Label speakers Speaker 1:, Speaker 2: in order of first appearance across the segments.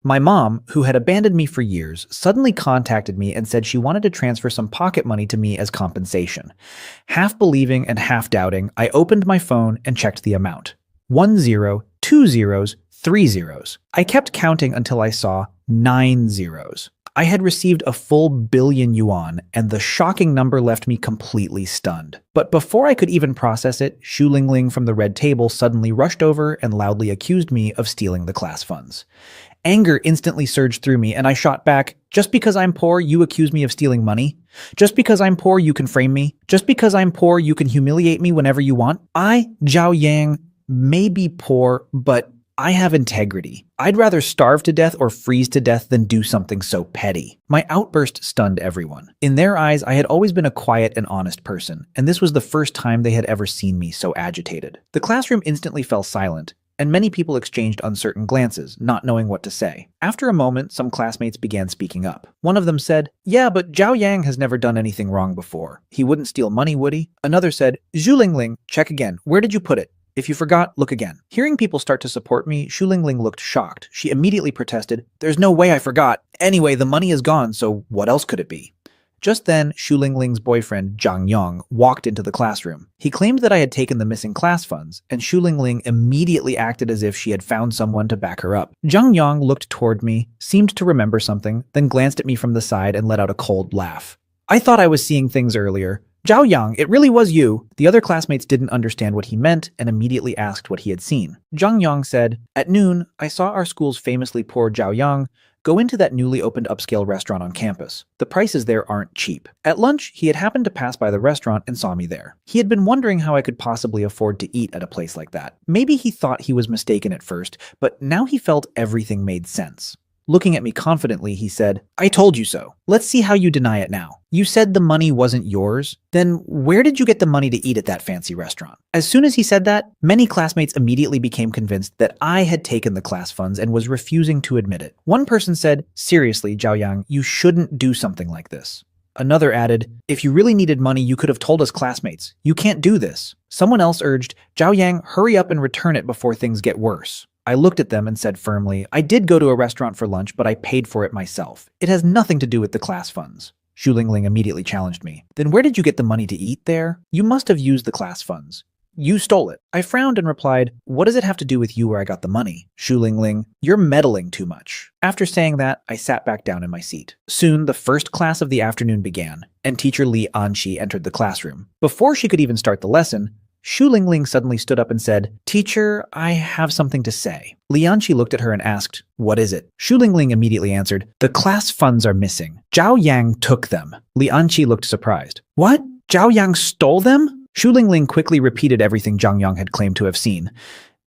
Speaker 1: My mom, who had abandoned me for years, suddenly contacted me and said she wanted to transfer some pocket money to me as compensation. Half believing and half doubting, I opened my phone and checked the amount. 10, 2 zeros, 3 zeros. I kept counting until I saw 9 zeros. I had received a full billion yuan, and the shocking number left me completely stunned. But before I could even process it, Xu Lingling from the red table suddenly rushed over and loudly accused me of stealing the class funds. Anger instantly surged through me, and I shot back, "Just because I'm poor, you accuse me of stealing money? Just because I'm poor, you can frame me? Just because I'm poor, you can humiliate me whenever you want? I, Zhao Yang, may be poor, but I have integrity. I'd rather starve to death or freeze to death than do something so petty." My outburst stunned everyone. In their eyes, I had always been a quiet and honest person, and this was the first time they had ever seen me so agitated. The classroom instantly fell silent, and many people exchanged uncertain glances, not knowing what to say. After a moment, some classmates began speaking up. One of them said, "Yeah, but Zhao Yang has never done anything wrong before. He wouldn't steal money, would he?" Another said, "Xu Lingling, check again. Where did you put it? If you forgot, look again." Hearing people start to support me, Xu Lingling looked shocked. She immediately protested, "There's no way I forgot. Anyway, the money is gone, so what else could it be?" Just then, Xu Lingling's boyfriend, Zhang Yong, walked into the classroom. He claimed that I had taken the missing class funds, and Xu Lingling immediately acted as if she had found someone to back her up. Zhang Yong looked toward me, seemed to remember something, then glanced at me from the side and let out a cold laugh. "I thought I was seeing things earlier. Zhao Yang, it really was you." The other classmates didn't understand what he meant and immediately asked what he had seen. Zhang Yang said, "At noon, I saw our school's famously poor Zhao Yang go into that newly opened upscale restaurant on campus. The prices there aren't cheap. At lunch, he had happened to pass by the restaurant and saw me there. He had been wondering how I could possibly afford to eat at a place like that. Maybe he thought he was mistaken at first, but now he felt everything made sense." Looking at me confidently, he said, "I told you so. Let's see how you deny it now. You said the money wasn't yours? Then where did you get the money to eat at that fancy restaurant?" As soon as he said that, many classmates immediately became convinced that I had taken the class funds and was refusing to admit it. One person said, "Seriously, Zhao Yang, you shouldn't do something like this." Another added, "If you really needed money, you could have told us classmates. You can't do this." Someone else urged, "Zhao Yang, hurry up and return it before things get worse." I looked at them and said firmly, "I did go to a restaurant for lunch, but I paid for it myself. It has nothing to do with the class funds." Xu Lingling immediately challenged me. "Then where did you get the money to eat there? You must have used the class funds. You stole it." I frowned and replied, "What does it have to do with you where I got the money? Xu Lingling, you're meddling too much." After saying that, I sat back down in my seat. Soon, the first class of the afternoon began, and teacher Li Anqi entered the classroom. Before she could even start the lesson, Xu Lingling suddenly stood up and said, "Teacher, I have something to say." Li Anqi looked at her and asked, "What is it?" Xu Lingling immediately answered, "The class funds are missing. Zhao Yang took them." Li Anqi looked surprised. "What? Zhao Yang stole them?" Xu Lingling quickly repeated everything Zhang Yang had claimed to have seen.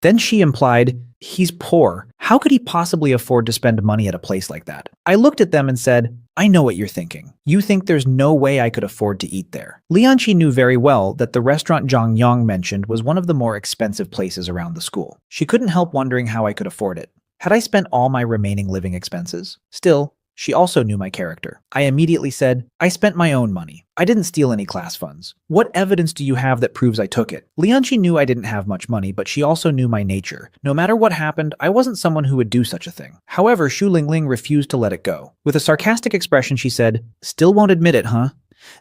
Speaker 1: Then she implied, "He's poor. How could he possibly afford to spend money at a place like that?" I looked at them and said, "I know what you're thinking. You think there's no way I could afford to eat there." Li Anqi knew very well that the restaurant Zhang Yang mentioned was one of the more expensive places around the school. She couldn't help wondering how I could afford it. Had I spent all my remaining living expenses? Still, she also knew my character. I immediately said, "I spent my own money. I didn't steal any class funds. What evidence do you have that proves I took it?" Li Anqi knew I didn't have much money, but she also knew my nature. No matter what happened, I wasn't someone who would do such a thing. However, Xu Lingling refused to let it go. With a sarcastic expression, she said, "Still won't admit it, huh?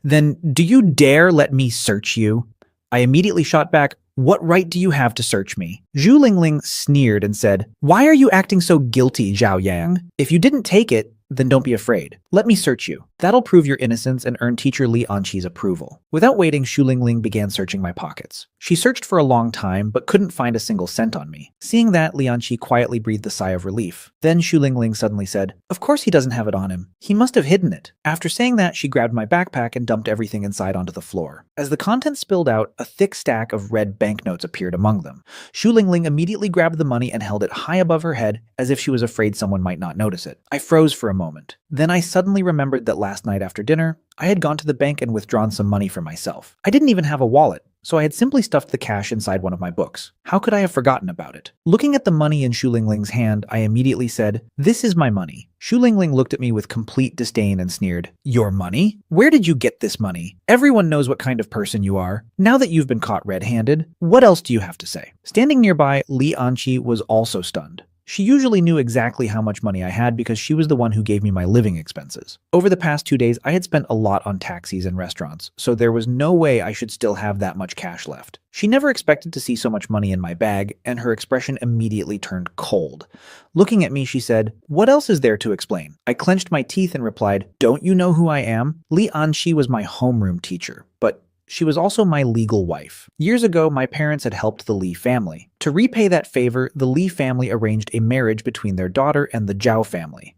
Speaker 1: Then do you dare let me search you?" I immediately shot back, "What right do you have to search me?" Xu Lingling sneered and said, "Why are you acting so guilty, Zhao Yang? If you didn't take it, then don't be afraid. Let me search you. That'll prove your innocence and earn teacher Li Anqi's approval." Without waiting, Xu Lingling began searching my pockets. She searched for a long time, but couldn't find a single cent on me. Seeing that, Li Anqi quietly breathed a sigh of relief. Then Xu Lingling suddenly said, "Of course he doesn't have it on him. He must have hidden it." After saying that, she grabbed my backpack and dumped everything inside onto the floor. As the contents spilled out, a thick stack of red banknotes appeared among them. Xu Lingling immediately grabbed the money and held it high above her head, as if she was afraid someone might not notice it. I froze for a moment. Then I suddenly remembered that last night after dinner, I had gone to the bank and withdrawn some money for myself. I didn't even have a wallet, so I had simply stuffed the cash inside one of my books. How could I have forgotten about it? Looking at the money in Xu Lingling's hand, I immediately said, "This is my money." Xu Lingling looked at me with complete disdain and sneered, "Your money? Where did you get this money? Everyone knows what kind of person you are. Now that you've been caught red-handed, what else do you have to say?" Standing nearby, Li Anqi was also stunned. She usually knew exactly how much money I had because she was the one who gave me my living expenses. Over the past 2 days, I had spent a lot on taxis and restaurants, so there was no way I should still have that much cash left. She never expected to see so much money in my bag, and her expression immediately turned cold. Looking at me, she said, "What else is there to explain?" I clenched my teeth and replied, "Don't you know who I am? Li Anxi was my homeroom teacher, but she was also my legal wife. Years ago, my parents had helped the Li family. To repay that favor, the Li family arranged a marriage between their daughter and the Zhao family.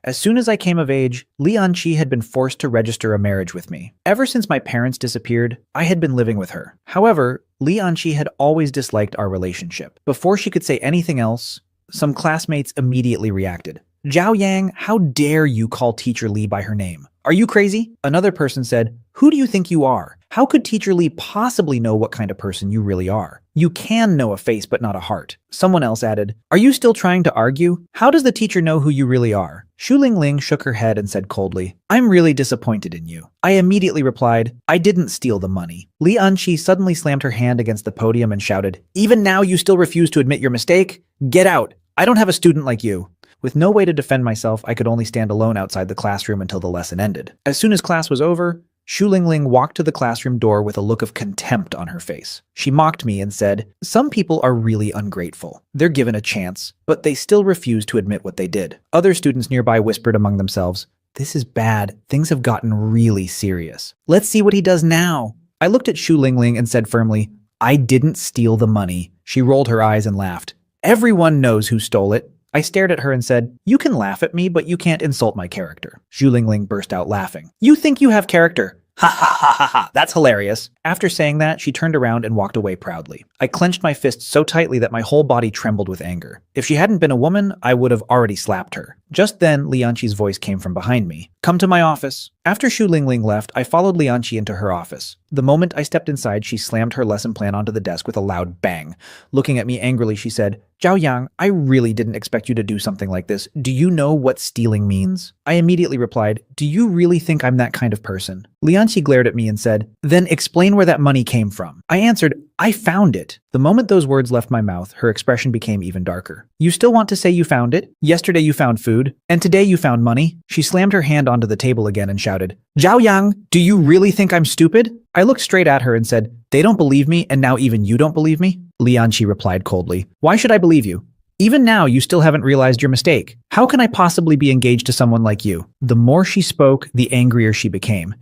Speaker 1: As soon as I came of age, Li Anqi had been forced to register a marriage with me. Ever since my parents disappeared, I had been living with her. However, Li Anqi had always disliked our relationship. Before she could say anything else, some classmates immediately reacted. "Zhao Yang, how dare you call Teacher Li by her name? Are you crazy?" Another person said, "Who do you think you are? How could Teacher Li possibly know what kind of person you really are? You can know a face but not a heart." Someone else added, "Are you still trying to argue? How does the teacher know who you really are?" Shu Lingling shook her head and said coldly, "I'm really disappointed in you." I immediately replied, "I didn't steal the money." Li Anqi suddenly slammed her hand against the podium and shouted, "Even now you still refuse to admit your mistake? Get out! I don't have a student like you." With no way to defend myself, I could only stand alone outside the classroom until the lesson ended. As soon as class was over, Shu Lingling walked to the classroom door with a look of contempt on her face. She mocked me and said, "Some people are really ungrateful. They're given a chance, but they still refuse to admit what they did." Other students nearby whispered among themselves, "This is bad. Things have gotten really serious. Let's see what he does now." I looked at Shu Lingling and said firmly, "I didn't steal the money." She rolled her eyes and laughed. "Everyone knows who stole it." I stared at her and said, "You can laugh at me, but you can't insult my character." Zhu Lingling burst out laughing. "You think you have character? Ha ha ha ha ha, that's hilarious." After saying that, she turned around and walked away proudly. I clenched my fists so tightly that my whole body trembled with anger. If she hadn't been a woman, I would have already slapped her. Just then, Li Anqi's voice came from behind me. "Come to my office." After Shu Lingling left, I followed Li Anqi into her office. The moment I stepped inside, she slammed her lesson plan onto the desk with a loud bang. Looking at me angrily, she said, "Zhao Yang, I really didn't expect you to do something like this. Do you know what stealing means?" I immediately replied, "Do you really think I'm that kind of person?" Li Anqi glared at me and said, "Then explain where that money came from." I answered, "I found it." The moment those words left my mouth, her expression became even darker. "You still want to say you found it? Yesterday you found food, and today you found money?" She slammed her hand onto the table again and shouted, "Zhao Yang, do you really think I'm stupid?" I looked straight at her and said, "They don't believe me, and now even you don't believe me?" Li Anqi replied coldly, "Why should I believe you? Even now, you still haven't realized your mistake. How can I possibly be engaged to someone like you?" The more she spoke, the angrier she became.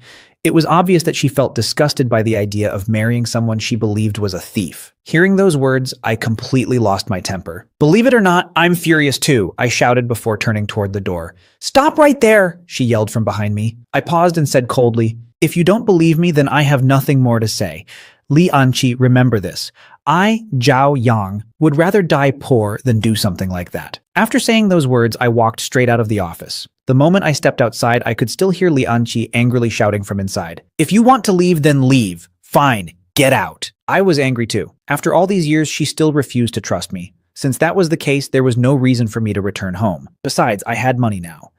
Speaker 1: It was obvious that she felt disgusted by the idea of marrying someone she believed was a thief. Hearing those words, I completely lost my temper. "Believe it or not, I'm furious too," I shouted before turning toward the door. "Stop right there," she yelled from behind me. I paused and said coldly, "If you don't believe me, then I have nothing more to say. Li Anqi, remember this. I, Zhao Yang, would rather die poor than do something like that." After saying those words, I walked straight out of the office. The moment I stepped outside, I could still hear Li Anqi angrily shouting from inside, "If you want to leave, then leave. Fine, get out." I was angry too. After all these years, she still refused to trust me. Since that was the case, there was no reason for me to return home. Besides, I had money now.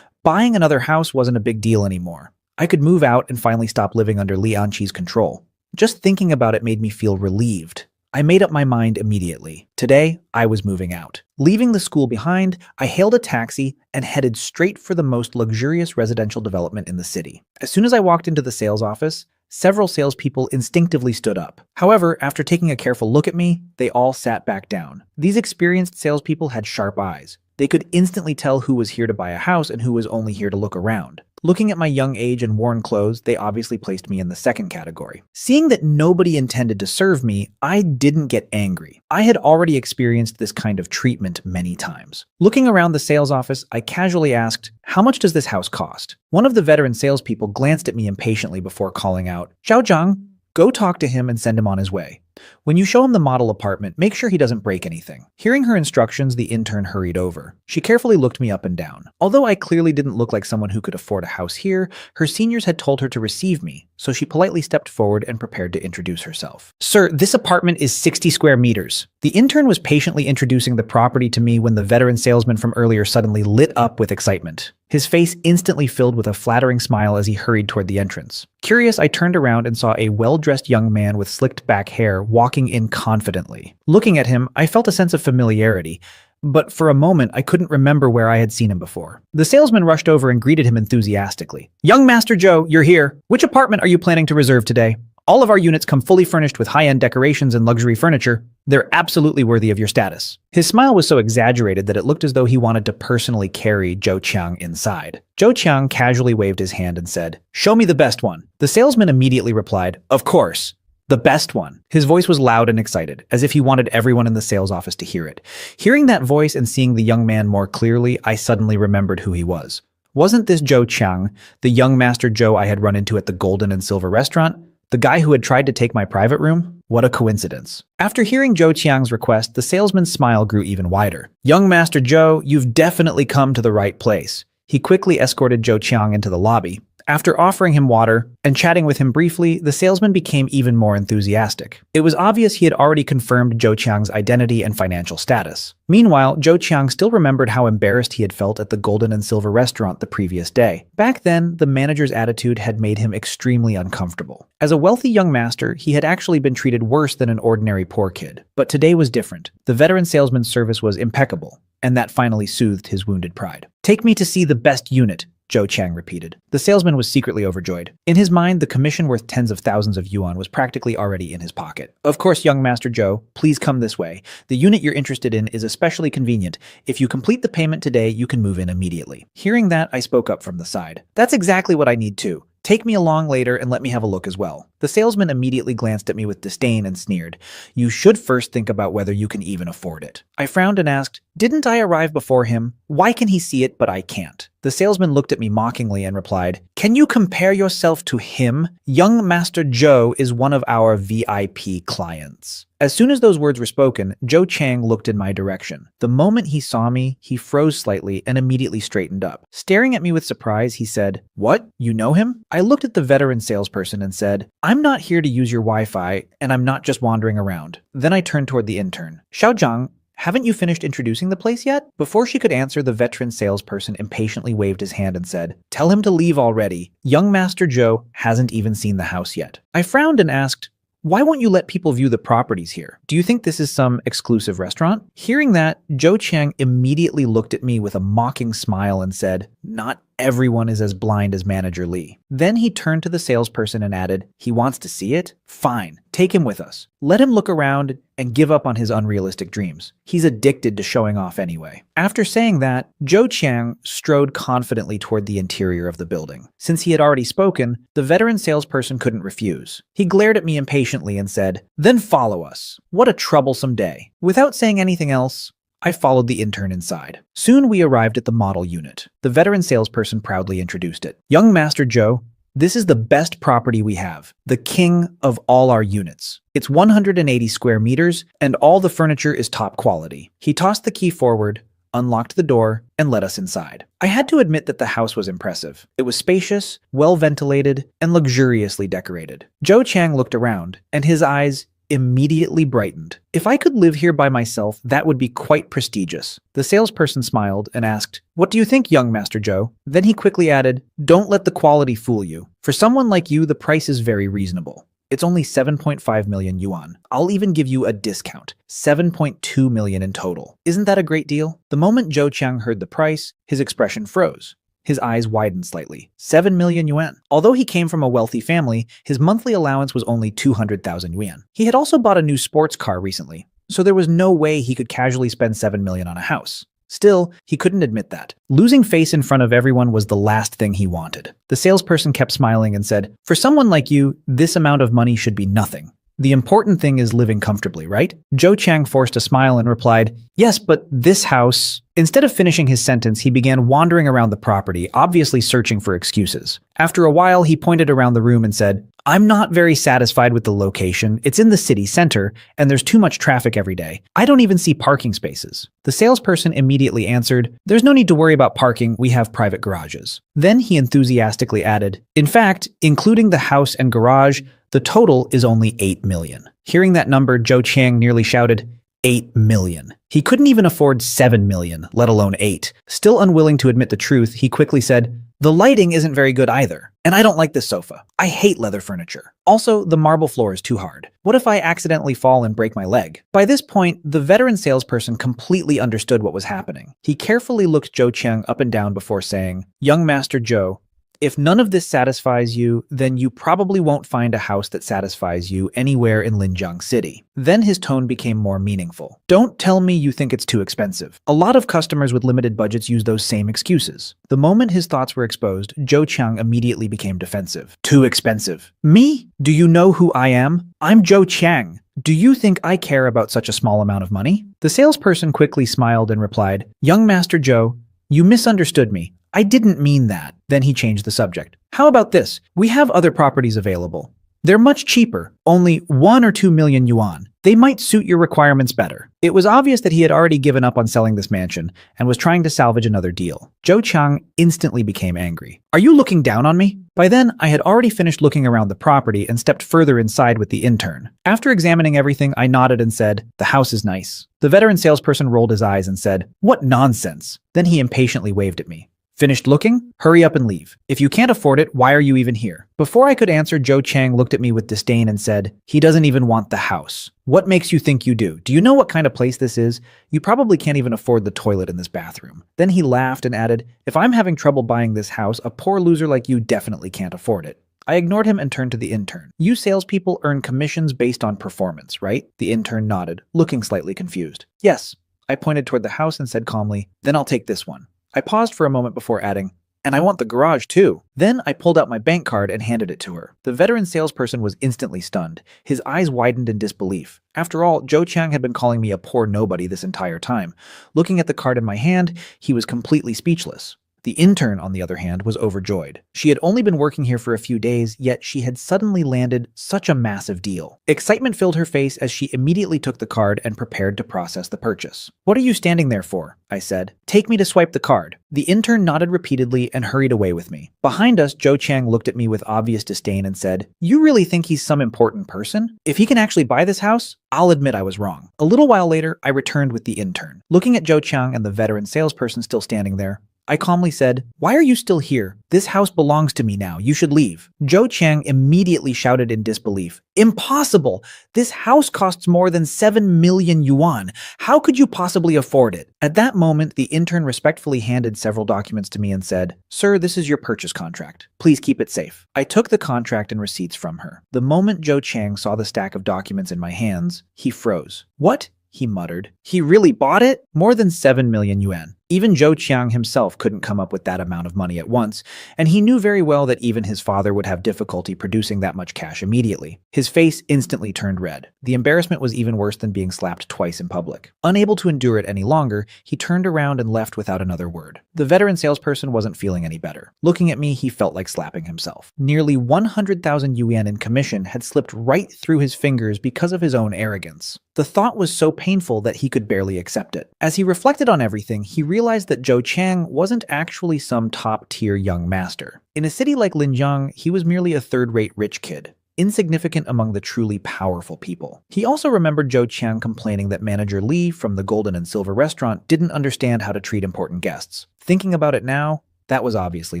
Speaker 1: Buying another house wasn't a big deal anymore. I could move out and finally stop living under Li Anqi's control. Just thinking about it made me feel relieved. I made up my mind immediately. Today, I was moving out. Leaving the school behind, I hailed a taxi and headed straight for the most luxurious residential development in the city. As soon as I walked into the sales office, several salespeople instinctively stood up. However, after taking a careful look at me, they all sat back down. These experienced salespeople had sharp eyes. They could instantly tell who was here to buy a house and who was only here to look around. Looking at my young age and worn clothes, they obviously placed me in the second category. Seeing that nobody intended to serve me, I didn't get angry. I had already experienced this kind of treatment many times. Looking around the sales office, I casually asked, "How much does this house cost?" One of the veteran salespeople glanced at me impatiently before calling out, "Zhao Zhang, go talk to him and send him on his way. When you show him the model apartment, make sure he doesn't break anything." Hearing her instructions, the intern hurried over. She carefully looked me up and down. Although I clearly didn't look like someone who could afford a house here, her seniors had told her to receive me, so she politely stepped forward and prepared to introduce herself. "Sir, this apartment is 60 square meters." The intern was patiently introducing the property to me when the veteran salesman from earlier suddenly lit up with excitement. His face instantly filled with a flattering smile as he hurried toward the entrance. Curious, I turned around and saw a well-dressed young man with slicked back hair walking in confidently. Looking at him, I felt a sense of familiarity, but for a moment I couldn't remember where I had seen him before. The salesman rushed over and greeted him enthusiastically. "Young Master Joe, you're here. Which apartment are you planning to reserve today? All of our units come fully furnished with high-end decorations and luxury furniture. They're absolutely worthy of your status." His smile was so exaggerated that it looked as though he wanted to personally carry Zhou Qiang inside. Zhou Qiang casually waved his hand and said, "Show me the best one." The salesman immediately replied, "Of course. The best one." His voice was loud and excited, as if he wanted everyone in the sales office to hear it. Hearing that voice and seeing the young man more clearly, I suddenly remembered who he was. Wasn't this Zhou Qiang, the young Master Joe I had run into at the Golden and Silver restaurant? The guy who had tried to take my private room? What a coincidence. After hearing Zhou Qiang's request, the salesman's smile grew even wider. "Young Master Joe, you've definitely come to the right place." He quickly escorted Zhou Qiang into the lobby. After offering him water and chatting with him briefly, the salesman became even more enthusiastic. It was obvious he had already confirmed Zhou Qiang's identity and financial status. Meanwhile, Zhou Qiang still remembered how embarrassed he had felt at the Golden and Silver restaurant the previous day. Back then, the manager's attitude had made him extremely uncomfortable. As a wealthy young master, he had actually been treated worse than an ordinary poor kid. But today was different. The veteran salesman's service was impeccable, and that finally soothed his wounded pride. "Take me to see the best unit," Zhou Qiang repeated. The salesman was secretly overjoyed. In his mind, the commission worth tens of thousands of yuan was practically already in his pocket. "Of course, young Master Joe, please come this way. The unit you're interested in is especially convenient. If you complete the payment today, you can move in immediately." Hearing that, I spoke up from the side. "That's exactly what I need too. Take me along later and let me have a look as well." The salesman immediately glanced at me with disdain and sneered. "You should first think about whether you can even afford it." I frowned and asked, "Didn't I arrive before him? Why can he see it but I can't?" The salesman looked at me mockingly and replied, "Can you compare yourself to him? Young Master Joe is one of our VIP clients." As soon as those words were spoken, Zhou Qiang looked in my direction. The moment he saw me, he froze slightly and immediately straightened up. Staring at me with surprise, he said, "What? You know him?" I looked at the veteran salesperson and said, "I'm not here to use your Wi-Fi, and I'm not just wandering around." Then I turned toward the intern. "Xiaozhang, haven't you finished introducing the place yet?" Before she could answer, the veteran salesperson impatiently waved his hand and said, "Tell him to leave already. Young Master Joe hasn't even seen the house yet." I frowned and asked, "Why won't you let people view the properties here? Do you think this is some exclusive restaurant?" Hearing that, Zhou Qiang immediately looked at me with a mocking smile and said, "Not everyone is as blind as Manager Li." Then he turned to the salesperson and added, "He wants to see it? Fine, take him with us. Let him look around and give up on his unrealistic dreams. He's addicted to showing off anyway." After saying that, Zhou Qiang strode confidently toward the interior of the building. Since he had already spoken, the veteran salesperson couldn't refuse. He glared at me impatiently and said, "Then follow us. What a troublesome day." Without saying anything else, I followed the intern inside. Soon we arrived at the model unit. The veteran salesperson proudly introduced it. "Young Master Joe, this is the best property we have, the king of all our units. It's 180 square meters, and all the furniture is top quality." He tossed the key forward, unlocked the door, and let us inside. I had to admit that the house was impressive. It was spacious, well-ventilated, and luxuriously decorated. Zhou Qiang looked around, and his eyes immediately brightened. "If I could live here by myself, that would be quite prestigious." The salesperson smiled and asked, "What do you think, young Master Joe?" Then he quickly added, "Don't let the quality fool you. For someone like you, the price is very reasonable. It's only 7.5 million yuan. I'll even give you a discount, 7.2 million in total. Isn't that a great deal?" The moment Zhou Qiang heard the price, his expression froze. His eyes widened slightly. 7 million yuan. Although he came from a wealthy family, his monthly allowance was only 200,000 yuan. He had also bought a new sports car recently, so there was no way he could casually spend 7 million on a house. Still, he couldn't admit that. Losing face in front of everyone was the last thing he wanted. The salesperson kept smiling and said, "For someone like you, this amount of money should be nothing. The important thing is living comfortably, right?" Zhou Qiang forced a smile and replied, "Yes, but this house..." Instead of finishing his sentence, he began wandering around the property, obviously searching for excuses. After a while, he pointed around the room and said, "I'm not very satisfied with the location. It's in the city center, and there's too much traffic every day. I don't even see parking spaces." The salesperson immediately answered, "There's no need to worry about parking. We have private garages." Then he enthusiastically added, "In fact, including the house and garage, the total is only 8 million. Hearing that number, Zhou Qiang nearly shouted, 8 million. He couldn't even afford 7 million, let alone 8. Still unwilling to admit the truth, he quickly said, The lighting isn't very good either. And I don't like this sofa. I hate leather furniture. Also, the marble floor is too hard. What if I accidentally fall and break my leg? By this point, the veteran salesperson completely understood what was happening. He carefully looked Zhou Qiang up and down before saying, "Young Master Zhou, if none of this satisfies you, then you probably won't find a house that satisfies you anywhere in Linjiang City." Then his tone became more meaningful. "Don't tell me you think it's too expensive. A lot of customers with limited budgets use those same excuses." The moment his thoughts were exposed, Zhou Qiang immediately became defensive. "Too expensive? Me? Do you know who I am? I'm Zhou Qiang. Do you think I care about such a small amount of money?" The salesperson quickly smiled and replied, "Young Master Zhou, you misunderstood me. I didn't mean that." Then he changed the subject. "How about this? We have other properties available. They're much cheaper, only 1 or 2 million yuan. They might suit your requirements better." It was obvious that he had already given up on selling this mansion and was trying to salvage another deal. Zhou Qiang instantly became angry. "Are you looking down on me?" By then, I had already finished looking around the property and stepped further inside with the intern. After examining everything, I nodded and said, "The house is nice." The veteran salesperson rolled his eyes and said, "What nonsense." Then he impatiently waved at me. "Finished looking? Hurry up and leave. If you can't afford it, why are you even here?" Before I could answer, Zhou Qiang looked at me with disdain and said, "He doesn't even want the house. What makes you think you do? Do you know what kind of place this is? You probably can't even afford the toilet in this bathroom." Then he laughed and added, "If I'm having trouble buying this house, a poor loser like you definitely can't afford it." I ignored him and turned to the intern. "You salespeople earn commissions based on performance, right?" The intern nodded, looking slightly confused. "Yes." I pointed toward the house and said calmly, "Then I'll take this one." I paused for a moment before adding, "And I want the garage too." Then I pulled out my bank card and handed it to her. The veteran salesperson was instantly stunned. His eyes widened in disbelief. After all, Zhou Qiang had been calling me a poor nobody this entire time. Looking at the card in my hand, he was completely speechless. The intern, on the other hand, was overjoyed. She had only been working here for a few days, yet she had suddenly landed such a massive deal. Excitement filled her face as she immediately took the card and prepared to process the purchase. "What are you standing there for?" I said. "Take me to swipe the card." The intern nodded repeatedly and hurried away with me. Behind us, Zhou Qiang looked at me with obvious disdain and said, "You really think he's some important person? If he can actually buy this house, I'll admit I was wrong." A little while later, I returned with the intern. Looking at Zhou Qiang and the veteran salesperson still standing there, I calmly said, "Why are you still here? This house belongs to me now. You should leave." Zhou Qiang immediately shouted in disbelief, "Impossible! This house costs more than 7 million yuan. How could you possibly afford it?" At that moment, the intern respectfully handed several documents to me and said, "Sir, this is your purchase contract. Please keep it safe." I took the contract and receipts from her. The moment Zhou Qiang saw the stack of documents in my hands, he froze. "What?" he muttered. "He really bought it? More than 7 million yuan. Even Zhou Qiang himself couldn't come up with that amount of money at once, and he knew very well that even his father would have difficulty producing that much cash immediately. His face instantly turned red. The embarrassment was even worse than being slapped twice in public. Unable to endure it any longer, he turned around and left without another word. The veteran salesperson wasn't feeling any better. Looking at me, he felt like slapping himself. Nearly 100,000 yuan in commission had slipped right through his fingers because of his own arrogance. The thought was so painful that he could barely accept it. As he reflected on everything, he realized that Zhou Qiang wasn't actually some top-tier young master. In a city like Linjiang, he was merely a third-rate rich kid, insignificant among the truly powerful people. He also remembered Zhou Qiang complaining that manager Li from the Golden and Silver restaurant didn't understand how to treat important guests. Thinking about it now, that was obviously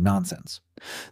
Speaker 1: nonsense.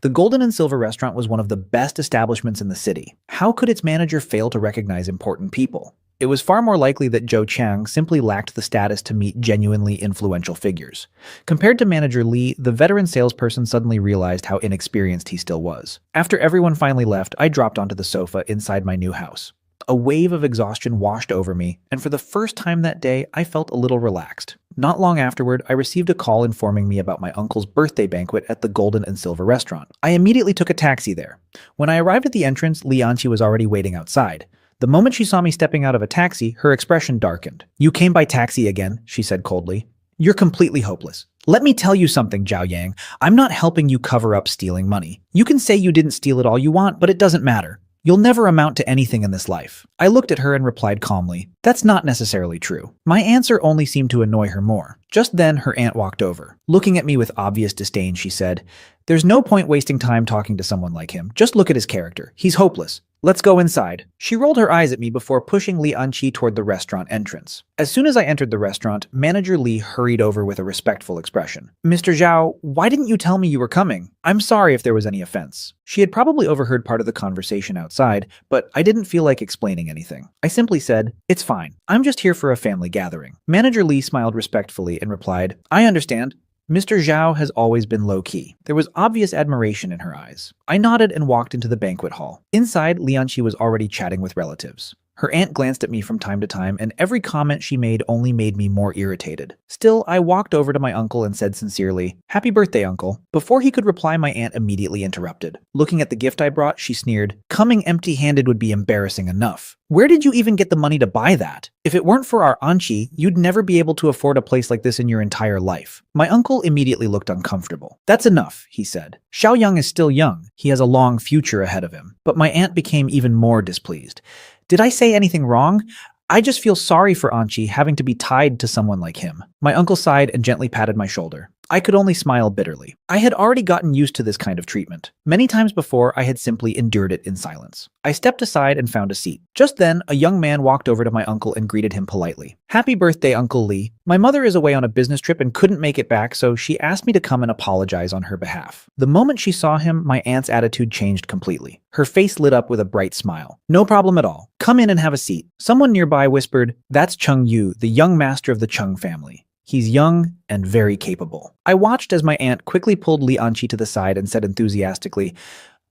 Speaker 1: The Golden and Silver restaurant was one of the best establishments in the city. How could its manager fail to recognize important people? It was far more likely that Zhou Qiang simply lacked the status to meet genuinely influential figures. Compared to manager Li, the veteran salesperson suddenly realized how inexperienced he still was. After everyone finally left, I dropped onto the sofa inside my new house. A wave of exhaustion washed over me, and for the first time that day, I felt a little relaxed. Not long afterward, I received a call informing me about my uncle's birthday banquet at the Golden and Silver restaurant. I immediately took a taxi there. When I arrived at the entrance, Lianqi was already waiting outside. The moment she saw me stepping out of a taxi, her expression darkened. "You came by taxi again," she said coldly. "You're completely hopeless. Let me tell you something, Zhao Yang. I'm not helping you cover up stealing money. You can say you didn't steal it all you want, but it doesn't matter. You'll never amount to anything in this life." I looked at her and replied calmly, "That's not necessarily true." My answer only seemed to annoy her more. Just then, her aunt walked over. Looking at me with obvious disdain, she said, "There's no point wasting time talking to someone like him. Just look at his character. He's hopeless. Let's go inside." She rolled her eyes at me before pushing Li Anqi toward the restaurant entrance. As soon as I entered the restaurant, Manager Li hurried over with a respectful expression. "Mr. Zhao, why didn't you tell me you were coming? I'm sorry if there was any offense." She had probably overheard part of the conversation outside, but I didn't feel like explaining anything. I simply said, "It's fine. I'm just here for a family gathering." Manager Li smiled respectfully and replied, "I understand." Mr. Zhao has always been low-key. There was obvious admiration in her eyes. I nodded and walked into the banquet hall. Inside, Li Anqi was already chatting with relatives. Her aunt glanced at me from time to time, and every comment she made only made me more irritated. Still, I walked over to my uncle and said sincerely, "Happy birthday, uncle." Before he could reply, my aunt immediately interrupted. Looking at the gift I brought, she sneered, "Coming empty-handed would be embarrassing enough. Where did you even get the money to buy that? If it weren't for our Anqi, you'd never be able to afford a place like this in your entire life." My uncle immediately looked uncomfortable. "That's enough," he said. "Xiaoyang is still young. He has a long future ahead of him." But my aunt became even more displeased. "Did I say anything wrong? I just feel sorry for Anqi having to be tied to someone like him." My uncle sighed and gently patted my shoulder. I could only smile bitterly. I had already gotten used to this kind of treatment. Many times before, I had simply endured it in silence. I stepped aside and found a seat. Just then, a young man walked over to my uncle and greeted him politely. "Happy birthday, Uncle Li. My mother is away on a business trip and couldn't make it back, so she asked me to come and apologize on her behalf." The moment she saw him, my aunt's attitude changed completely. Her face lit up with a bright smile. "No problem at all. Come in and have a seat." Someone nearby whispered, "That's Cheng Yu, the young master of the Cheng family. He's young and very capable." I watched as my aunt quickly pulled Li Anqi to the side and said enthusiastically,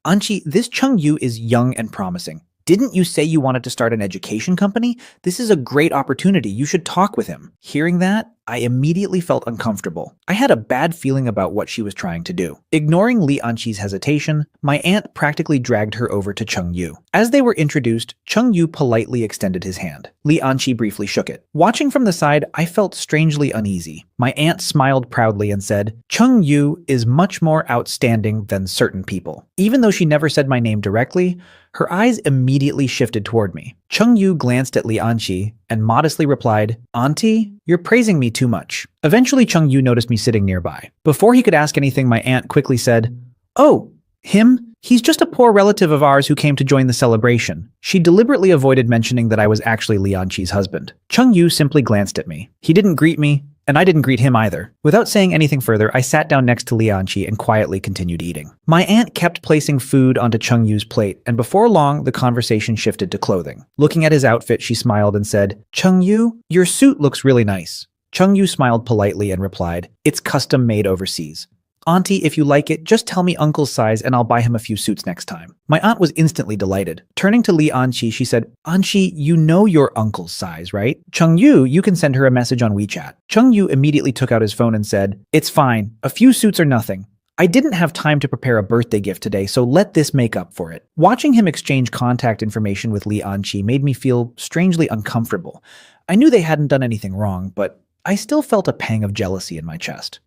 Speaker 1: "Anqi, this Cheng Yu is young and promising. Didn't you say you wanted to start an education company? This is a great opportunity. You should talk with him." Hearing that, I immediately felt uncomfortable. I had a bad feeling about what she was trying to do. Ignoring Li Anqi's hesitation, my aunt practically dragged her over to Cheng Yu. As they were introduced, Cheng Yu politely extended his hand. Li Anqi briefly shook it. Watching from the side, I felt strangely uneasy. My aunt smiled proudly and said, "Cheng Yu is much more outstanding than certain people." Even though she never said my name directly, her eyes immediately shifted toward me. Cheng Yu glanced at Li Anqi and modestly replied, "Auntie, you're praising me too much." Eventually, Cheng Yu noticed me sitting nearby. Before he could ask anything, my aunt quickly said, "Oh, him? He's just a poor relative of ours who came to join the celebration." She deliberately avoided mentioning that I was actually Li Anqi's husband. Cheng Yu simply glanced at me. He didn't greet me, and I didn't greet him either. Without saying anything further, I sat down next to Li Anqi and quietly continued eating. My aunt kept placing food onto Cheng Yu's plate, and before long, the conversation shifted to clothing. Looking at his outfit, she smiled and said, "Cheng Yu, your suit looks really nice." Cheng Yu smiled politely and replied, "It's custom made overseas. Auntie, if you like it, just tell me Uncle's size and I'll buy him a few suits next time." My aunt was instantly delighted. Turning to Li Anqi, she said, "Anqi, you know your uncle's size, right? Cheng Yu, you can send her a message on WeChat." Cheng Yu immediately took out his phone and said, "It's fine. A few suits are nothing. I didn't have time to prepare a birthday gift today, so let this make up for it." Watching him exchange contact information with Li Anqi made me feel strangely uncomfortable. I knew they hadn't done anything wrong, but I still felt a pang of jealousy in my chest.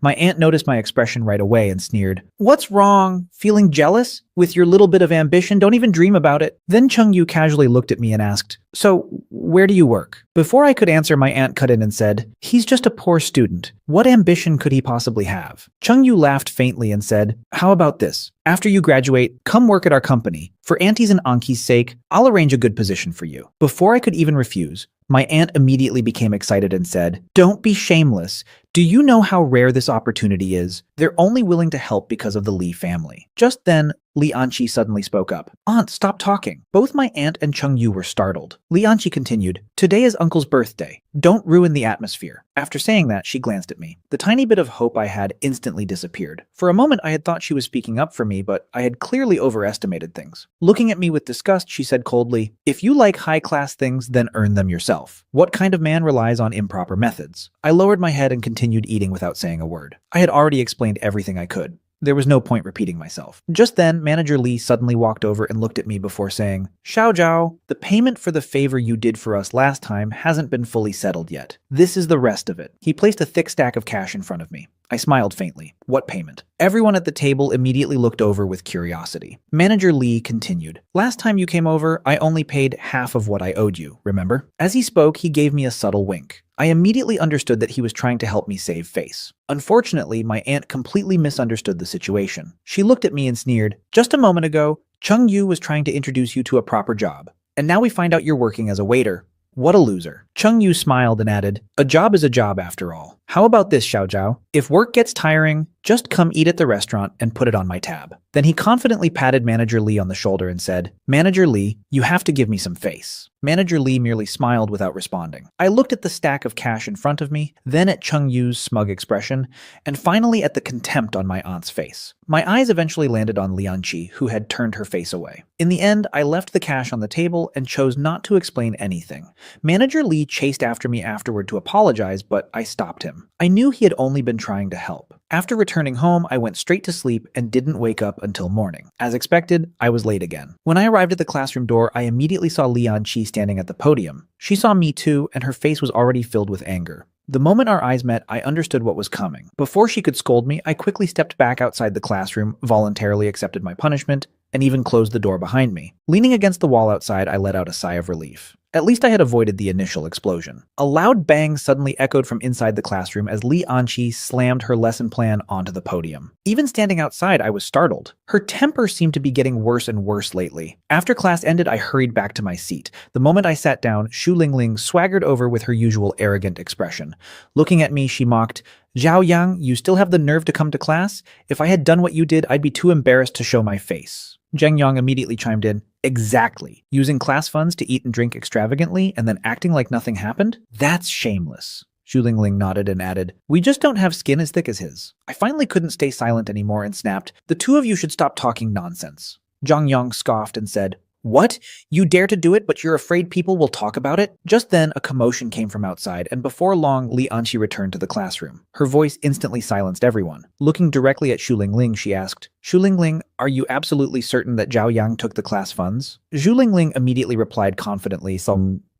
Speaker 1: My aunt noticed my expression right away and sneered, "What's wrong? Feeling jealous? With your little bit of ambition, don't even dream about it." Then Cheng Yu casually looked at me and asked, "So, where do you work?" Before I could answer, my aunt cut in and said, "He's just a poor student. What ambition could he possibly have?" Cheng Yu laughed faintly and said, "How about this? After you graduate, come work at our company. For Auntie's and Anki's sake, I'll arrange a good position for you." Before I could even refuse, my aunt immediately became excited and said, "Don't be shameless. Do you know how rare this opportunity is? They're only willing to help because of the Li family." Just then, Li Anqi suddenly spoke up. "Aunt, stop talking." Both my aunt and Cheng Yu were startled. Li Anqi continued, "Today is Uncle's birthday. Don't ruin the atmosphere." After saying that, she glanced at me. The tiny bit of hope I had instantly disappeared. For a moment, I had thought she was speaking up for me, but I had clearly overestimated things. Looking at me with disgust, she said coldly, "If you like high-class things, then earn them yourself. What kind of man relies on improper methods?" I lowered my head and continued eating without saying a word. I had already explained everything I could. There was no point repeating myself. Just then, Manager Li suddenly walked over and looked at me before saying, "Xiao Zhao, the payment for the favor you did for us last time hasn't been fully settled yet. This is the rest of it." He placed a thick stack of cash in front of me. I smiled faintly. "What payment?" Everyone at the table immediately looked over with curiosity. Manager Li continued, "Last time you came over, I only paid half of what I owed you, remember?" As he spoke, he gave me a subtle wink. I immediately understood that he was trying to help me save face. Unfortunately, my aunt completely misunderstood the situation. She looked at me and sneered, "Just a moment ago, Chung Yu was trying to introduce you to a proper job. And now we find out you're working as a waiter. What a loser." Chung Yu smiled and added, "A job is a job after all. How about this, Xiao Zhao? If work gets tiring, just come eat at the restaurant and put it on my tab." Then he confidently patted Manager Li on the shoulder and said, "Manager Li, you have to give me some face." Manager Li merely smiled without responding. I looked at the stack of cash in front of me, then at Chung Yu's smug expression, and finally at the contempt on my aunt's face. My eyes eventually landed on Lianqi, who had turned her face away. In the end, I left the cash on the table and chose not to explain anything. Manager Li chased after me afterward to apologize, but I stopped him. I knew he had only been trying to help. After returning home, I went straight to sleep and didn't wake up until morning. As expected, I was late again. When I arrived at the classroom door, I immediately saw Lianqi standing at the podium. She saw me too, and her face was already filled with anger. The moment our eyes met, I understood what was coming. Before she could scold me, I quickly stepped back outside the classroom, voluntarily accepted my punishment, and even closed the door behind me. Leaning against the wall outside, I let out a sigh of relief. At least I had avoided the initial explosion. A loud bang suddenly echoed from inside the classroom as Lianqi slammed her lesson plan onto the podium. Even standing outside, I was startled. Her temper seemed to be getting worse and worse lately. After class ended, I hurried back to my seat. The moment I sat down, Xu Lingling swaggered over with her usual arrogant expression. Looking at me, she mocked, "Zhao Yang, you still have the nerve to come to class? If I had done what you did, I'd be too embarrassed to show my face." Zheng Yang immediately chimed in, "Exactly. Using class funds to eat and drink extravagantly and then acting like nothing happened? That's shameless." Xu Lingling nodded and added, "We just don't have skin as thick as his." I finally couldn't stay silent anymore and snapped, "The two of you should stop talking nonsense." Zhang Yang scoffed and said, "What? You dare to do it, but you're afraid people will talk about it?" Just then, a commotion came from outside, and before long, Lianqi returned to the classroom. Her voice instantly silenced everyone. Looking directly at Xu Lingling, she asked, "Xu Lingling, are you absolutely certain that Zhao Yang took the class funds?" Xu Lingling immediately replied confidently,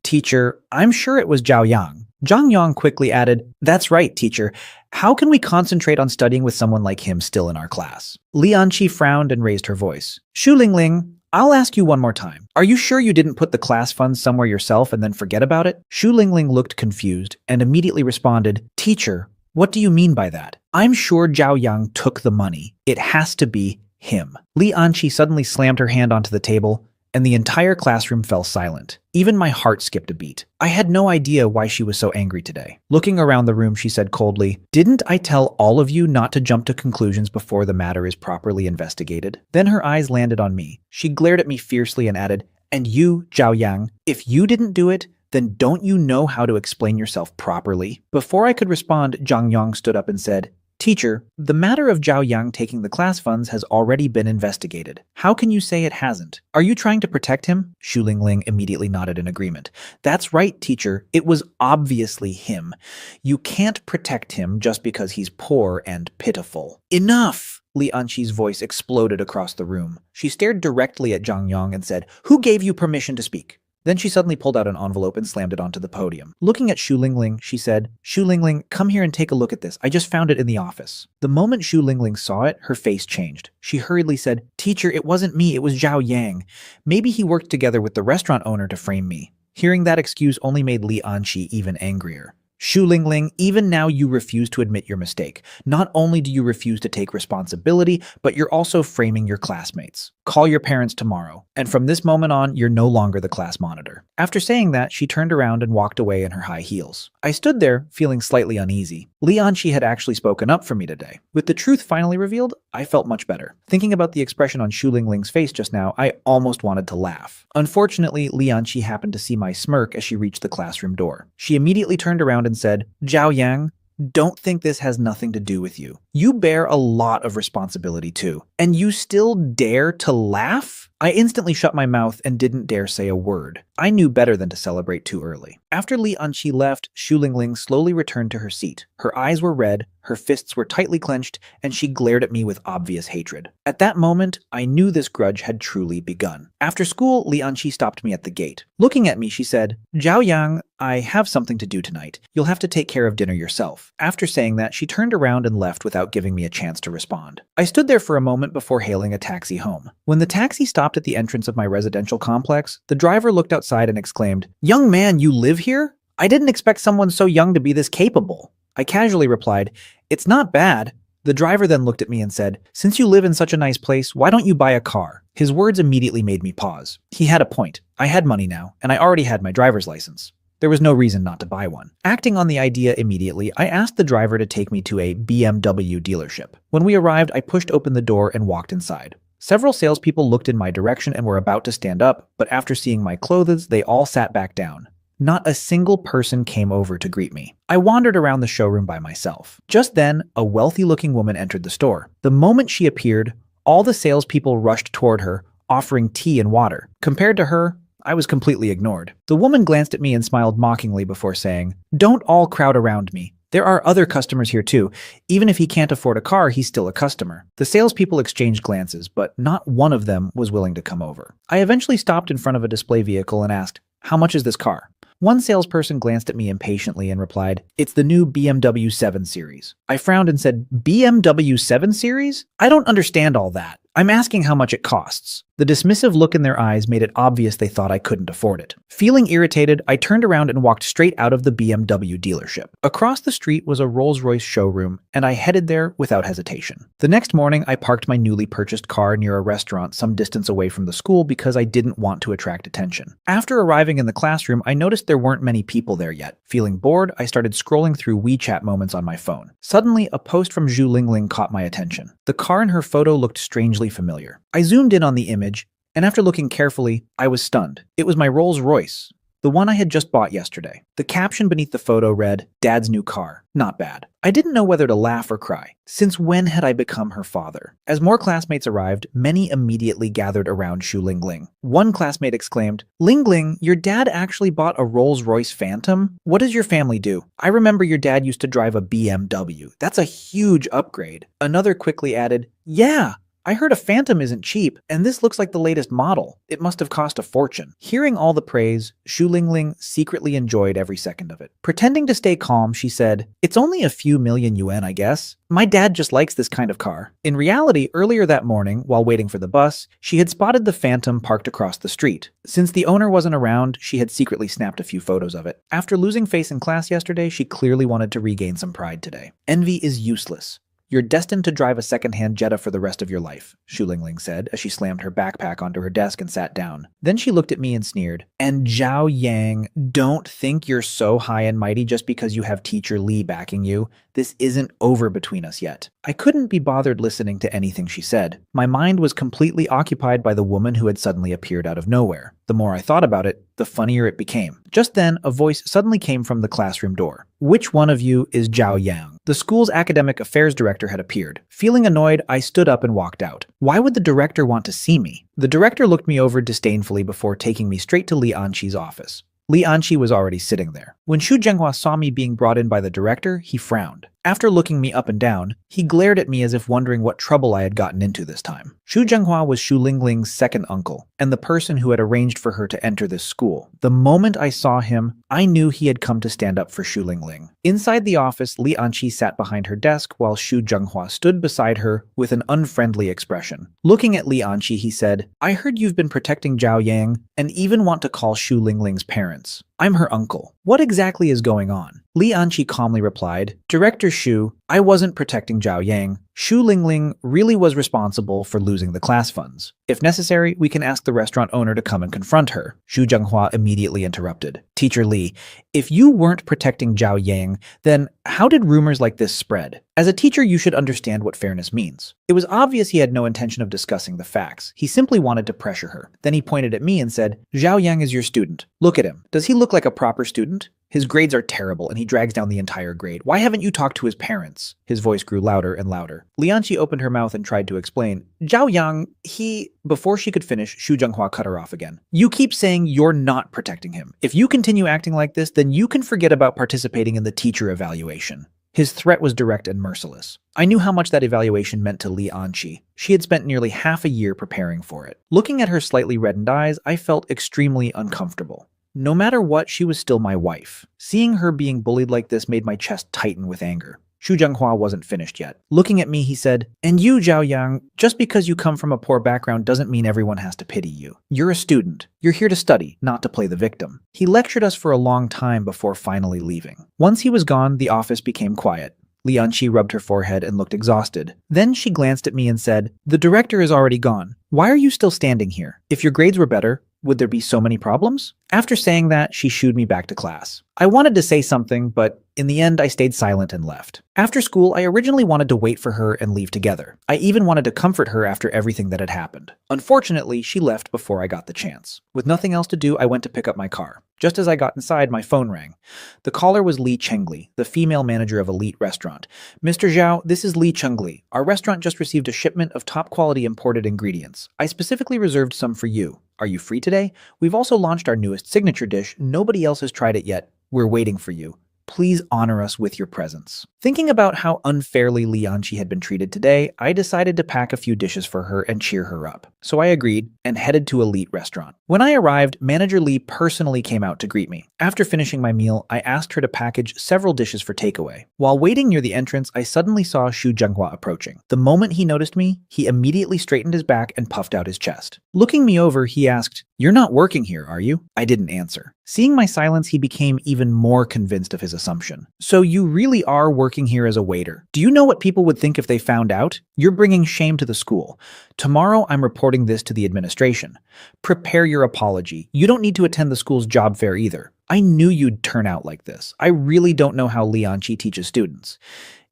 Speaker 1: "Teacher, I'm sure it was Zhao Yang." Zhang Yang quickly added, "That's right, teacher. How can we concentrate on studying with someone like him still in our class?" Lianqi frowned and raised her voice. "Xu Lingling, I'll ask you one more time. Are you sure you didn't put the class funds somewhere yourself and then forget about it?" Xu Lingling looked confused and immediately responded, "Teacher, what do you mean by that? I'm sure Zhao Yang took the money. It has to be him." Lianqi suddenly slammed her hand onto the table, and the entire classroom fell silent. Even my heart skipped a beat. I had no idea why she was so angry today. Looking around the room, she said coldly, "Didn't I tell all of you not to jump to conclusions before the matter is properly investigated?" Then her eyes landed on me. She glared at me fiercely and added, "And you, Zhao Yang, if you didn't do it, then don't you know how to explain yourself properly?" Before I could respond, Zhang Yang stood up and said, "Teacher, the matter of Zhao Yang taking the class funds has already been investigated. How can you say it hasn't? Are you trying to protect him?" Xu Lingling immediately nodded in agreement. "That's right, teacher. It was obviously him. You can't protect him just because he's poor and pitiful." "Enough!" Lianqi's voice exploded across the room. She stared directly at Zhang Yang and said, "Who gave you permission to speak?" Then she suddenly pulled out an envelope and slammed it onto the podium. Looking at Xu Lingling, she said, "Xu Lingling, come here and take a look at this. I just found it in the office." The moment Xu Lingling saw it, her face changed. She hurriedly said, "Teacher, it wasn't me, it was Zhao Yang. Maybe he worked together with the restaurant owner to frame me." Hearing that excuse only made Lianqi even angrier. "Xu Lingling, even now you refuse to admit your mistake. Not only do you refuse to take responsibility, but you're also framing your classmates. Call your parents tomorrow. And from this moment on, you're no longer the class monitor." After saying that, she turned around and walked away in her high heels. I stood there, feeling slightly uneasy. Lianqi had actually spoken up for me today. With the truth finally revealed, I felt much better. Thinking about the expression on Xu Lingling's face just now, I almost wanted to laugh. Unfortunately, Lianqi happened to see my smirk as she reached the classroom door. She immediately turned around and said, "Zhao Yang, don't think this has nothing to do with you. You bear a lot of responsibility too. And you still dare to laugh?" I instantly shut my mouth and didn't dare say a word. I knew better than to celebrate too early. After Lianqi left, Xu Lingling slowly returned to her seat. Her eyes were red, her fists were tightly clenched, and she glared at me with obvious hatred. At that moment, I knew this grudge had truly begun. After school, Lianqi stopped me at the gate. Looking at me, she said, "Zhao Yang, I have something to do tonight. You'll have to take care of dinner yourself." After saying that, she turned around and left without giving me a chance to respond. I stood there for a moment before hailing a taxi home. When the taxi stopped at the entrance of my residential complex, the driver looked outside and exclaimed, "Young man, you live here?" I didn't expect someone so young to be this capable. I casually replied, "It's not bad." The driver then looked at me and said, "Since you live in such a nice place, why don't you buy a car?" His words immediately made me pause. He had a point. I had money now, and I already had my driver's license. There was no reason not to buy one. Acting on the idea immediately, I asked the driver to take me to a BMW dealership. When we arrived, I pushed open the door and walked inside. Several salespeople looked in my direction and were about to stand up, but after seeing my clothes, they all sat back down. Not a single person came over to greet me. I wandered around the showroom by myself. Just then, a wealthy-looking woman entered the store. The moment she appeared, all the salespeople rushed toward her, offering tea and water. Compared to her, I was completely ignored. The woman glanced at me and smiled mockingly before saying, "Don't all crowd around me. There are other customers here too. Even if he can't afford a car, he's still a customer." The salespeople exchanged glances, but not one of them was willing to come over. I eventually stopped in front of a display vehicle and asked, "How much is this car?" One salesperson glanced at me impatiently and replied, "It's the new BMW 7 Series." I frowned and said, "BMW 7 Series? I don't understand all that. I'm asking how much it costs." The dismissive look in their eyes made it obvious they thought I couldn't afford it. Feeling irritated, I turned around and walked straight out of the BMW dealership. Across the street was a Rolls-Royce showroom, and I headed there without hesitation. The next morning, I parked my newly purchased car near a restaurant some distance away from the school because I didn't want to attract attention. After arriving in the classroom, I noticed there weren't many people there yet. Feeling bored, I started scrolling through WeChat moments on my phone. Suddenly, a post from Zhu Lingling caught my attention. The car in her photo looked strangely familiar. I zoomed in on the image, and after looking carefully, I was stunned. It was my Rolls-Royce, the one I had just bought yesterday. The caption beneath the photo read, "Dad's new car. Not bad." I didn't know whether to laugh or cry. Since when had I become her father? As more classmates arrived, many immediately gathered around Zhu Lingling. One classmate exclaimed, "Lingling, your dad actually bought a Rolls-Royce Phantom? What does your family do? I remember your dad used to drive a BMW. That's a huge upgrade." Another quickly added, "Yeah, I heard a Phantom isn't cheap, and this looks like the latest model. It must have cost a fortune." Hearing all the praise, Zhu Lingling secretly enjoyed every second of it. Pretending to stay calm, she said, "It's only a few million yuan, I guess. My dad just likes this kind of car." In reality, earlier that morning, while waiting for the bus, she had spotted the Phantom parked across the street. Since the owner wasn't around, she had secretly snapped a few photos of it. After losing face in class yesterday, she clearly wanted to regain some pride today. "Envy is useless. You're destined to drive a second-hand Jetta for the rest of your life," Zhu Lingling said as she slammed her backpack onto her desk and sat down. Then she looked at me and sneered, "And Zhao Yang, don't think you're so high and mighty just because you have Teacher Li backing you. This isn't over between us yet." I couldn't be bothered listening to anything she said. My mind was completely occupied by the woman who had suddenly appeared out of nowhere. The more I thought about it, the funnier it became. Just then, a voice suddenly came from the classroom door. "Which one of you is Zhao Yang?" The school's academic affairs director had appeared. Feeling annoyed, I stood up and walked out. Why would the director want to see me? The director looked me over disdainfully before taking me straight to Li Anqi's office. Li Anqi was already sitting there. When Xu Zhenghua saw me being brought in by the director, he frowned. After looking me up and down, he glared at me as if wondering what trouble I had gotten into this time. Xu Zhenghua was Zhu Lingling's second uncle, and the person who had arranged for her to enter this school. The moment I saw him, I knew he had come to stand up for Zhu Lingling. Inside the office, Li Anqi sat behind her desk while Xu Zhenghua stood beside her with an unfriendly expression. Looking at Li Anqi, he said, "I heard you've been protecting Zhao Yang and even want to call Zhu Lingling's parents. I'm her uncle. What exactly is going on?" Li Anqi calmly replied, "Director Xu, I wasn't protecting Zhao Yang. Zhu Lingling really was responsible for losing the class funds. If necessary, we can ask the restaurant owner to come and confront her." Xu Zhenghua immediately interrupted. "Teacher Li, if you weren't protecting Zhao Yang, then how did rumors like this spread? As a teacher, you should understand what fairness means." It was obvious he had no intention of discussing the facts. He simply wanted to pressure her. Then he pointed at me and said, "Zhao Yang is your student. Look at him. Does he look like a proper student? His grades are terrible, and he drags down the entire grade. Why haven't you talked to his parents?" His voice grew louder and louder. Li Anqi opened her mouth and tried to explain. "Zhao Yang, he..." Before she could finish, Xu Zhenghua cut her off again. "You keep saying you're not protecting him. If you continue acting like this, then you can forget about participating in the teacher evaluation." His threat was direct and merciless. I knew how much that evaluation meant to Li Anqi. She had spent nearly half a year preparing for it. Looking at her slightly reddened eyes, I felt extremely uncomfortable. No matter what, she was still my wife. Seeing her being bullied like this made my chest tighten with anger. Xu Zhenghua wasn't finished yet. Looking at me, he said, "And you, Zhao Yang, just because you come from a poor background doesn't mean everyone has to pity you. You're a student. You're here to study, not to play the victim." He lectured us for a long time before finally leaving. Once he was gone, the office became quiet. Li Anqi rubbed her forehead and looked exhausted. Then she glanced at me and said, "The director is already gone. Why are you still standing here? If your grades were better, would there be so many problems?" After saying that, she shooed me back to class. I wanted to say something, but in the end, I stayed silent and left. After school, I originally wanted to wait for her and leave together. I even wanted to comfort her after everything that had happened. Unfortunately, she left before I got the chance. With nothing else to do, I went to pick up my car. Just as I got inside, my phone rang. The caller was Li Chengli, the female manager of Elite Restaurant. "Mr. Zhao, this is Li Chengli. Our restaurant just received a shipment of top-quality imported ingredients. I specifically reserved some for you. Are you free today? We've also launched our newest signature dish. Nobody else has tried it yet. We're waiting for you. Please honor us with your presence." Thinking about how unfairly Li Anqi had been treated today, I decided to pack a few dishes for her and cheer her up. So I agreed and headed to Elite Restaurant. When I arrived, Manager Li personally came out to greet me. After finishing my meal, I asked her to package several dishes for takeaway. While waiting near the entrance, I suddenly saw Xu Zhenghua approaching. The moment he noticed me, he immediately straightened his back and puffed out his chest. Looking me over, he asked, "You're not working here, are you?" I didn't answer. Seeing my silence, he became even more convinced of his assumption. "So you really are working here as a waiter? Do you know what people would think if they found out? You're bringing shame to the school. Tomorrow, I'm reporting this to the administration. Prepare your apology. You don't need to attend the school's job fair either. I knew you'd turn out like this. I really don't know how Li Anqi teaches students."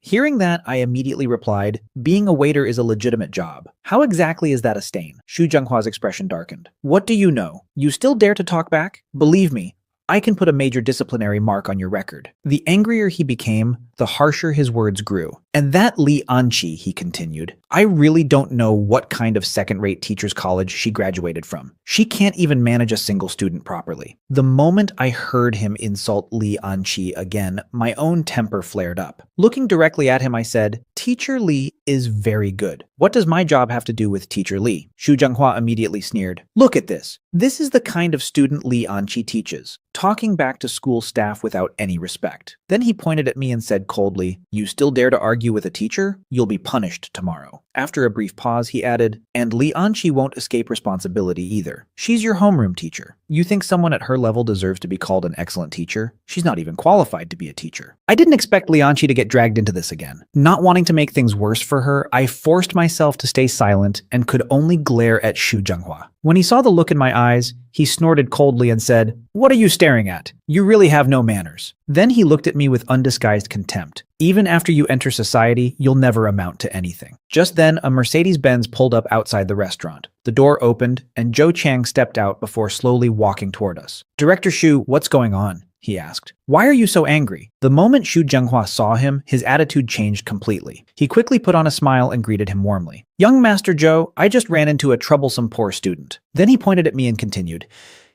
Speaker 1: Hearing that, I immediately replied, "Being a waiter is a legitimate job. How exactly is that a stain?" Xu Zhenghua's expression darkened. "What do you know? You still dare to talk back? Believe me, I can put a major disciplinary mark on your record." The angrier he became, the harsher his words grew. "And that Li Anqi," he continued, "I really don't know what kind of second-rate teacher's college she graduated from. She can't even manage a single student properly." The moment I heard him insult Li Anqi again, my own temper flared up. Looking directly at him, I said, "Teacher Li is very good. What does my job have to do with Teacher Li?" Xu Zhenghua immediately sneered. "Look at this. This is the kind of student Li Anqi teaches, talking back to school staff without any respect." Then he pointed at me and said coldly, "You still dare to argue with a teacher? You'll be punished tomorrow." After a brief pause, he added, "And Li Anqi won't escape responsibility either. She's your homeroom teacher. You think someone at her level deserves to be called an excellent teacher? She's not even qualified to be a teacher." I didn't expect Li Anqi to get dragged into this again. Not wanting to make things worse for her, I forced myself to stay silent and could only glare at Xu Zhenghua. When he saw the look in my eyes, he snorted coldly and said, "What are you staring at? You really have no manners." Then he looked at me with undisguised contempt. "Even after you enter society, you'll never amount to anything." Just then, a Mercedes-Benz pulled up outside the restaurant. The door opened, and Zhou Chang stepped out before slowly walking toward us. "Director Xu, what's going on?" he asked. "Why are you so angry?" The moment Xu Zhenghua saw him, his attitude changed completely. He quickly put on a smile and greeted him warmly. "Young Master Zhou, I just ran into a troublesome poor student." Then he pointed at me and continued,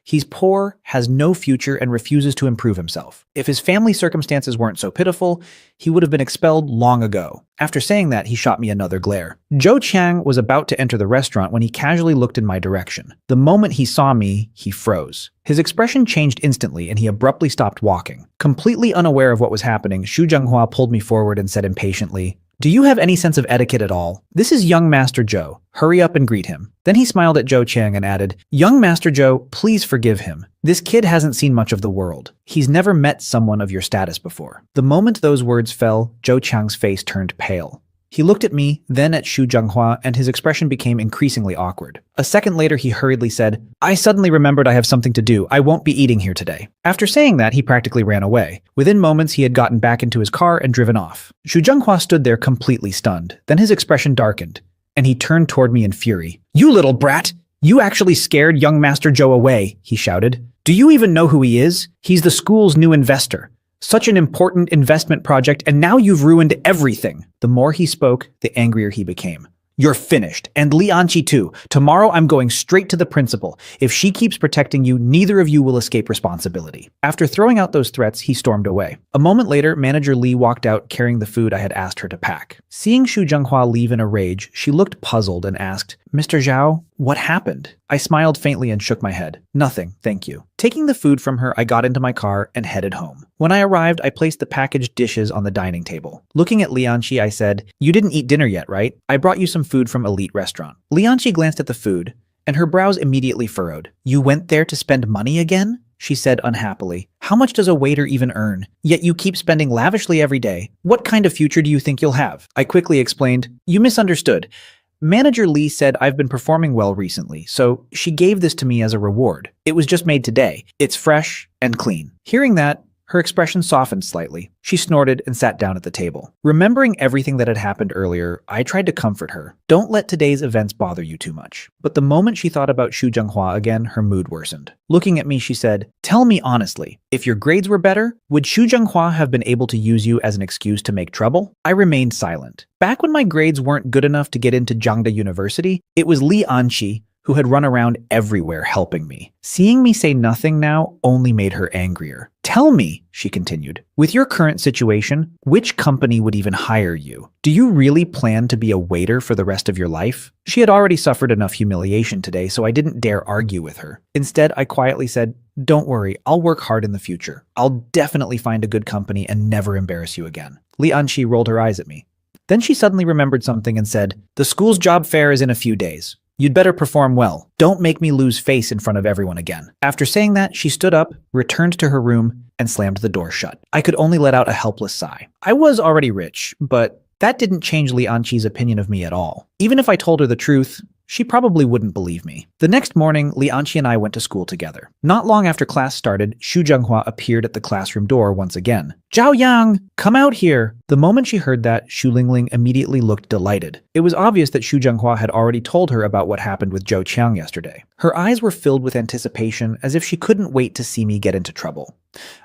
Speaker 1: "He's poor, has no future, and refuses to improve himself. If his family circumstances weren't so pitiful, he would have been expelled long ago." After saying that, he shot me another glare. Zhou Chang was about to enter the restaurant when he casually looked in my direction. The moment he saw me, he froze. His expression changed instantly, and he abruptly stopped walking. Completely unaware of what was happening, Xu Zhenghua pulled me forward and said impatiently, "Do you have any sense of etiquette at all? This is young Master Zhou. Hurry up and greet him." Then he smiled at Zhou Chang and added, "Young Master Zhou, please forgive him. This kid hasn't seen much of the world. He's never met someone of your status before." The moment those words fell, Zhou Chang's face turned pale. He looked at me, then at Xu Zhenghua, and his expression became increasingly awkward. A second later, he hurriedly said, "I suddenly remembered I have something to do. I won't be eating here today." After saying that, he practically ran away. Within moments, he had gotten back into his car and driven off. Xu Zhenghua stood there completely stunned. Then his expression darkened, and he turned toward me in fury. "You little brat! You actually scared young Master Zhou away," he shouted. "Do you even know who he is? He's the school's new investor. Such an important investment project, and now you've ruined everything." The more he spoke, the angrier he became. "You're finished, and Li Anqi too. Tomorrow I'm going straight to the principal. If she keeps protecting you, neither of you will escape responsibility." After throwing out those threats, he stormed away. A moment later, Manager Li walked out carrying the food I had asked her to pack. Seeing Xu Zhenghua leave in a rage, she looked puzzled and asked, "Mr. Zhao, what happened?" I smiled faintly and shook my head. Nothing, thank you. Taking the food from her, I got into my car and headed home. When I arrived, I placed the packaged dishes on the dining table. Looking at Lianqi, I said, "You didn't eat dinner yet, right? I brought you some food from Elite Restaurant." Lianqi glanced at the food, and her brows immediately furrowed. "You went there to spend money again?" she said unhappily. "How much does a waiter even earn? Yet you keep spending lavishly every day. What kind of future do you think you'll have?" I quickly explained, "You misunderstood. Manager Lee said I've been performing well recently, so she gave this to me as a reward. It was just made today. It's fresh and clean." Hearing that, her expression softened slightly. She snorted and sat down at the table. Remembering everything that had happened earlier, I tried to comfort her. "Don't let today's events bother you too much." But the moment she thought about Xu Zhenghua again, her mood worsened. Looking at me, she said, "Tell me honestly, if your grades were better, would Xu Zhenghua have been able to use you as an excuse to make trouble?" I remained silent. Back when my grades weren't good enough to get into Jiangda University, it was Li Anqi who had run around everywhere helping me. Seeing me say nothing now only made her angrier. "Tell me," she continued, "with your current situation, which company would even hire you? Do you really plan to be a waiter for the rest of your life?" She had already suffered enough humiliation today, so I didn't dare argue with her. Instead, I quietly said, "Don't worry, I'll work hard in the future. I'll definitely find a good company and never embarrass you again." Li Anqi rolled her eyes at me. Then she suddenly remembered something and said, "The school's job fair is in a few days. You'd better perform well. Don't make me lose face in front of everyone again." After saying that, she stood up, returned to her room, and slammed the door shut. I could only let out a helpless sigh. I was already rich, but that didn't change Li Anqi's opinion of me at all. Even if I told her the truth, she probably wouldn't believe me. The next morning, Li Anqi and I went to school together. Not long after class started, Xu Zhenghua appeared at the classroom door once again. "Zhao Yang, come out here!" The moment she heard that, Xu Lingling immediately looked delighted. It was obvious that Xu Zhenghua had already told her about what happened with Zhou Qiang yesterday. Her eyes were filled with anticipation, as if she couldn't wait to see me get into trouble.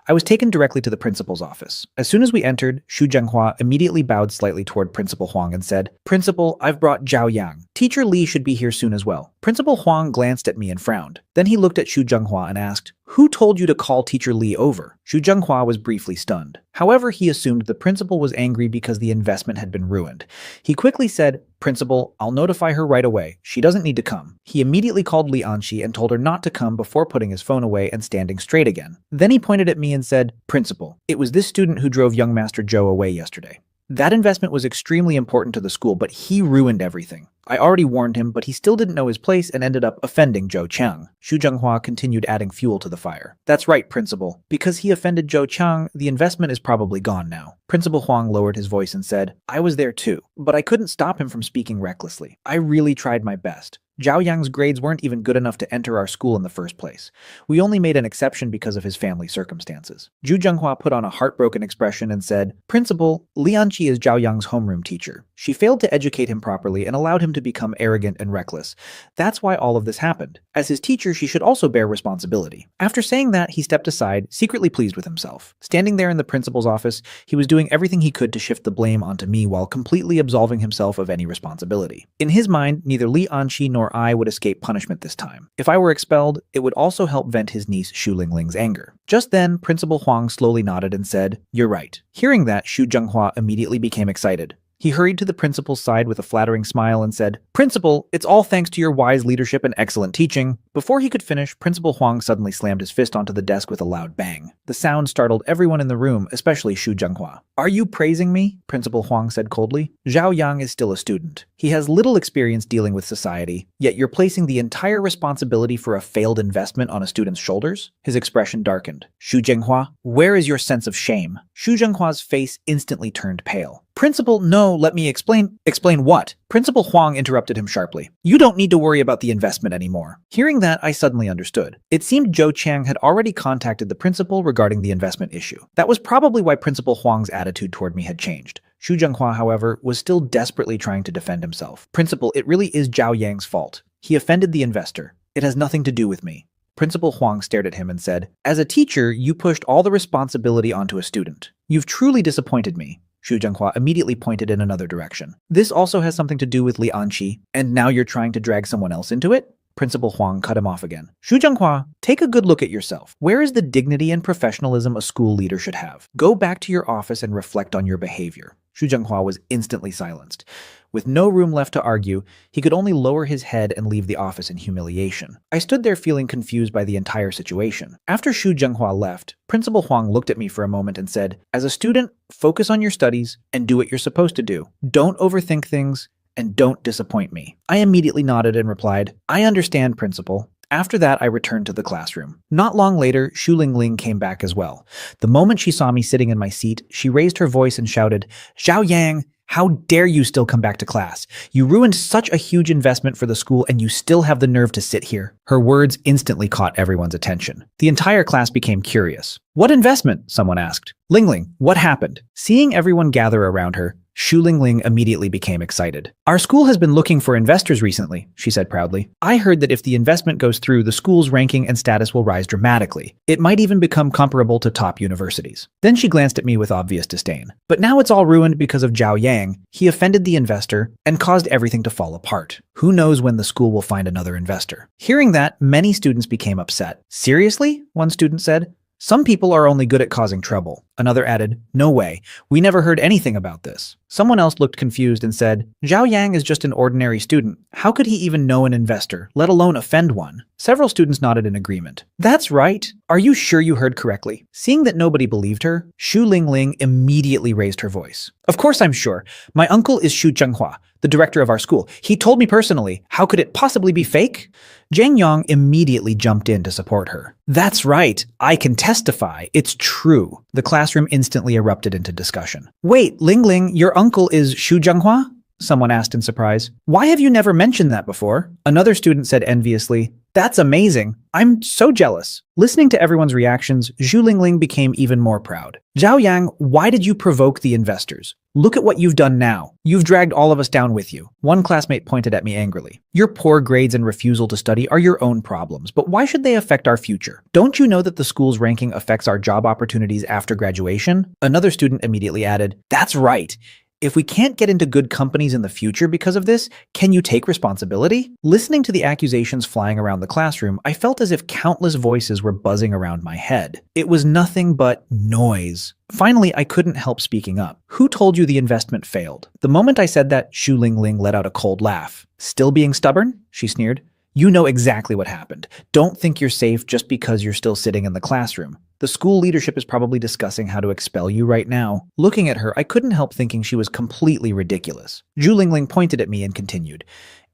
Speaker 1: I was taken directly to the principal's office. As soon as we entered, Xu Zhenghua immediately bowed slightly toward Principal Huang and said, "Principal, I've brought Zhao Yang. Teacher Li should be here soon as well." Principal Huang glanced at me and frowned. Then he looked at Xu Zhenghua and asked, "Who told you to call Teacher Li over?" Xu Zhenghua was briefly stunned. However, he assumed the principal was angry because the investment had been ruined. He quickly said, "Principal, I'll notify her right away. She doesn't need to come." He immediately called Li Anqi and told her not to come before putting his phone away and standing straight again. Then he pointed at me and said, "Principal, it was this student who drove young Master Zhou away yesterday. That investment was extremely important to the school, but he ruined everything. I already warned him, but he still didn't know his place and ended up offending Zhou Qiang." Xu Zhenghua continued adding fuel to the fire. "That's right, Principal. Because he offended Zhou Qiang, the investment is probably gone now." Principal Huang lowered his voice and said, "I was there too, but I couldn't stop him from speaking recklessly. I really tried my best. Zhao Yang's grades weren't even good enough to enter our school in the first place. We only made an exception because of his family circumstances." Xu Zhenghua put on a heartbroken expression and said, "Principal, Li Anqi is Zhao Yang's homeroom teacher. She failed to educate him properly and allowed him to become arrogant and reckless. That's why all of this happened. As his teacher, she should also bear responsibility." After saying that, he stepped aside, secretly pleased with himself. Standing there in the principal's office, he was doing everything he could to shift the blame onto me while completely absolving himself of any responsibility. In his mind, neither Li Anqi nor I would escape punishment this time. If I were expelled, it would also help vent his niece Xu Lingling's anger. Just then, Principal Huang slowly nodded and said, "You're right." Hearing that, Xu Zhenghua immediately became excited. He hurried to the principal's side with a flattering smile and said, "Principal, it's all thanks to your wise leadership and excellent teaching." Before he could finish, Principal Huang suddenly slammed his fist onto the desk with a loud bang. The sound startled everyone in the room, especially Xu Zhenghua. "Are you praising me?" Principal Huang said coldly. "Zhao Yang is still a student. He has little experience dealing with society, yet you're placing the entire responsibility for a failed investment on a student's shoulders?" His expression darkened. "Xu Zhenghua, where is your sense of shame?" Xu Zhenghua's face instantly turned pale. "Principal, no, let me explain." "Explain what?" Principal Huang interrupted him sharply. "You don't need to worry about the investment anymore." Hearing that, I suddenly understood. It seemed Zhou Qiang had already contacted the principal regarding the investment issue. That was probably why Principal Huang's attitude toward me had changed. Xu Zhenghua, however, was still desperately trying to defend himself. "Principal, it really is Zhao Yang's fault. He offended the investor. It has nothing to do with me." Principal Huang stared at him and said, "As a teacher, you pushed all the responsibility onto a student. You've truly disappointed me." Xu Zhenghua immediately pointed in another direction. "This also has something to do with Li Anqi, and now you're trying to drag someone else into it?" Principal Huang cut him off again. "Xu Zhenghua, take a good look at yourself. Where is the dignity and professionalism a school leader should have? Go back to your office and reflect on your behavior." Xu Zhenghua was instantly silenced. With no room left to argue, he could only lower his head and leave the office in humiliation. I stood there feeling confused by the entire situation. After Xu Zhenghua left, Principal Huang looked at me for a moment and said, "As a student, focus on your studies and do what you're supposed to do. Don't overthink things and don't disappoint me." I immediately nodded and replied, "I understand, Principal." After that, I returned to the classroom. Not long later, Xu Lingling came back as well. The moment she saw me sitting in my seat, she raised her voice and shouted, "Zhao Yang, how dare you still come back to class? You ruined such a huge investment for the school and you still have the nerve to sit here." Her words instantly caught everyone's attention. The entire class became curious. "What investment?" someone asked. "Lingling, what happened?" Seeing everyone gather around her, Xu Lingling immediately became excited. "Our school has been looking for investors recently," she said proudly. "I heard that if the investment goes through, the school's ranking and status will rise dramatically. It might even become comparable to top universities." Then she glanced at me with obvious disdain. "But now it's all ruined because of Zhao Yang. He offended the investor and caused everything to fall apart. Who knows when the school will find another investor?" Hearing that, many students became upset. "Seriously?" one student said. "Some people are only good at causing trouble." Another added, "No way. We never heard anything about this." Someone else looked confused and said, "Zhao Yang is just an ordinary student. How could he even know an investor, let alone offend one?" Several students nodded in agreement. "That's right. Are you sure you heard correctly?" Seeing that nobody believed her, Xu Lingling immediately raised her voice. "Of course I'm sure. My uncle is Xu Zhenghua, the director of our school. He told me personally. How could it possibly be fake?" Zhang Yang immediately jumped in to support her. "That's right. I can testify. It's true." The classroom instantly erupted into discussion. "Wait, Lingling, your uncle is Xu Zhenghua?" someone asked in surprise. "Why have you never mentioned that before?" Another student said enviously, "That's amazing. I'm so jealous." Listening to everyone's reactions, Xu Lingling became even more proud. "Zhao Yang, why did you provoke the investors? Look at what you've done now. You've dragged all of us down with you." One classmate pointed at me angrily. "Your poor grades and refusal to study are your own problems, but why should they affect our future? Don't you know that the school's ranking affects our job opportunities after graduation?" Another student immediately added, "That's right. If we can't get into good companies in the future because of this, can you take responsibility?" Listening to the accusations flying around the classroom, I felt as if countless voices were buzzing around my head. It was nothing but noise. Finally, I couldn't help speaking up. "Who told you the investment failed?" The moment I said that, Xu Lingling let out a cold laugh. "Still being stubborn?" she sneered. "You know exactly what happened. Don't think you're safe just because you're still sitting in the classroom. The school leadership is probably discussing how to expel you right now." Looking at her, I couldn't help thinking she was completely ridiculous. Xu Lingling pointed at me and continued,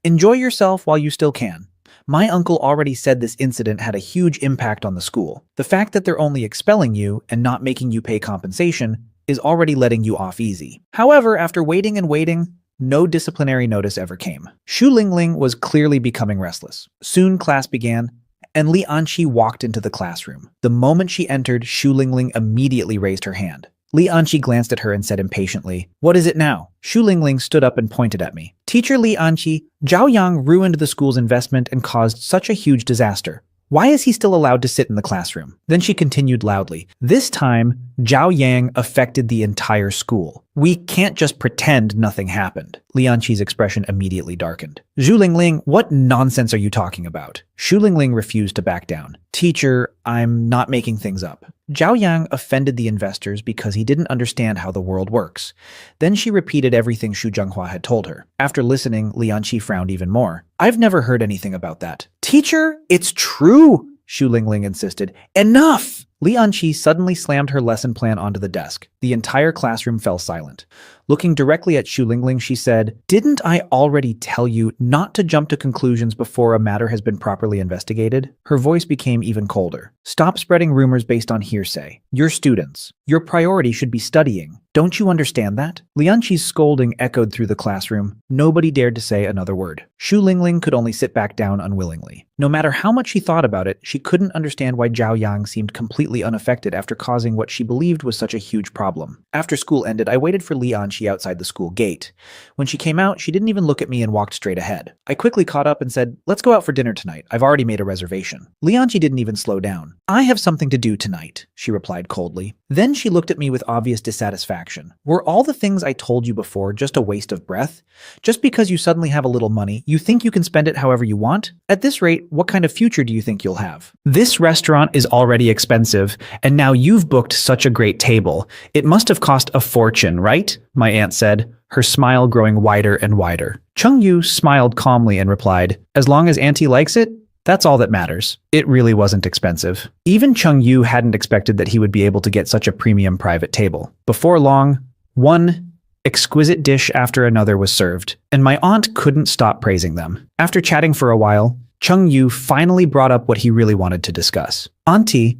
Speaker 1: "Enjoy yourself while you still can. My uncle already said this incident had a huge impact on the school. The fact that they're only expelling you and not making you pay compensation is already letting you off easy." However, after waiting and waiting, no disciplinary notice ever came. Xu Lingling was clearly becoming restless. Soon class began, and Li Anqi walked into the classroom. The moment she entered, Xu Lingling immediately raised her hand. Li Anqi glanced at her and said impatiently, "What is it now?" Xu Lingling stood up and pointed at me. "Teacher Li Anqi, Zhao Yang ruined the school's investment and caused such a huge disaster. Why is he still allowed to sit in the classroom?" Then she continued loudly, "This time, Zhao Yang affected the entire school. We can't just pretend nothing happened." Li Anqi's expression immediately darkened. "Xu Lingling, what nonsense are you talking about?" Xu Lingling refused to back down. "Teacher, I'm not making things up. Zhao Yang offended the investors because he didn't understand how the world works." Then she repeated everything Xu Zhenghua had told her. After listening, Li Anqi frowned even more. "I've never heard anything about that." "Teacher, it's true," Xu Lingling insisted. "Enough!" Li Anqi suddenly slammed her lesson plan onto the desk. The entire classroom fell silent. Looking directly at Xu Lingling, she said, "Didn't I already tell you not to jump to conclusions before a matter has been properly investigated?" Her voice became even colder. "Stop spreading rumors based on hearsay. You're students. Your priority should be studying. Don't you understand that?" Li Anqi's scolding echoed through the classroom. Nobody dared to say another word. Xu Lingling could only sit back down unwillingly. No matter how much she thought about it, she couldn't understand why Zhao Yang seemed completely unaffected after causing what she believed was such a huge problem. After school ended, I waited for Li Anqi outside the school gate. When she came out, she didn't even look at me and walked straight ahead. I quickly caught up and said, "Let's go out for dinner tonight. I've already made a reservation." Li Anqi didn't even slow down. "I have something to do tonight," she replied coldly. Then she looked at me with obvious dissatisfaction. "Were all the things I told you before just a waste of breath? Just because you suddenly have a little money, you think you can spend it however you want? At this rate, what kind of future do you think you'll have? This restaurant is already expensive, and now you've booked such a great table. It It must have cost a fortune, right? My aunt said, her smile growing wider and wider. Chung Yu smiled calmly and replied, as long as Auntie likes it, that's all that matters. It really wasn't expensive. Even Chung Yu hadn't expected that he would be able to get such a premium private table. Before long, one exquisite dish after another was served, and my aunt couldn't stop praising them. After chatting for a while, Chung Yu finally brought up what he really wanted to discuss. Auntie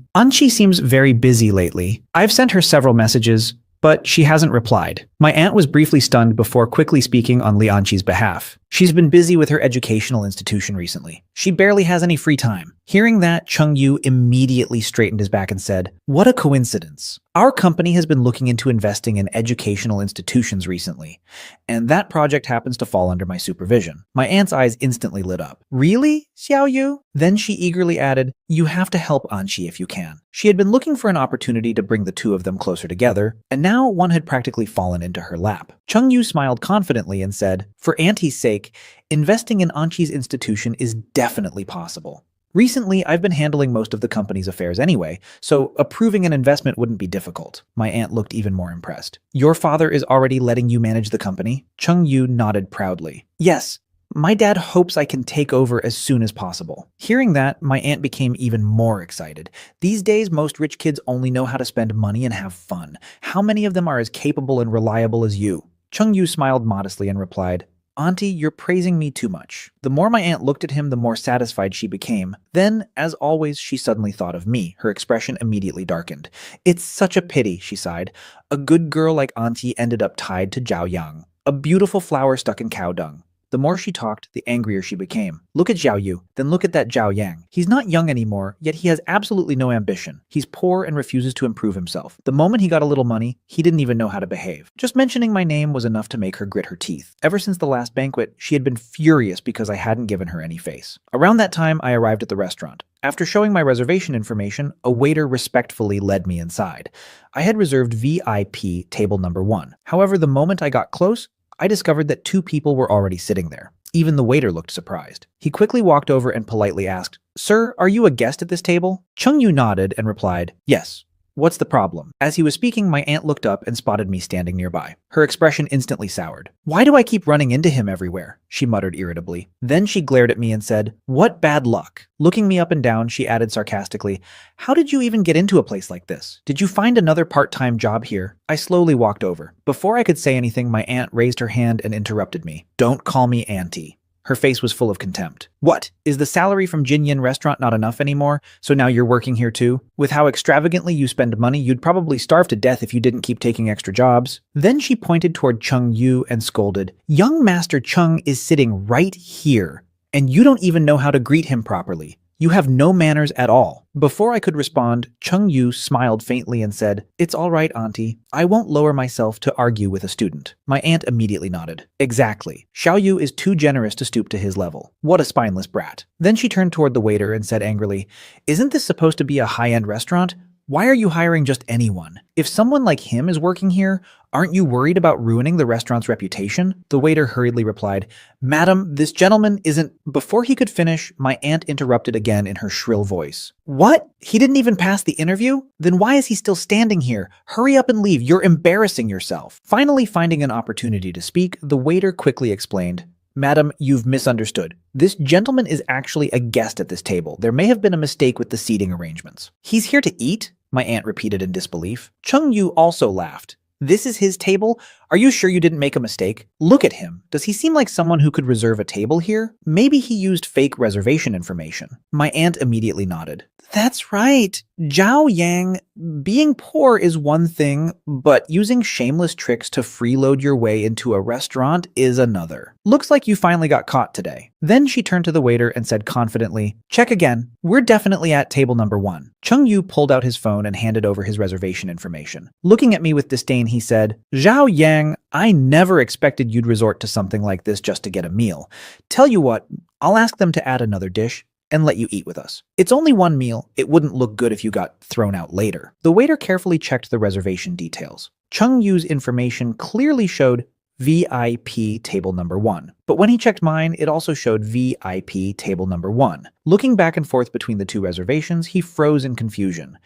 Speaker 1: seems very busy lately. I've sent her several messages, but she hasn't replied. My aunt was briefly stunned before quickly speaking on Li Anqi's behalf. She's been busy with her educational institution recently. She barely has any free time. Hearing that, Chung Yu immediately straightened his back and said, what a coincidence. Our company has been looking into investing in educational institutions recently, and that project happens to fall under my supervision. My aunt's eyes instantly lit up. Really, Xiao Yu? Then she eagerly added, you have to help Anqi if you can. She had been looking for an opportunity to bring the two of them closer together, and now one had practically fallen into her lap. Chung Yu smiled confidently and said, for Auntie's sake, investing in Anqi's institution is definitely possible. Recently, I've been handling most of the company's affairs anyway, so approving an investment wouldn't be difficult. My aunt looked even more impressed. Your father is already letting you manage the company? Chung Yu nodded proudly. Yes, my dad hopes I can take over as soon as possible. Hearing that, my aunt became even more excited. These days, most rich kids only know how to spend money and have fun. How many of them are as capable and reliable as you? Chung Yu smiled modestly and replied, Auntie, you're praising me too much. The more my aunt looked at him, the more satisfied she became. Then, as always, she suddenly thought of me. Her expression immediately darkened. It's such a pity, she sighed. A good girl like Auntie ended up tied to Zhao Yang, a beautiful flower stuck in cow dung. The more she talked, the angrier she became. Look at Zhao Yu, then look at that Zhao Yang. He's not young anymore, yet he has absolutely no ambition. He's poor and refuses to improve himself. The moment he got a little money, he didn't even know how to behave. Just mentioning my name was enough to make her grit her teeth. Ever since the last banquet, she had been furious because I hadn't given her any face. Around that time, I arrived at the restaurant. After showing my reservation information, a waiter respectfully led me inside. I had reserved VIP table number 1. However, the moment I got close, I discovered that 2 people were already sitting there. Even the waiter looked surprised. He quickly walked over and politely asked, Sir, are you a guest at this table? Chung Yu nodded and replied, Yes. What's the problem? As he was speaking, my aunt looked up and spotted me standing nearby. Her expression instantly soured. Why do I keep running into him everywhere? She muttered irritably. Then she glared at me and said, What bad luck. Looking me up and down, she added sarcastically, How did you even get into a place like this? Did you find another part-time job here? I slowly walked over. Before I could say anything, my aunt raised her hand and interrupted me. Don't call me Auntie. Her face was full of contempt. What? Is the salary from Jinyin restaurant not enough anymore? So now you're working here too? With how extravagantly you spend money, you'd probably starve to death if you didn't keep taking extra jobs. Then she pointed toward Chung Yu and scolded, Young Master Chung is sitting right here, and you don't even know how to greet him properly. You have no manners at all. Before I could respond, Chung Yu smiled faintly and said, It's all right, Auntie. I won't lower myself to argue with a student. My aunt immediately nodded. Exactly. Xiao Yu is too generous to stoop to his level. What a spineless brat. Then she turned toward the waiter and said angrily, Isn't this supposed to be a high-end restaurant? Why are you hiring just anyone? If someone like him is working here, aren't you worried about ruining the restaurant's reputation? The waiter hurriedly replied, Madam, this gentleman isn't... Before he could finish, my aunt interrupted again in her shrill voice. What? He didn't even pass the interview? Then why is he still standing here? Hurry up and leave. You're embarrassing yourself. Finally finding an opportunity to speak, the waiter quickly explained, Madam, you've misunderstood. This gentleman is actually a guest at this table. There may have been a mistake with the seating arrangements. He's here to eat? My aunt repeated in disbelief. Chung Yu also laughed. This is his table? Are you sure you didn't make a mistake? Look at him. Does he seem like someone who could reserve a table here? Maybe he used fake reservation information. My aunt immediately nodded. That's right. Zhao Yang, being poor is one thing, but using shameless tricks to freeload your way into a restaurant is another. Looks like you finally got caught today. Then she turned to the waiter and said confidently, Check again. We're definitely at table number 1. Chung Yu pulled out his phone and handed over his reservation information. Looking at me with disdain, he said, Zhao Yang, I never expected you'd resort to something like this just to get a meal. Tell you what, I'll ask them to add another dish and let you eat with us. It's only one meal. It wouldn't look good if you got thrown out later. The waiter carefully checked the reservation details. Chung Yu's information clearly showed VIP table number 1. But when he checked mine, it also showed VIP table number 1. Looking back and forth between the two reservations, he froze in confusion.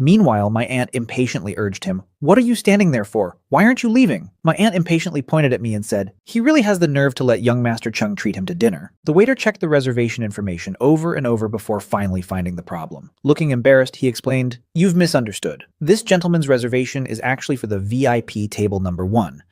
Speaker 1: Meanwhile, my aunt impatiently urged him, "What are you standing there for? Why aren't you leaving?" My aunt impatiently pointed at me and said, "He really has the nerve to let young Master Chung treat him to dinner." The waiter checked the reservation information over and over before finally finding the problem. Looking embarrassed, he explained, "You've misunderstood. This gentleman's reservation is actually for the VIP table number 1.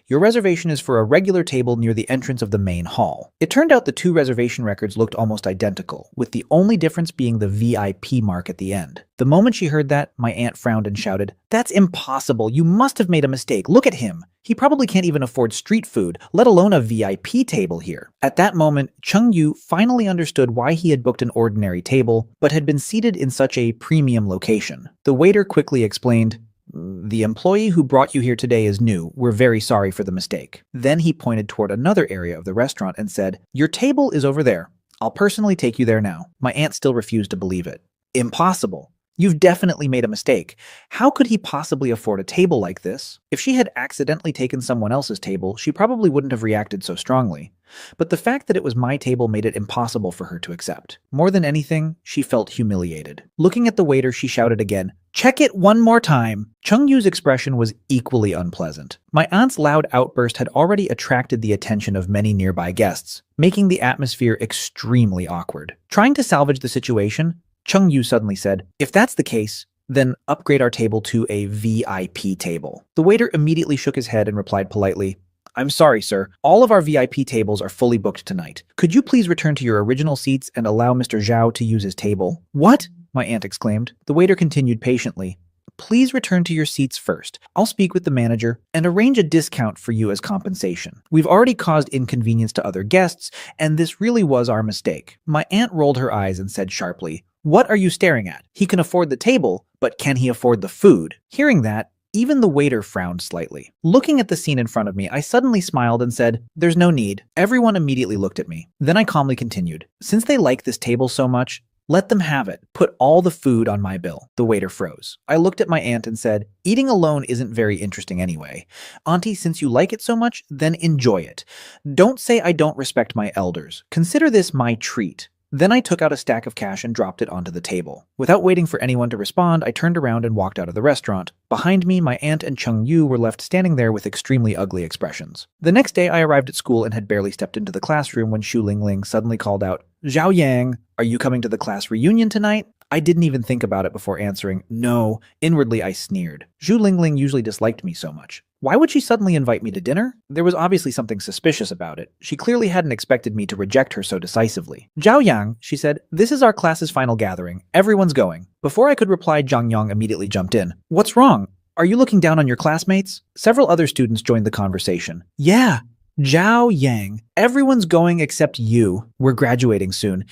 Speaker 1: Your reservation is for a regular table near the entrance of the main hall." It turned out the two reservation records looked almost identical, with the only difference being the VIP mark at the end. The moment she heard that, my aunt frowned and shouted, "That's impossible! You must have made a mistake! Look at him! He probably can't even afford street food, let alone a VIP table here." At that moment, Chung Yu finally understood why he had booked an ordinary table, but had been seated in such a premium location. The waiter quickly explained, "The employee who brought you here today is new. We're very sorry for the mistake." Then he pointed toward another area of the restaurant and said, "Your table is over there. I'll personally take you there now." My aunt still refused to believe it. "Impossible. You've definitely made a mistake. How could he possibly afford a table like this?" If she had accidentally taken someone else's table, she probably wouldn't have reacted so strongly. But the fact that it was my table made it impossible for her to accept. More than anything, she felt humiliated. Looking at the waiter, she shouted again, "Check it one more time." Chung Yu's expression was equally unpleasant. My aunt's loud outburst had already attracted the attention of many nearby guests, making the atmosphere extremely awkward. Trying to salvage the situation, Chung Yu suddenly said, "If that's the case, then upgrade our table to a VIP table." The waiter immediately shook his head and replied politely, "I'm sorry, sir. All of our VIP tables are fully booked tonight. Could you please return to your original seats and allow Mr. Zhao to use his table?" "What?" my aunt exclaimed. The waiter continued patiently, "Please return to your seats first. I'll speak with the manager and arrange a discount for you as compensation. We've already caused inconvenience to other guests, and this really was our mistake." My aunt rolled her eyes and said sharply, "What are you staring at? He can afford the table, but can he afford the food?" Hearing that, even the waiter frowned slightly. Looking at the scene in front of me, I suddenly smiled and said, "There's no need." Everyone immediately looked at me. Then I calmly continued, "Since they like this table so much, let them have it. Put all the food on my bill." The waiter froze. I looked at my aunt and said, "Eating alone isn't very interesting anyway. Auntie, since you like it so much, then enjoy it. Don't say I don't respect my elders. Consider this my treat." Then I took out a stack of cash and dropped it onto the table. Without waiting for anyone to respond, I turned around and walked out of the restaurant. Behind me, my aunt and Chung Yu were left standing there with extremely ugly expressions. The next day, I arrived at school and had barely stepped into the classroom when Xu Lingling suddenly called out, "Zhao Yang, are you coming to the class reunion tonight?" I didn't even think about it before answering, "No." Inwardly, I sneered. Xu Lingling usually disliked me so much. Why would she suddenly invite me to dinner? There was obviously something suspicious about it. She clearly hadn't expected me to reject her so decisively. "Zhao Yang," she said, "this is our class's final gathering. Everyone's going." Before I could reply, Zhang Yang immediately jumped in. "What's wrong? Are you looking down on your classmates?" Several other students joined the conversation. "Yeah, Zhao Yang. Everyone's going except you. We're graduating soon.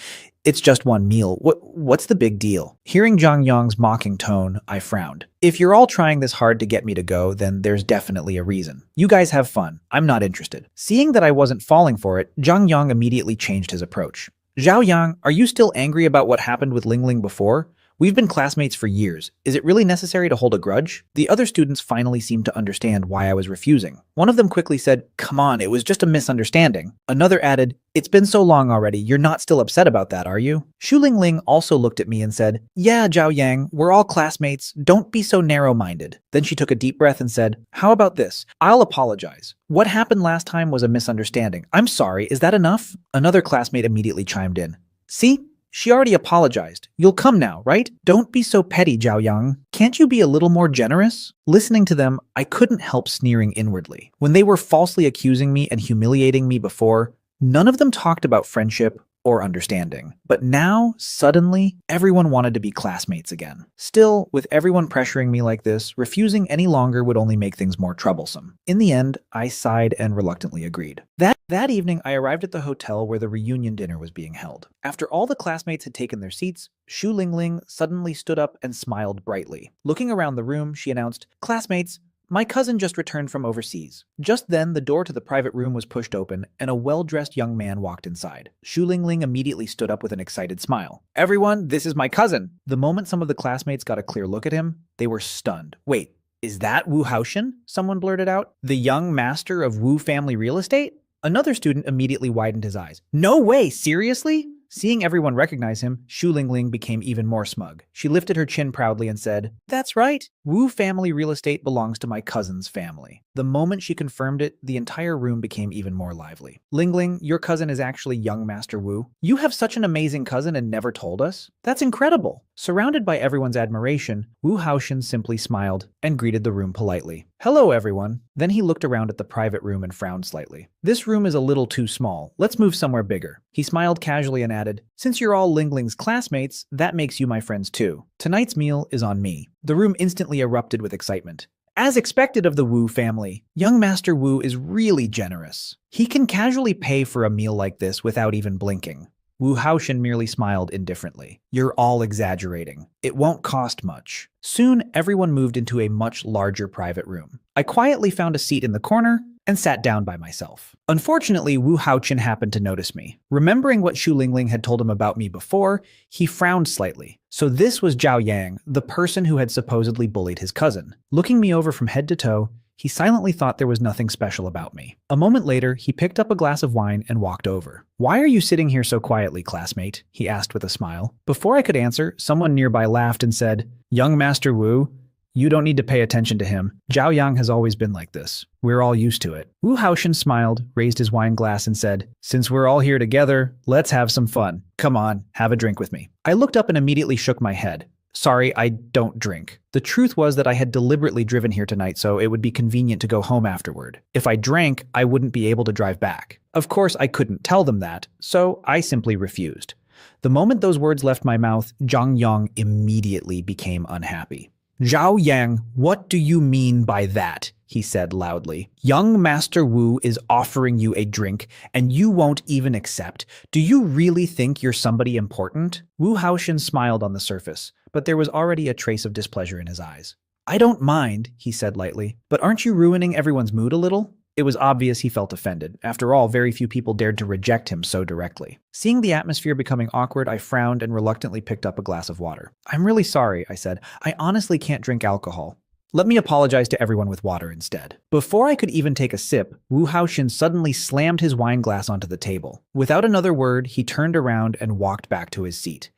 Speaker 1: It's just one meal. What's the big deal?" Hearing Zhang Yang's mocking tone, I frowned. If you're all trying this hard to get me to go, then there's definitely a reason. You guys have fun. I'm not interested. Seeing that I wasn't falling for it, Zhang Yang immediately changed his approach. "Zhao Yang, are you still angry about what happened with Ling Ling before? We've been classmates for years. Is it really necessary to hold a grudge?" The other students finally seemed to understand why I was refusing. One of them quickly said, "Come on, it was just a misunderstanding." Another added, "It's been so long already, you're not still upset about that, are you?" Xu Lingling also looked at me and said, "Yeah, Zhao Yang, we're all classmates. Don't be so narrow-minded." Then she took a deep breath and said, "How about this? I'll apologize. What happened last time was a misunderstanding. I'm sorry, is that enough?" Another classmate immediately chimed in. "See? She already apologized. You'll come now, right? Don't be so petty, Zhao Yang. Can't you be a little more generous?" Listening to them, I couldn't help sneering inwardly. When they were falsely accusing me and humiliating me before, none of them talked about friendship or understanding. But now, suddenly, everyone wanted to be classmates again. Still, with everyone pressuring me like this, refusing any longer would only make things more troublesome. In the end, I sighed and reluctantly agreed. That evening, I arrived at the hotel where the reunion dinner was being held. After all the classmates had taken their seats, Xu Lingling suddenly stood up and smiled brightly. Looking around the room, she announced, "Classmates, my cousin just returned from overseas." Just then, the door to the private room was pushed open, and a well-dressed young man walked inside. Xu Lingling immediately stood up with an excited smile. "Everyone, this is my cousin." The moment some of the classmates got a clear look at him, they were stunned. "Wait, is that Wu Haoshen?" Someone blurted out. "The young master of Wu family real estate?" Another student immediately widened his eyes. "No way, seriously?" Seeing everyone recognize him, Xu Lingling became even more smug. She lifted her chin proudly and said, "That's right. Wu family real estate belongs to my cousin's family." The moment she confirmed it, the entire room became even more lively. "Lingling, your cousin is actually young Master Wu. You have such an amazing cousin and never told us? That's incredible." Surrounded by everyone's admiration, Wu Haoxian simply smiled and greeted the room politely. "Hello, everyone." Then he looked around at the private room and frowned slightly. "This room is a little too small. Let's move somewhere bigger." He smiled casually and added, "Since you're all Lingling's classmates, that makes you my friends too. Tonight's meal is on me." The room instantly erupted with excitement. As expected of the Wu family, young Master Wu is really generous. He can casually pay for a meal like this without even blinking. Wu Haoxian merely smiled indifferently. "You're all exaggerating. It won't cost much." Soon, everyone moved into a much larger private room. I quietly found a seat in the corner and sat down by myself. Unfortunately, Wu Haoqian happened to notice me. Remembering what Xu Lingling had told him about me before, he frowned slightly. So this was Zhao Yang, the person who had supposedly bullied his cousin. Looking me over from head to toe, he silently thought there was nothing special about me. A moment later, he picked up a glass of wine and walked over. "Why are you sitting here so quietly, classmate?" he asked with a smile. Before I could answer, someone nearby laughed and said, "Young Master Wu, you don't need to pay attention to him. Zhao Yang has always been like this. We're all used to it." Wu Haoxian smiled, raised his wine glass and said, "Since we're all here together, let's have some fun. Come on, have a drink with me." I looked up and immediately shook my head. "Sorry, I don't drink." The truth was that I had deliberately driven here tonight so it would be convenient to go home afterward. If I drank, I wouldn't be able to drive back. Of course, I couldn't tell them that, so I simply refused. The moment those words left my mouth, Zhang Yang immediately became unhappy. "Zhao Yang, what do you mean by that?" he said loudly. "Young Master Wu is offering you a drink, and you won't even accept. Do you really think you're somebody important?" Wu Haoxian smiled on the surface, but there was already a trace of displeasure in his eyes. "I don't mind," he said lightly, "but aren't you ruining everyone's mood a little?" It was obvious he felt offended. After all, very few people dared to reject him so directly. Seeing the atmosphere becoming awkward, I frowned and reluctantly picked up a glass of water. "I'm really sorry," I said. "I honestly can't drink alcohol. Let me apologize to everyone with water instead." Before I could even take a sip, Wu Haoxian suddenly slammed his wine glass onto the table. Without another word, he turned around and walked back to his seat.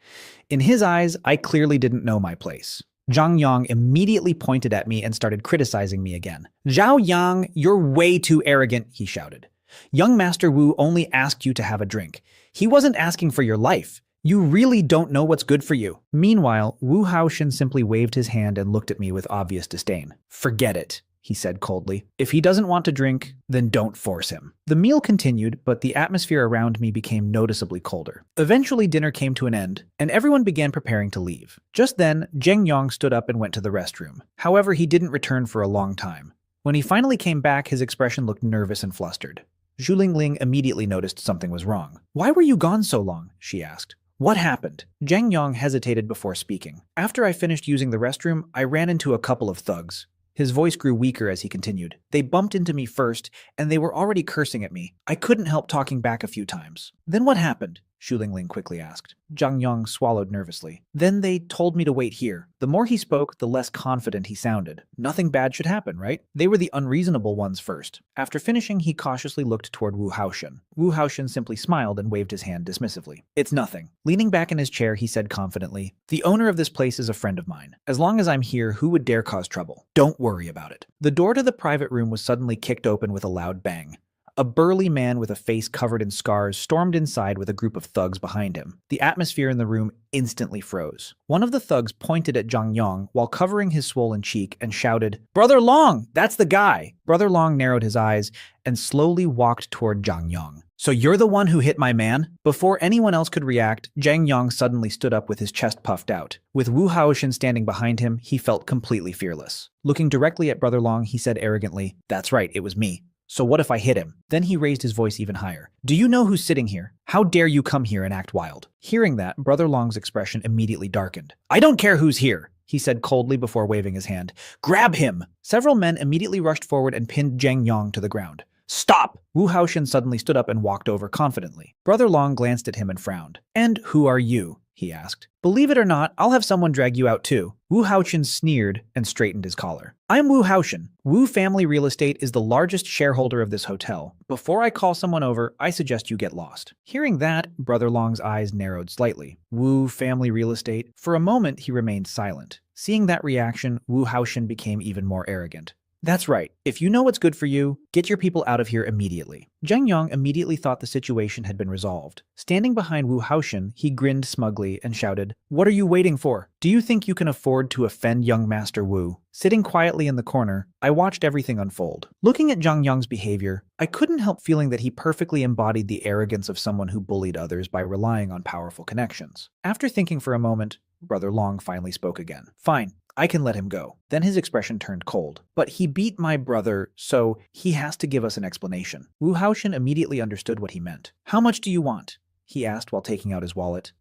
Speaker 1: In his eyes, I clearly didn't know my place. Zhang Yang immediately pointed at me and started criticizing me again. "Zhao Yang, you're way too arrogant," he shouted. "Young Master Wu only asked you to have a drink. He wasn't asking for your life. You really don't know what's good for you." Meanwhile, Wu Haoxian simply waved his hand and looked at me with obvious disdain. "Forget it," he said coldly. "If he doesn't want to drink, then don't force him." The meal continued, but the atmosphere around me became noticeably colder. Eventually, dinner came to an end, and everyone began preparing to leave. Just then, Zheng Yang stood up and went to the restroom. However, he didn't return for a long time. When he finally came back, his expression looked nervous and flustered. Zhu Lingling immediately noticed something was wrong. "Why were you gone so long?" she asked. "What happened?" Zheng Yang hesitated before speaking. "After I finished using the restroom, I ran into a couple of thugs." His voice grew weaker as he continued. "They bumped into me first, and they were already cursing at me. I couldn't help talking back a few times." "Then what happened?" Xu Lingling quickly asked. Zhang Yang swallowed nervously. "Then they told me to wait here." The more he spoke, the less confident he sounded. Nothing bad should happen, right? They were the unreasonable ones first. After finishing, he cautiously looked toward Wu Haoxian. Wu Haoxian simply smiled and waved his hand dismissively. "It's nothing." Leaning back in his chair, he said confidently, "The owner of this place is a friend of mine. As long as I'm here, who would dare cause trouble? Don't worry about it." The door to the private room was suddenly kicked open with a loud bang. A burly man with a face covered in scars stormed inside with a group of thugs behind him. The atmosphere in the room instantly froze. One of the thugs pointed at Zhang Yang while covering his swollen cheek and shouted, "Brother Long, that's the guy!" Brother Long narrowed his eyes and slowly walked toward Zhang Yang. "So you're the one who hit my man?" Before anyone else could react, Zhang Yang suddenly stood up with his chest puffed out. With Wu Haoxian standing behind him, he felt completely fearless. Looking directly at Brother Long, he said arrogantly, "That's right, it was me. So what if I hit him?" Then he raised his voice even higher. "Do you know who's sitting here? How dare you come here and act wild?" Hearing that, Brother Long's expression immediately darkened. "I don't care who's here," he said coldly before waving his hand. "Grab him!" Several men immediately rushed forward and pinned Zheng Yang to the ground. "Stop!" Wu Haoxian suddenly stood up and walked over confidently. Brother Long glanced at him and frowned. "And who are you?" he asked. Believe it or not, I'll have someone drag you out too. Wu Haochen sneered and straightened his collar. I'm Wu Haochen. Wu Family Real Estate is the largest shareholder of this hotel. Before I call someone over, I suggest you get lost. Hearing that, Brother Long's eyes narrowed slightly. Wu Family Real Estate? For a moment, he remained silent. Seeing that reaction, Wu Haochen became even more arrogant. That's right. If you know what's good for you, get your people out of here immediately. Zhang Yang immediately thought the situation had been resolved. Standing behind Wu Haochen, he grinned smugly and shouted, "What are you waiting for? Do you think you can afford to offend young Master Wu?" Sitting quietly in the corner, I watched everything unfold. Looking at Zhang Yang's behavior, I couldn't help feeling that he perfectly embodied the arrogance of someone who bullied others by relying on powerful connections. After thinking for a moment, Brother Long finally spoke again. Fine. I can let him go. Then his expression turned cold. But he beat my brother, so he has to give us an explanation. Wu Haochen immediately understood what he meant. How much do you want? He asked while taking out his wallet.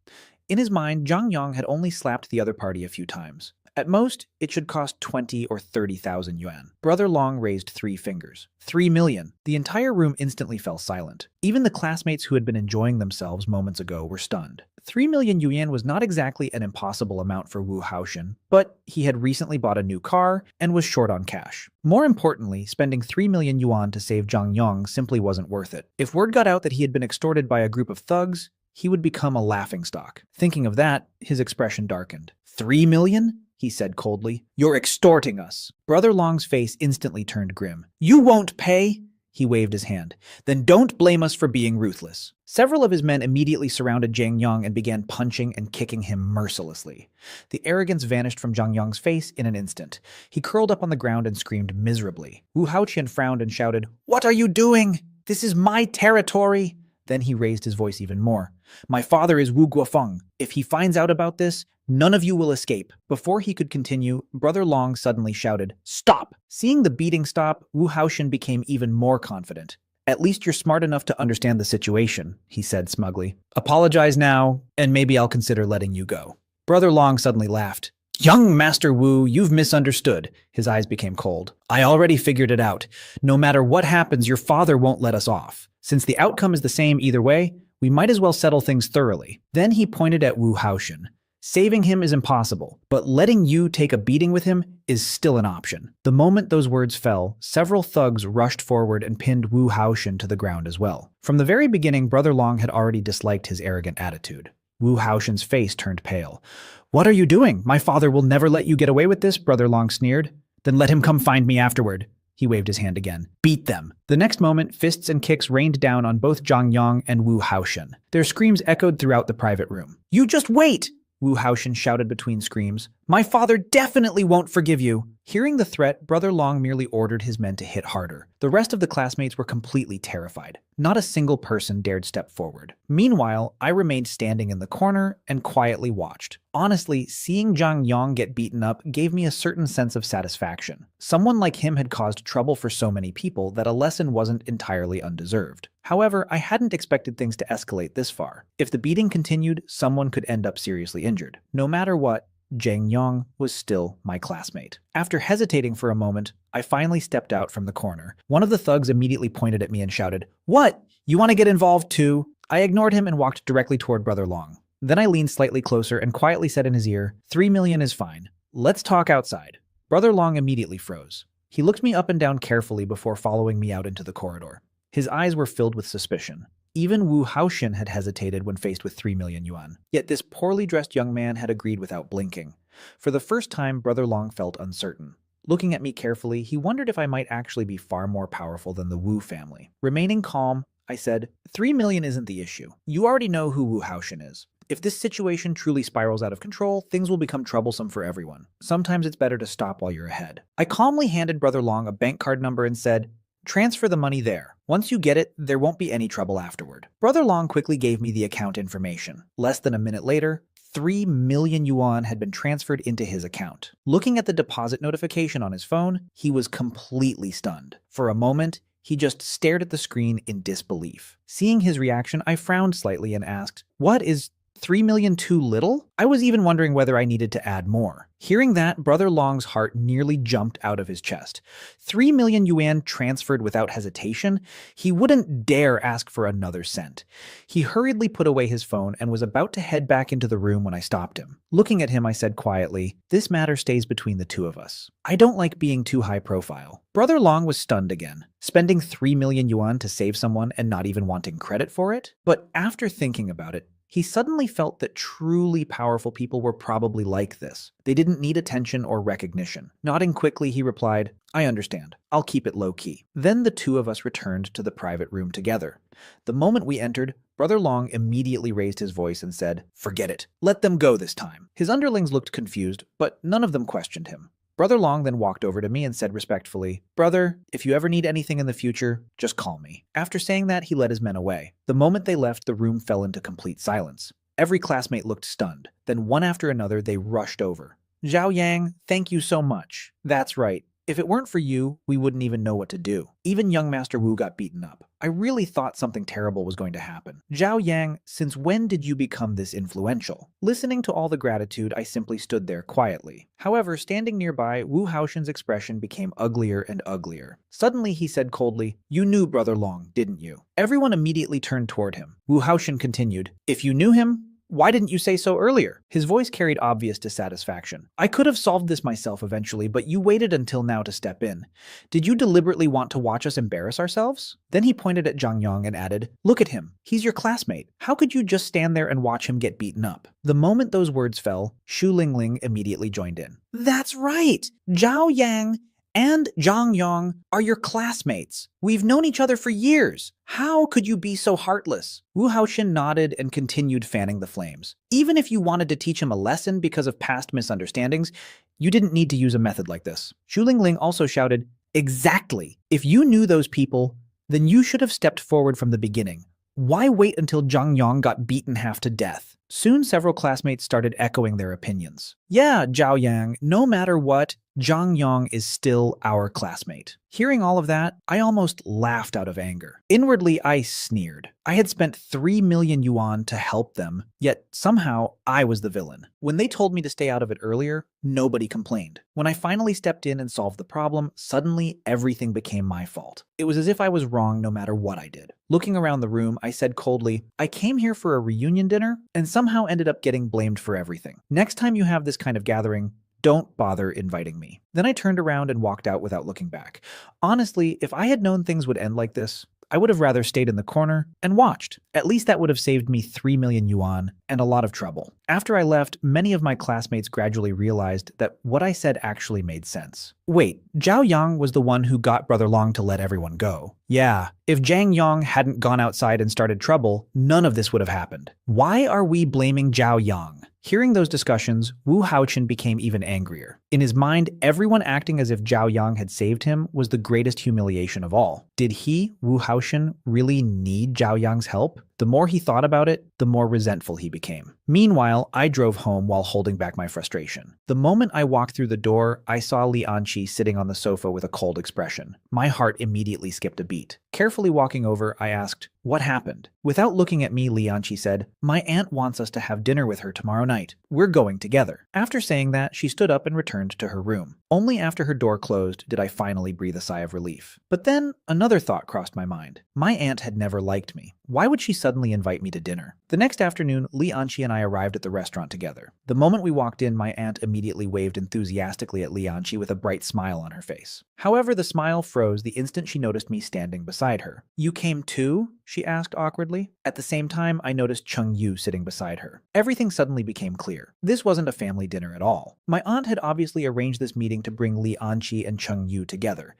Speaker 1: In his mind, Zhang Yang had only slapped the other party a few times. At most, it should cost 20 or 30,000 yuan. Brother Long raised 3 fingers. 3 million. The entire room instantly fell silent. Even the classmates who had been enjoying themselves moments ago were stunned. 3 million yuan was not exactly an impossible amount for Wu Haochen, but he had recently bought a new car and was short on cash. More importantly, spending 3 million yuan to save Zhang Yang simply wasn't worth it. If word got out that he had been extorted by a group of thugs, he would become a laughingstock. Thinking of that, his expression darkened. 3 million? He said coldly. You're extorting us. Brother Long's face instantly turned grim. You won't pay? He waved his hand. Then don't blame us for being ruthless. Several of his men immediately surrounded Zhang Yang and began punching and kicking him mercilessly. The arrogance vanished from Zhang Yang's face in an instant. He curled up on the ground and screamed miserably. Wu Haochen frowned and shouted, "What are you doing? This is my territory!" Then he raised his voice even more. My father is Wu Guofeng. If he finds out about this, none of you will escape. Before he could continue, Brother Long suddenly shouted, Stop! Seeing the beating stop, Wu Haochen became even more confident. At least you're smart enough to understand the situation, he said smugly. Apologize now, and maybe I'll consider letting you go. Brother Long suddenly laughed. Young Master Wu, you've misunderstood. His eyes became cold. I already figured it out. No matter what happens, your father won't let us off. Since the outcome is the same either way, we might as well settle things thoroughly. Then he pointed at Wu Haochen. Saving him is impossible, but letting you take a beating with him is still an option. The moment those words fell, several thugs rushed forward and pinned Wu Haochen to the ground as well. From the very beginning, Brother Long had already disliked his arrogant attitude. Wu Haotian's face turned pale. What are you doing? My father will never let you get away with this, Brother Long sneered. Then let him come find me afterward. He waved his hand again. Beat them. The next moment, fists and kicks rained down on both Zhang Yang and Wu Haochen. Their screams echoed throughout the private room. You just wait! Wu Haochen shouted between screams. My father definitely won't forgive you. Hearing the threat, Brother Long merely ordered his men to hit harder. The rest of the classmates were completely terrified. Not a single person dared step forward. Meanwhile, I remained standing in the corner and quietly watched. Honestly, seeing Zhang Yang get beaten up gave me a certain sense of satisfaction. Someone like him had caused trouble for so many people that a lesson wasn't entirely undeserved. However, I hadn't expected things to escalate this far. If the beating continued, someone could end up seriously injured. No matter what, Zhang Yang was still my classmate. After hesitating for a moment, I finally stepped out from the corner. One of the thugs immediately pointed at me and shouted, What? You want to get involved too? I ignored him and walked directly toward Brother Long. Then I leaned slightly closer and quietly said in his ear, 3 million is fine. Let's talk outside. Brother Long immediately froze. He looked me up and down carefully before following me out into the corridor. His eyes were filled with suspicion. Even Wu Haochen had hesitated when faced with 3 million yuan. Yet this poorly dressed young man had agreed without blinking. For the first time, Brother Long felt uncertain. Looking at me carefully, he wondered if I might actually be far more powerful than the Wu family. Remaining calm, I said, 3 million isn't the issue. You already know who Wu Haochen is. If this situation truly spirals out of control, things will become troublesome for everyone. Sometimes it's better to stop while you're ahead. I calmly handed Brother Long a bank card number and said, Transfer the money there. Once you get it, there won't be any trouble afterward. Brother Long quickly gave me the account information. Less than a minute later, 3 million yuan had been transferred into his account. Looking at the deposit notification on his phone, he was completely stunned. For a moment, he just stared at the screen in disbelief. Seeing his reaction, I frowned slightly and asked, What is 3 million too little? I was even wondering whether I needed to add more. Hearing that, Brother Long's heart nearly jumped out of his chest. 3 million yuan transferred without hesitation? He wouldn't dare ask for another cent. He hurriedly put away his phone and was about to head back into the room when I stopped him. Looking at him, I said quietly, "This matter stays between the two of us. I don't like being too high profile." Brother Long was stunned again, spending 3 million yuan to save someone and not even wanting credit for it. But after thinking about it, he suddenly felt that truly powerful people were probably like this. They didn't need attention or recognition. Nodding quickly, he replied, "I understand. I'll keep it low-key." Then the two of us returned to the private room together. The moment we entered, Brother Long immediately raised his voice and said, "Forget it. Let them go this time." His underlings looked confused, but none of them questioned him. Brother Long then walked over to me and said respectfully, "Brother, if you ever need anything in the future, just call me." After saying that, he led his men away. The moment they left, the room fell into complete silence. Every classmate looked stunned. Then one after another, they rushed over. "Zhao Yang, thank you so much." "That's right. If it weren't for you, we wouldn't even know what to do." Even young Master Wu got beaten up. I really thought something terrible was going to happen. "Zhao Yang, since when did you become this influential?" Listening to all the gratitude, I simply stood there quietly. However, standing nearby, Wu Haoshen's expression became uglier and uglier. Suddenly, he said coldly, "You knew Brother Long, didn't you?" Everyone immediately turned toward him. Wu Haoshen continued, "If you knew him, why didn't you say so earlier?" His voice carried obvious dissatisfaction. "I could have solved this myself eventually, but you waited until now to step in. Did you deliberately want to watch us embarrass ourselves?" Then he pointed at Zhang Yang and added, "Look at him. He's your classmate. How could you just stand there and watch him get beaten up?" The moment those words fell, Xu Lingling immediately joined in. "That's right! Zhao Yang and Zhang Yang are your classmates. We've known each other for years. How could you be so heartless?" Wu Haoshen nodded and continued fanning the flames. "Even if you wanted to teach him a lesson because of past misunderstandings, you didn't need to use a method like this." Xu Lingling also shouted, "Exactly! If you knew those people, then you should have stepped forward from the beginning. Why wait until Zhang Yang got beaten half to death?" Soon several classmates started echoing their opinions. "Yeah, Zhao Yang, no matter what, Zhang Yang is still our classmate." Hearing all of that, I almost laughed out of anger. Inwardly, I sneered. I had spent 3 million yuan to help them, yet somehow I was the villain. When they told me to stay out of it earlier, nobody complained. When I finally stepped in and solved the problem, suddenly everything became my fault. It was as if I was wrong no matter what I did. Looking around the room, I said coldly, "I came here for a reunion dinner and somehow ended up getting blamed for everything. Next time you have this kind of gathering, don't bother inviting me." Then I turned around and walked out without looking back. Honestly, if I had known things would end like this, I would have rather stayed in the corner and watched. At least that would have saved me 3 million yuan and a lot of trouble. After I left, many of my classmates gradually realized that what I said actually made sense. Wait, Zhao Yang was the one who got Brother Long to let everyone go. Yeah, if Zhang Yang hadn't gone outside and started trouble, none of this would have happened. Why are we blaming Zhao Yang? Hearing those discussions, Wu Haoshen became even angrier. In his mind, everyone acting as if Zhao Yang had saved him was the greatest humiliation of all. Did he, Wu Haoshen, really need Zhao Yang's help? The more he thought about it, the more resentful he became. Meanwhile, I drove home while holding back my frustration. The moment I walked through the door, I saw Li Anqi sitting on the sofa with a cold expression. My heart immediately skipped a beat. Carefully walking over, I asked, "What happened?" Without looking at me, Li Anqi said, "My aunt wants us to have dinner with her tomorrow night. We're going together." After saying that, she stood up and returned to her room. Only after her door closed did I finally breathe a sigh of relief. But then, another thought crossed my mind. My aunt had never liked me. Why would she suddenly invite me to dinner? The next afternoon, Li Anqi and I arrived at the restaurant together. The moment we walked in, my aunt immediately waved enthusiastically at Li Anqi with a bright smile on her face. However, the smile froze the instant she noticed me standing beside her. "You came too?" she asked awkwardly. At the same time, I noticed Cheng Yu sitting beside her. Everything suddenly became clear. This wasn't a family dinner at all. My aunt had obviously arranged this meeting to bring Li Anqi and Cheng Yu together.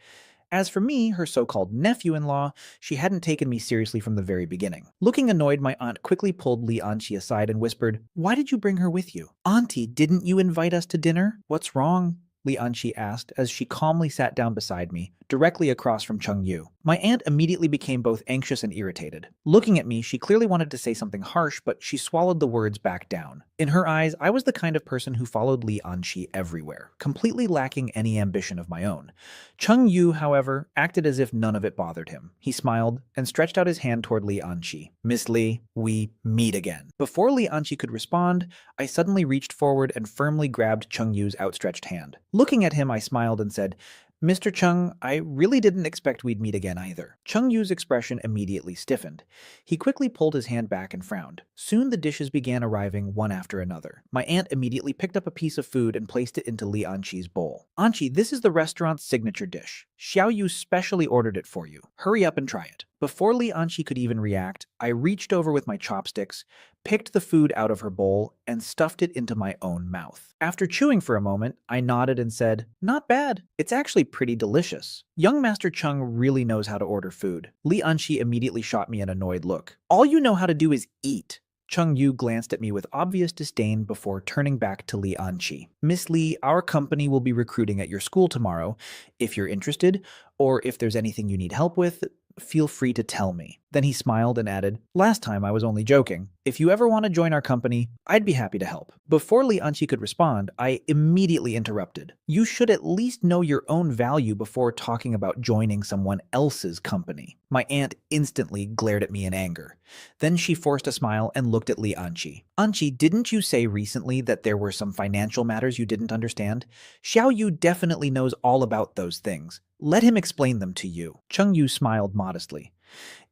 Speaker 1: As for me, her so-called nephew-in-law, she hadn't taken me seriously from the very beginning. Looking annoyed, my aunt quickly pulled Li Anqi aside and whispered, "Why did you bring her with you?" "Auntie, didn't you invite us to dinner?" "What's wrong?" Li Anqi asked as she calmly sat down beside me, directly across from Cheng Yu. My aunt immediately became both anxious and irritated. Looking at me, she clearly wanted to say something harsh, but she swallowed the words back down. In her eyes, I was the kind of person who followed Li Anqi everywhere, completely lacking any ambition of my own. Chung Yu, however, acted as if none of it bothered him. He smiled and stretched out his hand toward Li Anqi. "Miss Li, we meet again." Before Li Anqi could respond, I suddenly reached forward and firmly grabbed Chung Yu's outstretched hand. Looking at him, I smiled and said, "Mr. Chung, I really didn't expect we'd meet again either." Chung Yu's expression immediately stiffened. He quickly pulled his hand back and frowned. Soon the dishes began arriving one after another. My aunt immediately picked up a piece of food and placed it into Li Anqi's bowl. "Anqi, this is the restaurant's signature dish. Xiao Yu specially ordered it for you. Hurry up and try it." Before Li Anqi could even react, I reached over with my chopsticks, picked the food out of her bowl, and stuffed it into my own mouth. After chewing for a moment, I nodded and said, "Not bad. It's actually pretty delicious." Young Master Chung really knows how to order food. Li Anqi immediately shot me an annoyed look. "All you know how to do is eat." Chung Yu glanced at me with obvious disdain before turning back to Li Anqi. "Miss Li, our company will be recruiting at your school tomorrow. If you're interested, or if there's anything you need help with, feel free to tell me." Then he smiled and added, "Last time I was only joking. If you ever want to join our company, I'd be happy to help." Before Li Anqi could respond, I immediately interrupted. "You should at least know your own value before talking about joining someone else's company." My aunt instantly glared at me in anger. Then she forced a smile and looked at Li Anqi. "Anqi, didn't you say recently that there were some financial matters you didn't understand? Xiao Yu definitely knows all about those things. Let him explain them to you." Chung Yu smiled modestly.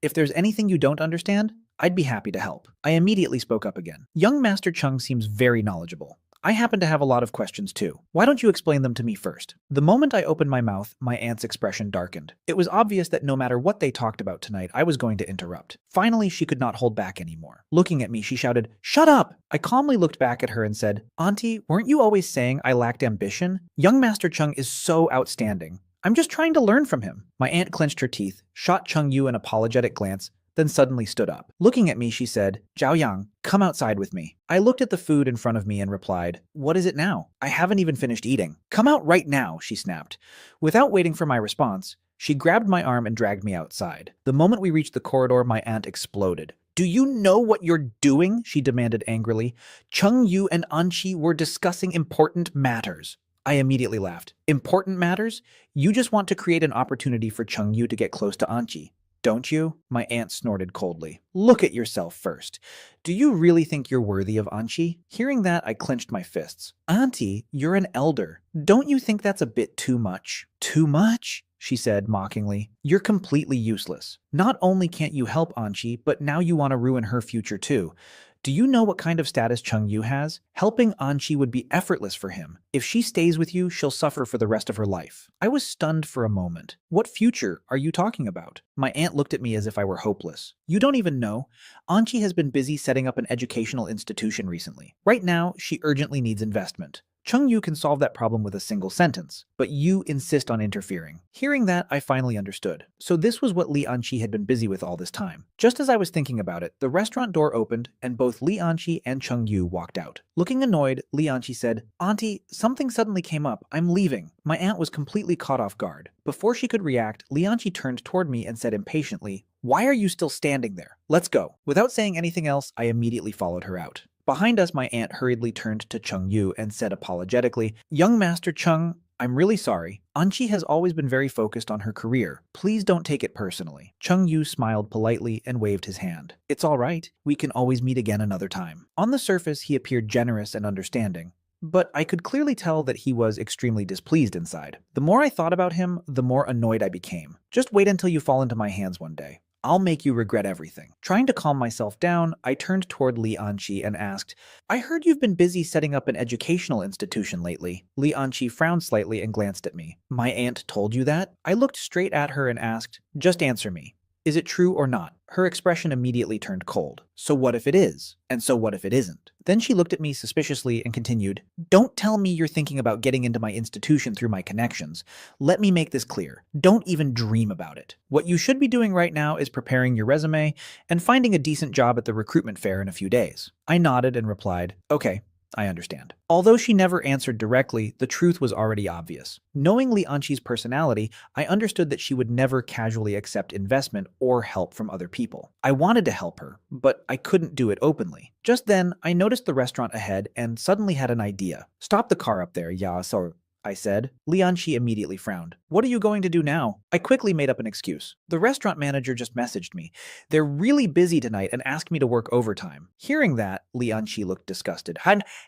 Speaker 1: "If there's anything you don't understand, I'd be happy to help." I immediately spoke up again. "Young Master Chung seems very knowledgeable. I happen to have a lot of questions too. Why don't you explain them to me first?" The moment I opened my mouth, my aunt's expression darkened. It was obvious that no matter what they talked about tonight, I was going to interrupt. Finally, she could not hold back anymore. Looking at me, she shouted, "Shut up!" I calmly looked back at her and said, "Auntie, weren't you always saying I lacked ambition? Young Master Chung is so outstanding. I'm just trying to learn from him." My aunt clenched her teeth, shot Chung Yu an apologetic glance, then suddenly stood up. Looking at me, she said, "Zhao Yang, come outside with me." I looked at the food in front of me and replied, "What is it now? I haven't even finished eating." "Come out right now," she snapped. Without waiting for my response, she grabbed my arm and dragged me outside. The moment we reached the corridor, my aunt exploded. "Do you know what you're doing?" she demanded angrily. "Chung Yu and Anqi were discussing important matters." I immediately laughed. "Important matters? You just want to create an opportunity for Chung Yu to get close to Anqi, don't you?" My aunt snorted coldly. "Look at yourself first. Do you really think you're worthy of Anqi?" Hearing that, I clenched my fists. "Auntie, you're an elder. Don't you think that's a bit too much?" "Too much?" she said mockingly. "You're completely useless. Not only can't you help Anqi, but now you want to ruin her future too. Do you know what kind of status Chung Yu has? Helping Anqi would be effortless for him. If she stays with you, she'll suffer for the rest of her life." I was stunned for a moment. "What future are you talking about?" My aunt looked at me as if I were hopeless. "You don't even know. Anqi has been busy setting up an educational institution recently. Right now, she urgently needs investment. Chung Yu can solve that problem with a single sentence, but you insist on interfering." Hearing that, I finally understood. So this was what Li Anqi had been busy with all this time. Just as I was thinking about it, the restaurant door opened, and both Li Anqi and Chung Yu walked out. Looking annoyed, Li Anqi said, "Auntie, something suddenly came up. I'm leaving." My aunt was completely caught off guard. Before she could react, Li Anqi turned toward me and said impatiently, "Why are you still standing there? Let's go." Without saying anything else, I immediately followed her out. Behind us, my aunt hurriedly turned to Chung Yu and said apologetically, "Young Master Chung, I'm really sorry. Anqi has always been very focused on her career. Please don't take it personally." Chung Yu smiled politely and waved his hand. "It's all right. We can always meet again another time." On the surface, he appeared generous and understanding, but I could clearly tell that he was extremely displeased inside. The more I thought about him, the more annoyed I became. "Just wait until you fall into my hands one day. I'll make you regret everything." Trying to calm myself down, I turned toward Li Anqi and asked, "I heard you've been busy setting up an educational institution lately." Li Anqi frowned slightly and glanced at me. "My aunt told you that?" I looked straight at her and asked, "Just answer me. Is it true or not?" Her expression immediately turned cold. "So what if it is? And so what if it isn't?" Then she looked at me suspiciously and continued, "Don't tell me you're thinking about getting into my institution through my connections. Let me make this clear. Don't even dream about it. What you should be doing right now is preparing your resume and finding a decent job at the recruitment fair in a few days." I nodded and replied, "Okay, I understand. Although she never answered directly, the truth was already obvious. Knowing Li Anqi's personality, I understood that she would never casually accept investment or help from other people. I wanted to help her, but I couldn't do it openly. Just then, I noticed the restaurant ahead and suddenly had an idea. Stop the car up there, Ya So, I said. Li Anqi immediately frowned. What are you going to do now? I quickly made up an excuse. The restaurant manager just messaged me. They're really busy tonight and asked me to work overtime. Hearing that, Li Anqi looked disgusted.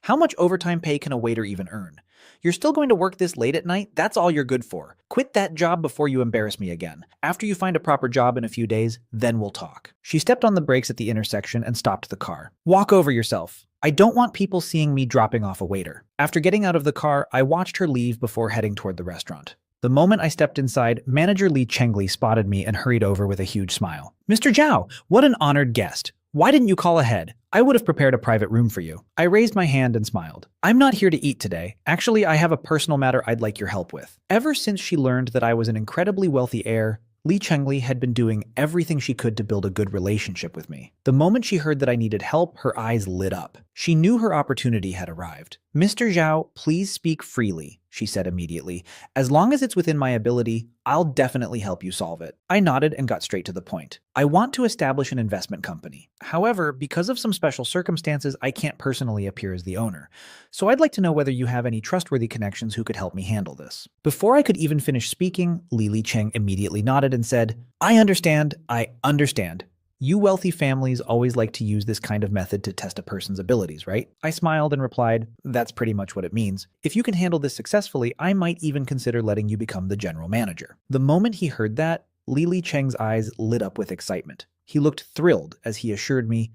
Speaker 1: How much overtime pay can a waiter even earn? You're still going to work this late at night? That's all you're good for. Quit that job before you embarrass me again. After you find a proper job in a few days, then we'll talk. She stepped on the brakes at the intersection and stopped the car. Walk over yourself. I don't want people seeing me dropping off a waiter. After getting out of the car, I watched her leave before heading toward the restaurant. The moment I stepped inside, Manager Li Chengli spotted me and hurried over with a huge smile. Mr. Zhao, what an honored guest. Why didn't you call ahead? I would have prepared a private room for you. I raised my hand and smiled. I'm not here to eat today. Actually, I have a personal matter I'd like your help with. Ever since she learned that I was an incredibly wealthy heir, Li Chengli had been doing everything she could to build a good relationship with me. The moment she heard that I needed help, her eyes lit up. She knew her opportunity had arrived. Mr. Zhao, please speak freely, she said immediately. As long as it's within my ability, I'll definitely help you solve it. I nodded and got straight to the point. I want to establish an investment company. However, because of some special circumstances, I can't personally appear as the owner. So I'd like to know whether you have any trustworthy connections who could help me handle this. Before I could even finish speaking, Li Cheng immediately nodded and said, I understand. You wealthy families always like to use this kind of method to test a person's abilities, right? I smiled and replied, that's pretty much what it means. If you can handle this successfully, I might even consider letting you become the general manager. The moment he heard that, Li Cheng's eyes lit up with excitement. He looked thrilled as he assured me,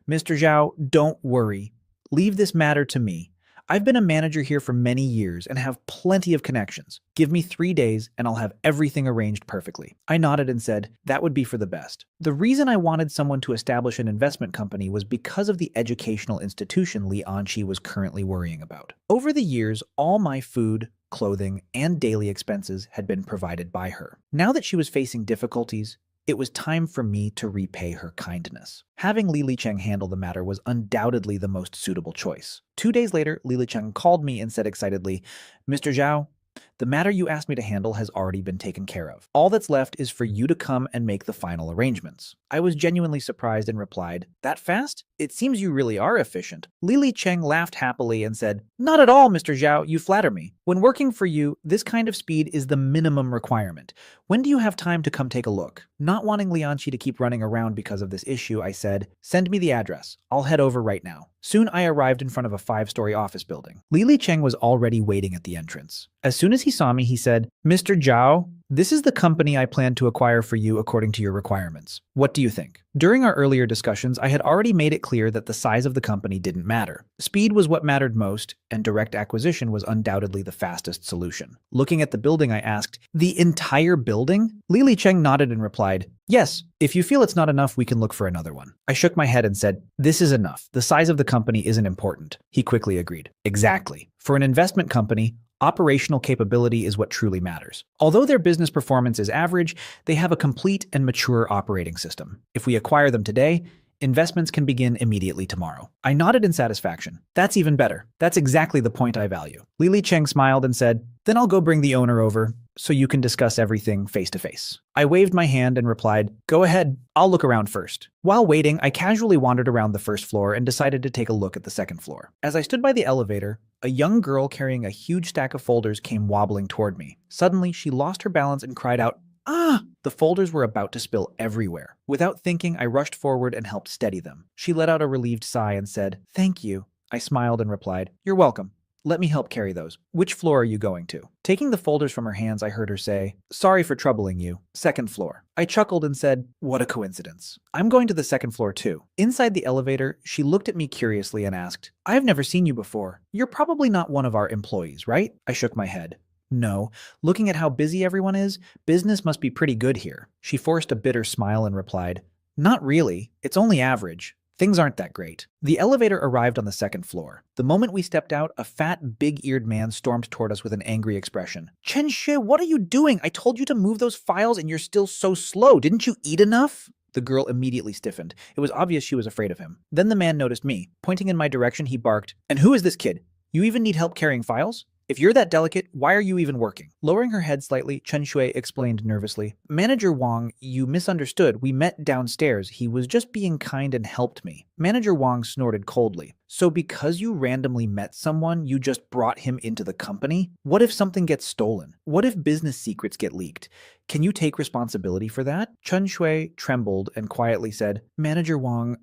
Speaker 1: Mr. Zhao, don't worry. Leave this matter to me. I've been a manager here for many years and have plenty of connections. Give me 3 days and I'll have everything arranged perfectly. I nodded and said, that would be for the best. The reason I wanted someone to establish an investment company was because of the educational institution Li Anqi was currently worrying about. Over the years, all my food, clothing, and daily expenses had been provided by her. Now that she was facing difficulties, it was time for me to repay her kindness. Having Li Cheng handle the matter was undoubtedly the most suitable choice. 2 days later, Li Cheng called me and said excitedly, Mr. Zhao, the matter you asked me to handle has already been taken care of. All that's left is for you to come and make the final arrangements. I was genuinely surprised and replied, that fast? It seems you really are efficient. Li Cheng laughed happily and said, not at all, Mr. Zhao, you flatter me. When working for you, this kind of speed is the minimum requirement. When do you have time to come take a look? Not wanting Li Anqi to keep running around because of this issue, I said, send me the address. I'll head over right now. Soon I arrived in front of a 5-story office building. Li Cheng was already waiting at the entrance. As soon as he saw me, he said, Mr. Zhao, this is the company I plan to acquire for you according to your requirements. What do you think? During our earlier discussions, I had already made it clear that the size of the company didn't matter. Speed was what mattered most, and direct acquisition was undoubtedly the fastest solution. Looking at the building, I asked, the entire building? Li Cheng nodded and replied, yes, if you feel it's not enough, we can look for another one. I shook my head and said, this is enough. The size of the company isn't important. He quickly agreed. Exactly. For an investment company, operational capability is what truly matters. Although their business performance is average, they have a complete and mature operating system. If we acquire them today, investments can begin immediately tomorrow. I nodded in satisfaction. That's even better. That's exactly the point I value. Li Cheng smiled and said, then I'll go bring the owner over so you can discuss everything face to face. I waved my hand and replied, go ahead, I'll look around first. While waiting, I casually wandered around the first floor and decided to take a look at the second floor. As I stood by the elevator, a young girl carrying a huge stack of folders came wobbling toward me. Suddenly, she lost her balance and cried out, ah! The folders were about to spill everywhere. Without thinking, I rushed forward and helped steady them. She let out a relieved sigh and said, thank you. I smiled and replied, you're welcome. Let me help carry those. Which floor are you going to? Taking the folders from her hands, I heard her say, sorry for troubling you. Second floor. I chuckled and said, what a coincidence. I'm going to the second floor too. Inside the elevator, she looked at me curiously and asked, I've never seen you before. You're probably not one of our employees, right? I shook my head. No, looking at how busy everyone is, business must be pretty good here. She forced a bitter smile and replied, not really. It's only average. Things aren't that great. The elevator arrived on the second floor. The moment we stepped out, a fat, big-eared man stormed toward us with an angry expression. Chen Shi, what are you doing? I told you to move those files and you're still so slow. Didn't you eat enough? The girl immediately stiffened. It was obvious she was afraid of him. Then the man noticed me. Pointing in my direction, he barked, "And who is this kid? You even need help carrying files? If you're that delicate, why are you even working?" Lowering her head slightly, Chen Shui explained nervously, "Manager Wang, you misunderstood. We met downstairs. He was just being kind and helped me." Manager Wang snorted coldly. "So because you randomly met someone, you just brought him into the company? What if something gets stolen? What if business secrets get leaked? Can you take responsibility for that?" Chen Shui trembled and quietly said, "Manager Wang,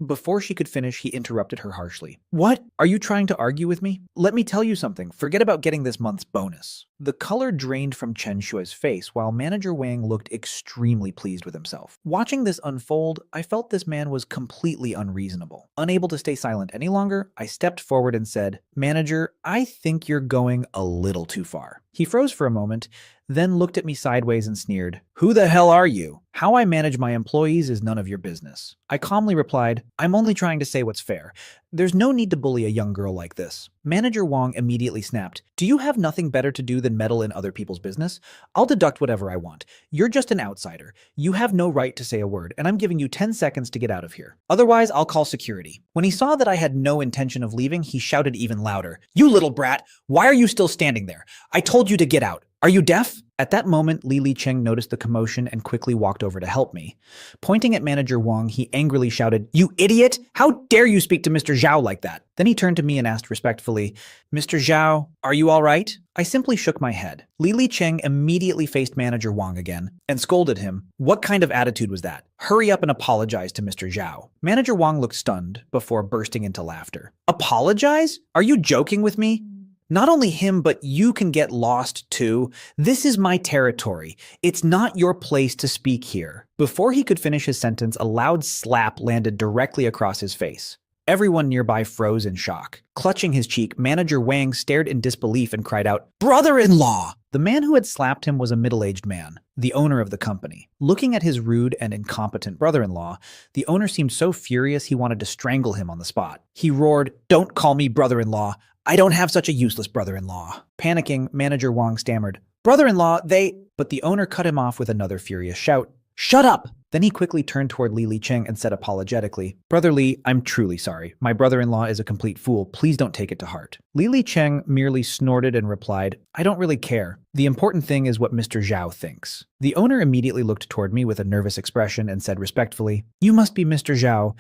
Speaker 1: Before she could finish, he interrupted her harshly. "What? Are you trying to argue with me? Let me tell you something. Forget about getting this month's bonus." The color drained from Chen Shui's face while Manager Wang looked extremely pleased with himself. Watching this unfold, I felt this man was completely unreasonable. Unable to stay silent any longer, I stepped forward and said, "Manager, I think you're going a little too far." He froze for a moment, then looked at me sideways and sneered, "Who the hell are you? How I manage my employees is none of your business." I calmly replied, "I'm only trying to say what's fair. There's no need to bully a young girl like this." Manager Wang immediately snapped, "Do you have nothing better to do than meddle in other people's business? I'll deduct whatever I want. You're just an outsider. You have no right to say a word, and I'm giving you 10 seconds to get out of here. Otherwise, I'll call security." When he saw that I had no intention of leaving, he shouted even louder, "You little brat! Why are you still standing there? I told you to get out. Are you deaf?" At that moment, Li Cheng noticed the commotion and quickly walked over to help me. Pointing at Manager Wang, he angrily shouted, "You idiot! How dare you speak to Mr. Zhao like that?" Then he turned to me and asked respectfully, "Mr. Zhao, are you all right?" I simply shook my head. Li Cheng immediately faced Manager Wang again and scolded him. "What kind of attitude was that? Hurry up and apologize to Mr. Zhao." Manager Wang looked stunned before bursting into laughter. "Apologize? Are you joking with me? Not only him, but you can get lost too. This is my territory. It's not your place to speak here." Before he could finish his sentence, a loud slap landed directly across his face. Everyone nearby froze in shock. Clutching his cheek, Manager Wang stared in disbelief and cried out, "Brother-in-law!" The man who had slapped him was a middle-aged man, the owner of the company. Looking at his rude and incompetent brother-in-law, the owner seemed so furious he wanted to strangle him on the spot. He roared, "Don't call me brother-in-law. I don't have such a useless brother-in-law." Panicking, Manager Wang stammered, "Brother-in-law, they—" But the owner cut him off with another furious shout, "Shut up!" Then he quickly turned toward Li Cheng and said apologetically, "Brother Li, I'm truly sorry. My brother-in-law is a complete fool. Please don't take it to heart." Li Cheng merely snorted and replied, "I don't really care. The important thing is what Mr. Zhao thinks." The owner immediately looked toward me with a nervous expression and said respectfully, "You must be Mr. Zhao.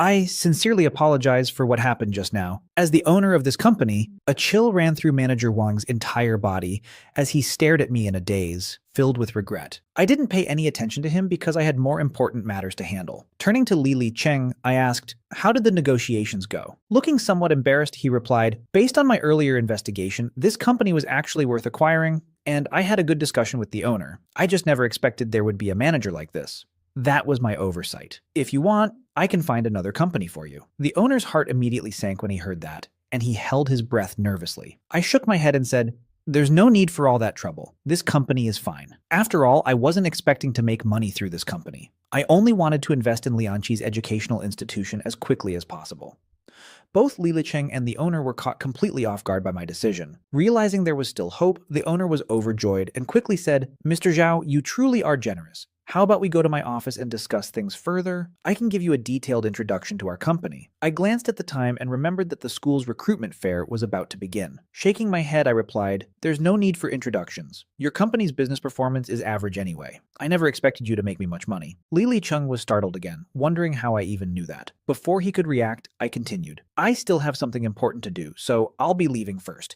Speaker 1: I sincerely apologize for what happened just now." As the owner of this company, a chill ran through Manager Wang's entire body as he stared at me in a daze, filled with regret. I didn't pay any attention to him because I had more important matters to handle. Turning to Li Cheng, I asked, "How did the negotiations go?" Looking somewhat embarrassed, he replied, "Based on my earlier investigation, this company was actually worth acquiring, and I had a good discussion with the owner. I just never expected there would be a manager like this. That was my oversight. If you want, I can find another company for you." The owner's heart immediately sank when he heard that, and he held his breath nervously. I shook my head and said, "There's no need for all that trouble. This company is fine. After all, I wasn't expecting to make money through this company. I only wanted to invest in Lianqi's educational institution as quickly as possible." Both Li Cheng and the owner were caught completely off guard by my decision. Realizing there was still hope, the owner was overjoyed and quickly said, "Mr. Zhao, you truly are generous. How about we go to my office and discuss things further? I can give you a detailed introduction to our company." I glanced at the time and remembered that the school's recruitment fair was about to begin. Shaking my head, I replied, "There's no need for introductions. Your company's business performance is average anyway. I never expected you to make me much money." Li Cheng was startled again, wondering how I even knew that. Before he could react, I continued, "I still have something important to do, so I'll be leaving first.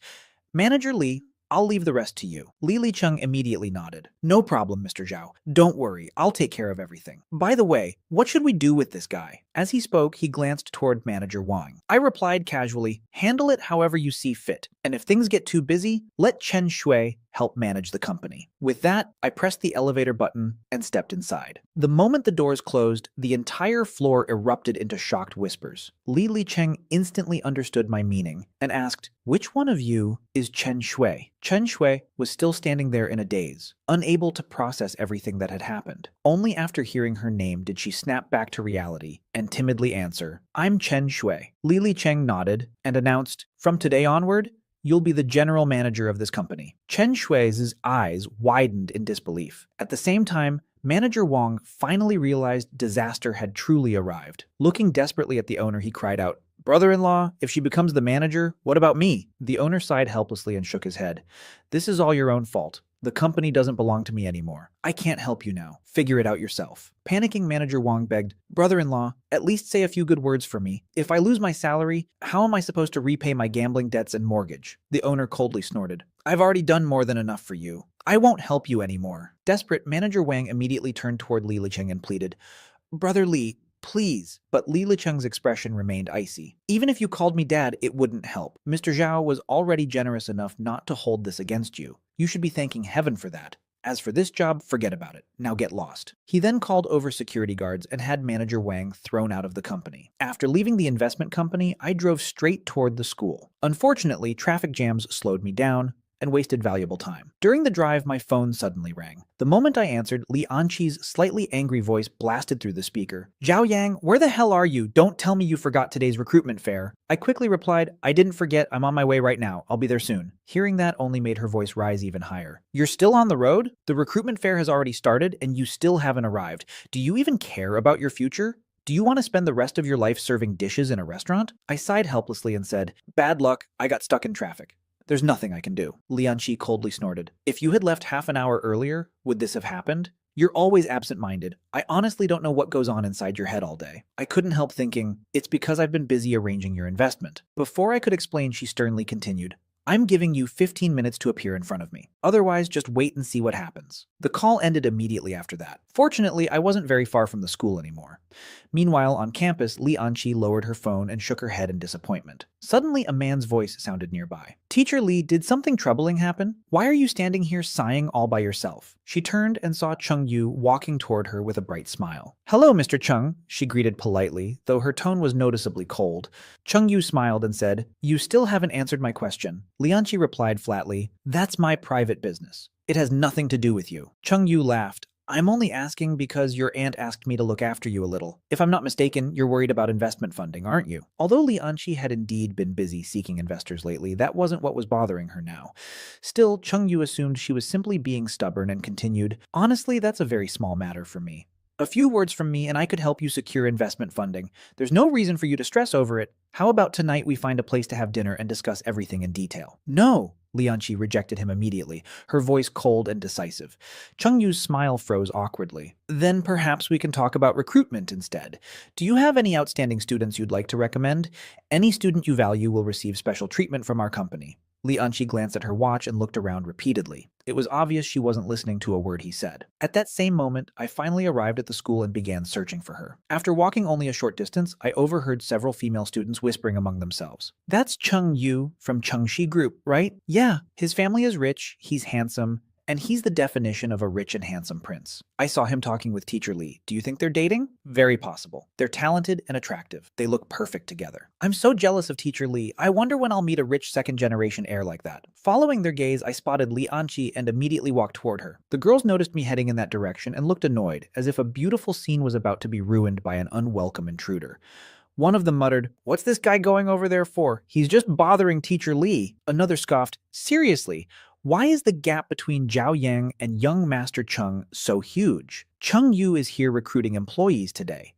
Speaker 1: Manager Li, I'll leave the rest to you." Li Cheng immediately nodded. "No problem, Mr. Zhao. Don't worry, I'll take care of everything. By the way, what should we do with this guy?" As he spoke, he glanced toward Manager Wang. I replied casually, "Handle it however you see fit, and if things get too busy, let Chen Shui help manage the company." With that, I pressed the elevator button and stepped inside. The moment the doors closed, the entire floor erupted into shocked whispers. Li Cheng instantly understood my meaning and asked, "Which one of you is Chen Shui?" Chen Shui was still standing there in a daze, unable to process everything that had happened. Only after hearing her name did she snap back to reality and timidly answer, "I'm Chen Shui." Li Cheng nodded and announced, "From today onward, you'll be the general manager of this company." Chen Shui's eyes widened in disbelief. At the same time, Manager Wang finally realized disaster had truly arrived. Looking desperately at the owner, he cried out, "Brother-in-law, if she becomes the manager, what about me?" The owner sighed helplessly and shook his head. "This is all your own fault. The company doesn't belong to me anymore. I can't help you now. Figure it out yourself." Panicking, Manager Wang begged, "Brother-in-law, at least say a few good words for me. If I lose my salary, how am I supposed to repay my gambling debts and mortgage?" The owner coldly snorted, "I've already done more than enough for you. I won't help you anymore." Desperate, Manager Wang immediately turned toward Li Licheng and pleaded, "Brother Li, please." But Li Licheng's expression remained icy. "Even if you called me dad, it wouldn't help. Mr. Zhao was already generous enough not to hold this against you. You should be thanking heaven for that. As for this job, forget about it. Now get lost." He then called over security guards and had Manager Wang thrown out of the company. After leaving the investment company, I drove straight toward the school. Unfortunately, traffic jams slowed me down and wasted valuable time. During the drive, my phone suddenly rang. The moment I answered, Li Anqi's slightly angry voice blasted through the speaker. "Zhao Yang, where the hell are you? Don't tell me you forgot today's recruitment fair." I quickly replied, "I didn't forget. I'm on my way right now. I'll be there soon." Hearing that only made her voice rise even higher. "You're still on the road? The recruitment fair has already started and you still haven't arrived. Do you even care about your future? Do you want to spend the rest of your life serving dishes in a restaurant?" I sighed helplessly and said, "Bad luck. I got stuck in traffic. There's nothing I can do." Li Anqi coldly snorted. "If you had left half an hour earlier, would this have happened? You're always absent-minded. I honestly don't know what goes on inside your head all day." I couldn't help thinking, it's because I've been busy arranging your investment. Before I could explain, she sternly continued, "I'm giving you 15 minutes to appear in front of me. Otherwise, just wait and see what happens." The call ended immediately after that. Fortunately, I wasn't very far from the school anymore. Meanwhile, on campus, Li Anqi lowered her phone and shook her head in disappointment. Suddenly, a man's voice sounded nearby. "Teacher Li, did something troubling happen? Why are you standing here sighing all by yourself?" She turned and saw Cheng Yu walking toward her with a bright smile. "Hello, Mr. Cheng," she greeted politely, though her tone was noticeably cold. Cheng Yu smiled and said, "You still haven't answered my question." Li Anqi replied flatly, "That's my private business. It has nothing to do with you." Cheng Yu laughed. "I'm only asking because your aunt asked me to look after you a little. If I'm not mistaken, you're worried about investment funding, aren't you?" Although Li Anqi had indeed been busy seeking investors lately, that wasn't what was bothering her now. Still, Cheng Yu assumed she was simply being stubborn and continued, "Honestly, that's a very small matter for me. A few words from me and I could help you secure investment funding. There's no reason for you to stress over it. How about tonight we find a place to have dinner and discuss everything in detail?" "No." Li Anqi rejected him immediately, her voice cold and decisive. Cheng Yu's smile froze awkwardly. "Then perhaps we can talk about recruitment instead. Do you have any outstanding students you'd like to recommend? Any student you value will receive special treatment from our company." Li Anqi glanced at her watch and looked around repeatedly. It was obvious she wasn't listening to a word he said. At that same moment, I finally arrived at the school and began searching for her. After walking only a short distance, I overheard several female students whispering among themselves. "That's Cheng Yu from Chengxi Group, right? Yeah, his family is rich, he's handsome, and he's the definition of a rich and handsome prince. I saw him talking with Teacher Li. Do you think they're dating? Very possible. They're talented and attractive. They look perfect together. I'm so jealous of Teacher Li. I wonder when I'll meet a rich second-generation heir like that." Following their gaze, I spotted Li Anqi and immediately walked toward her. The girls noticed me heading in that direction and looked annoyed, as if a beautiful scene was about to be ruined by an unwelcome intruder. One of them muttered, "What's this guy going over there for? He's just bothering Teacher Li." Another scoffed, "Seriously, why is the gap between Zhao Yang and young Master Cheng so huge? Cheng Yu is here recruiting employees today.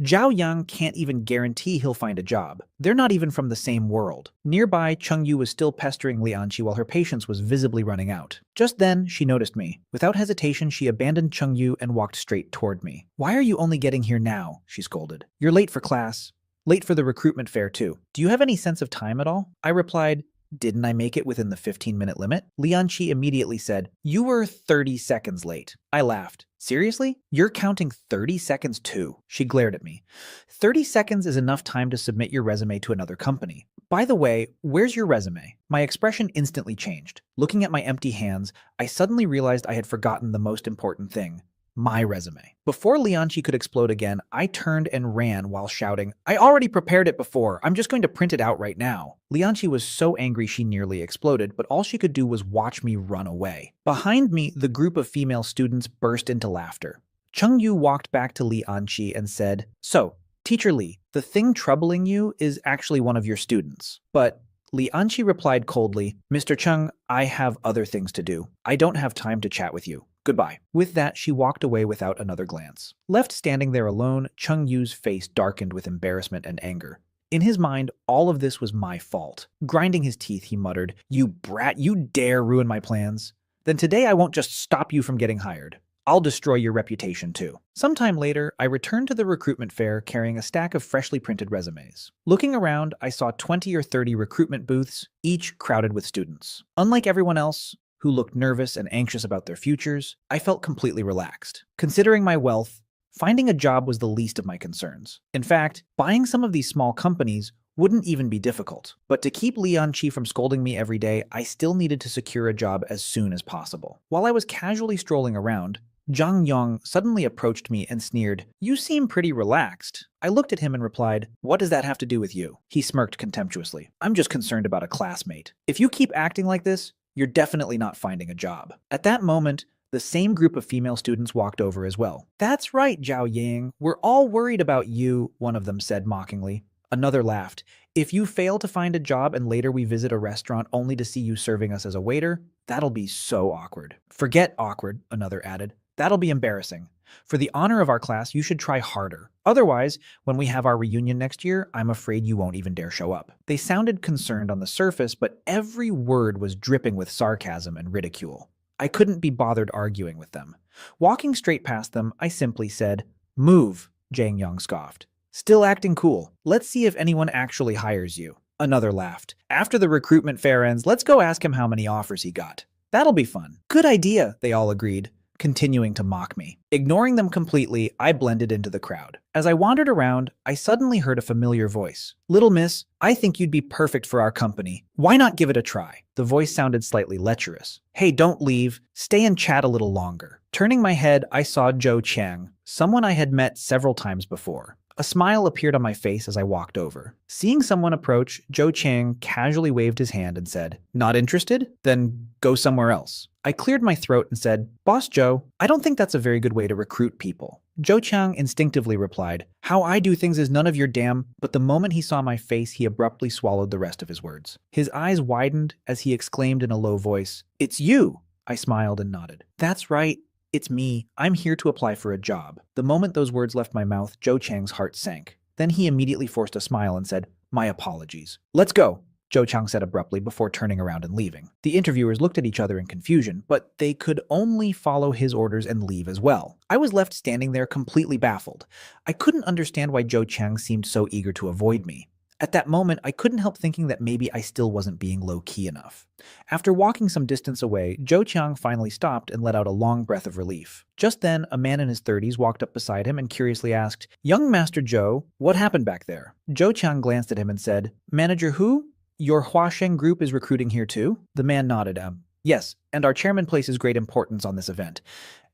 Speaker 1: Zhao Yang can't even guarantee he'll find a job. They're not even from the same world." Nearby, Cheng Yu was still pestering Li Anqi while her patience was visibly running out. Just then, she noticed me. Without hesitation, she abandoned Cheng Yu and walked straight toward me. "Why are you only getting here now?" she scolded. "You're late for class. Late for the recruitment fair, too. Do you have any sense of time at all?" I replied, "Didn't I make it within the 15-minute limit?" Li Anqi immediately said, "You were 30 seconds late." I laughed. "Seriously? You're counting 30 seconds too?" She glared at me. 30 seconds is enough time to submit your resume to another company. By the way, where's your resume?" My expression instantly changed. Looking at my empty hands, I suddenly realized I had forgotten the most important thing. My resume. Before Li Anqi could explode again, I turned and ran while shouting, "I already prepared it before. I'm just going to print it out right now." Li Anqi was so angry she nearly exploded, but all she could do was watch me run away. Behind me, the group of female students burst into laughter. Cheng Yu walked back to Li Anqi and said, "So, Teacher Li, the thing troubling you is actually one of your students." But Li Anqi replied coldly, "Mr. Cheng, I have other things to do. I don't have time to chat with you. Goodbye. With that, she walked away without another glance. Left standing there alone, Chung Yu's face darkened with embarrassment and anger. In his mind, all of this was my fault. Grinding his teeth, he muttered, "You brat, you dare ruin my plans? Then today I won't just stop you from getting hired. I'll destroy your reputation too." Sometime later, I returned to the recruitment fair carrying a stack of freshly printed resumes. Looking around, I saw 20 or 30 recruitment booths, each crowded with students. Unlike everyone else, who looked nervous and anxious about their futures, I felt completely relaxed. Considering my wealth, finding a job was the least of my concerns. In fact, buying some of these small companies wouldn't even be difficult. But to keep Leon Chi from scolding me every day, I still needed to secure a job as soon as possible. While I was casually strolling around, Zhang Yong suddenly approached me and sneered, "You seem pretty relaxed." I looked at him and replied, "What does that have to do with you?" He smirked contemptuously. "I'm just concerned about a classmate. If you keep acting like this, you're definitely not finding a job." At that moment, the same group of female students walked over as well. "That's right, Zhao Ying. We're all worried about you," one of them said mockingly. Another laughed. "If you fail to find a job and later we visit a restaurant only to see you serving us as a waiter, that'll be so awkward." "Forget awkward," another added. "That'll be embarrassing. For the honor of our class, you should try harder. Otherwise, when we have our reunion next year, I'm afraid you won't even dare show up." They sounded concerned on the surface, but every word was dripping with sarcasm and ridicule. I couldn't be bothered arguing with them. Walking straight past them, I simply said, "Move," Zhang Yong scoffed. "Still acting cool. Let's see if anyone actually hires you." Another laughed. "After the recruitment fair ends, let's go ask him how many offers he got. That'll be fun." "Good idea," they all agreed, continuing to mock me. Ignoring them completely, I blended into the crowd. As I wandered around, I suddenly heard a familiar voice. "Little miss, I think you'd be perfect for our company. Why not give it a try?" The voice sounded slightly lecherous. "Hey, don't leave. Stay and chat a little longer." Turning my head, I saw Zhou Chang, someone I had met several times before. A smile appeared on my face as I walked over. Seeing someone approach, Zhou Chang casually waved his hand and said, "Not interested? Then go somewhere else." I cleared my throat and said, "Boss Zhou, I don't think that's a very good way to recruit people." Zhou Chang instinctively replied, "How I do things is none of your damn," but the moment he saw my face, he abruptly swallowed the rest of his words. His eyes widened as he exclaimed in a low voice, "It's you!" I smiled and nodded. "That's right. It's me. I'm here to apply for a job." The moment those words left my mouth, Zhou Chang's heart sank. Then he immediately forced a smile and said, "My apologies." "Let's go," Zhou Chang said abruptly before turning around and leaving. The interviewers looked at each other in confusion, but they could only follow his orders and leave as well. I was left standing there completely baffled. I couldn't understand why Zhou Chang seemed so eager to avoid me. At that moment, I couldn't help thinking that maybe I still wasn't being low-key enough. After walking some distance away, Zhou Chang finally stopped and let out a long breath of relief. Just then, a man in his 30s walked up beside him and curiously asked, "Young Master Zhou, what happened back there?" Zhou Chang glanced at him and said, "Manager who? Your Huasheng group is recruiting here too?" The man nodded. Yes, and our chairman places great importance on this event.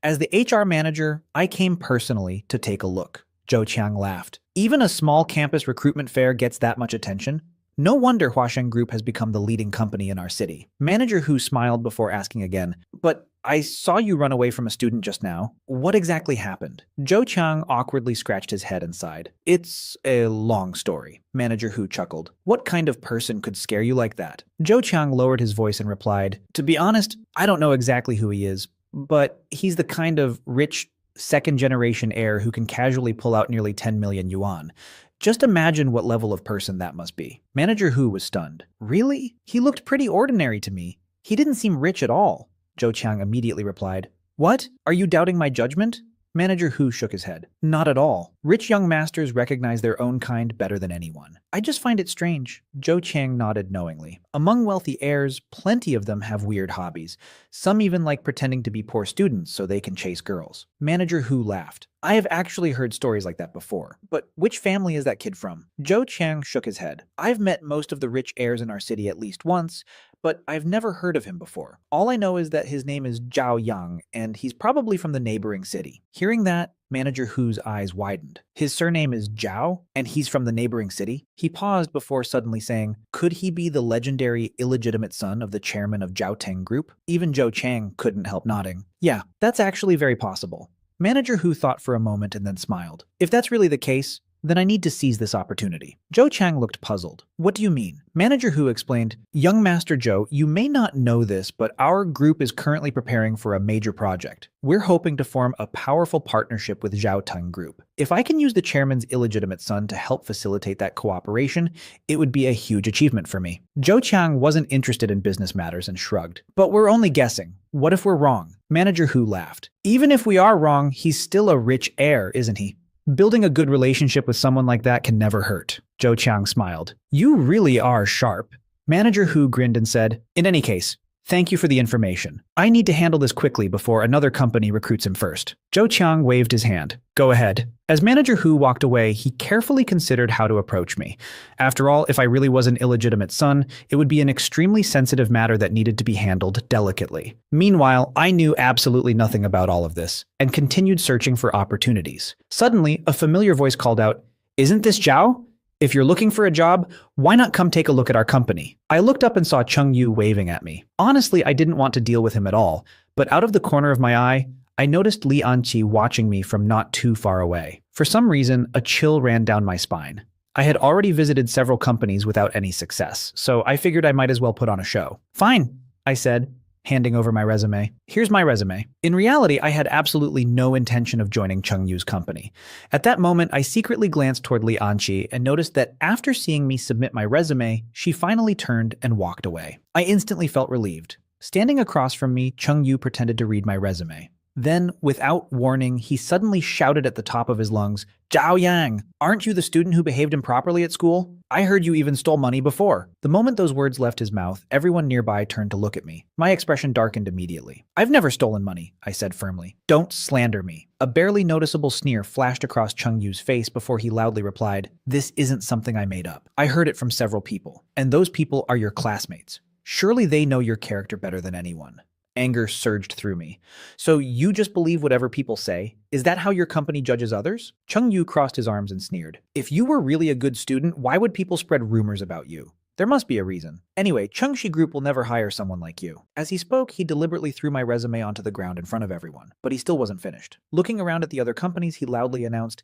Speaker 1: As the HR manager, I came personally to take a look." Zhou Chang laughed. "Even a small campus recruitment fair gets that much attention? No wonder Huasheng Group has become the leading company in our city." Manager Hu smiled before asking again, "But I saw you run away from a student just now. What exactly happened?" Zhou Chang awkwardly scratched his head and sighed. "It's a long story." Manager Hu chuckled. "What kind of person could scare you like that?" Zhou Chang lowered his voice and replied, "To be honest, I don't know exactly who he is, but he's the kind of rich second-generation heir who can casually pull out nearly 10 million yuan. Just imagine what level of person that must be." Manager Hu was stunned. "Really? He looked pretty ordinary to me. He didn't seem rich at all." Zhou Chang immediately replied, "What? Are you doubting my judgment?" Manager Hu shook his head. "Not at all. Rich young masters recognize their own kind better than anyone. I just find it strange." Zhou Chang nodded knowingly. "Among wealthy heirs, plenty of them have weird hobbies. Some even like pretending to be poor students so they can chase girls." Manager Hu laughed. "I have actually heard stories like that before. But which family is that kid from?" Zhou Chang shook his head. "I've met most of the rich heirs in our city at least once, but I've never heard of him before. All I know is that his name is Zhao Yang, and he's probably from the neighboring city." Hearing that, Manager Hu's eyes widened. "His surname is Zhao, and he's from the neighboring city?" He paused before suddenly saying, "Could he be the legendary illegitimate son of the chairman of Jiaoteng Group?" Even Zhou Chang couldn't help nodding. "Yeah, that's actually very possible." Manager Hu thought for a moment and then smiled. "If that's really the case, then I need to seize this opportunity. Zhou Chang looked puzzled. What do you mean? Manager Hu explained, Young Master Zhou, you may not know this, but our group is currently preparing for a major project. We're hoping to form a powerful partnership with Zhao Teng Group. If I can use the chairman's illegitimate son to help facilitate that cooperation, it would be a huge achievement for me. Zhou Chang wasn't interested in business matters and shrugged. But we're only guessing. What if we're wrong? Manager Hu laughed. Even if we are wrong, he's still a rich heir, isn't he? Building a good relationship with someone like that can never hurt. Zhou Chang smiled. You really are sharp. Manager Hu grinned and said, in any case, thank you for the information. I need to handle this quickly before another company recruits him first. Zhou Chang waved his hand. Go ahead. As Manager Hu walked away, he carefully considered how to approach me. After all, if I really was an illegitimate son, it would be an extremely sensitive matter that needed to be handled delicately. Meanwhile, I knew absolutely nothing about all of this and continued searching for opportunities. Suddenly, a familiar voice called out, Isn't this Zhao? If you're looking for a job, why not come take a look at our company? I looked up and saw Cheng Yu waving at me. Honestly, I didn't want to deal with him at all, but out of the corner of my eye, I noticed Li Anqi watching me from not too far away. For some reason, a chill ran down my spine. I had already visited several companies without any success, so I figured I might as well put on a show. Fine, I said, handing over my resume. Here's my resume. In reality, I had absolutely no intention of joining Cheng Yu's company. At that moment, I secretly glanced toward Li Anqi and noticed that after seeing me submit my resume, she finally turned and walked away. I instantly felt relieved. Standing across from me, Cheng Yu pretended to read my resume. Then, without warning, he suddenly shouted at the top of his lungs, Zhao Yang, aren't you the student who behaved improperly at school? I heard you even stole money before. The moment those words left his mouth, everyone nearby turned to look at me. My expression darkened immediately. I've never stolen money, I said firmly. Don't slander me. A barely noticeable sneer flashed across Cheng Yu's face before he loudly replied, This isn't something I made up. I heard it from several people, and those people are your classmates. Surely they know your character better than anyone. Anger surged through me. So you just believe whatever people say? Is that how your company judges others? Cheng Yu crossed his arms and sneered. If you were really a good student, why would people spread rumors about you? There must be a reason. Anyway, Chengxi Group will never hire someone like you. As he spoke, he deliberately threw my resume onto the ground in front of everyone, but he still wasn't finished. Looking around at the other companies, he loudly announced,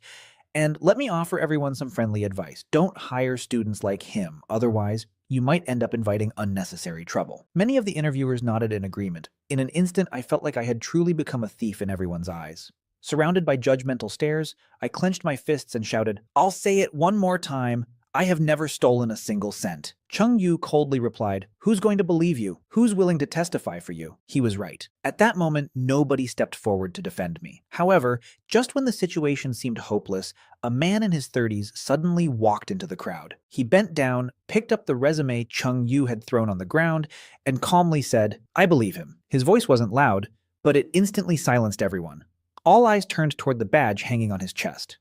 Speaker 1: And let me offer everyone some friendly advice. Don't hire students like him, otherwise you might end up inviting unnecessary trouble. Many of the interviewers nodded in agreement. In an instant, I felt like I had truly become a thief in everyone's eyes. Surrounded by judgmental stares, I clenched my fists and shouted, I'll say it one more time. I have never stolen a single cent. Cheng Yu coldly replied, Who's going to believe you? Who's willing to testify for you? He was right. At that moment, nobody stepped forward to defend me. However, just when the situation seemed hopeless, a man in his 30s suddenly walked into the crowd. He bent down, picked up the resume Cheng Yu had thrown on the ground, and calmly said, I believe him. His voice wasn't loud, but it instantly silenced everyone. All eyes turned toward the badge hanging on his chest.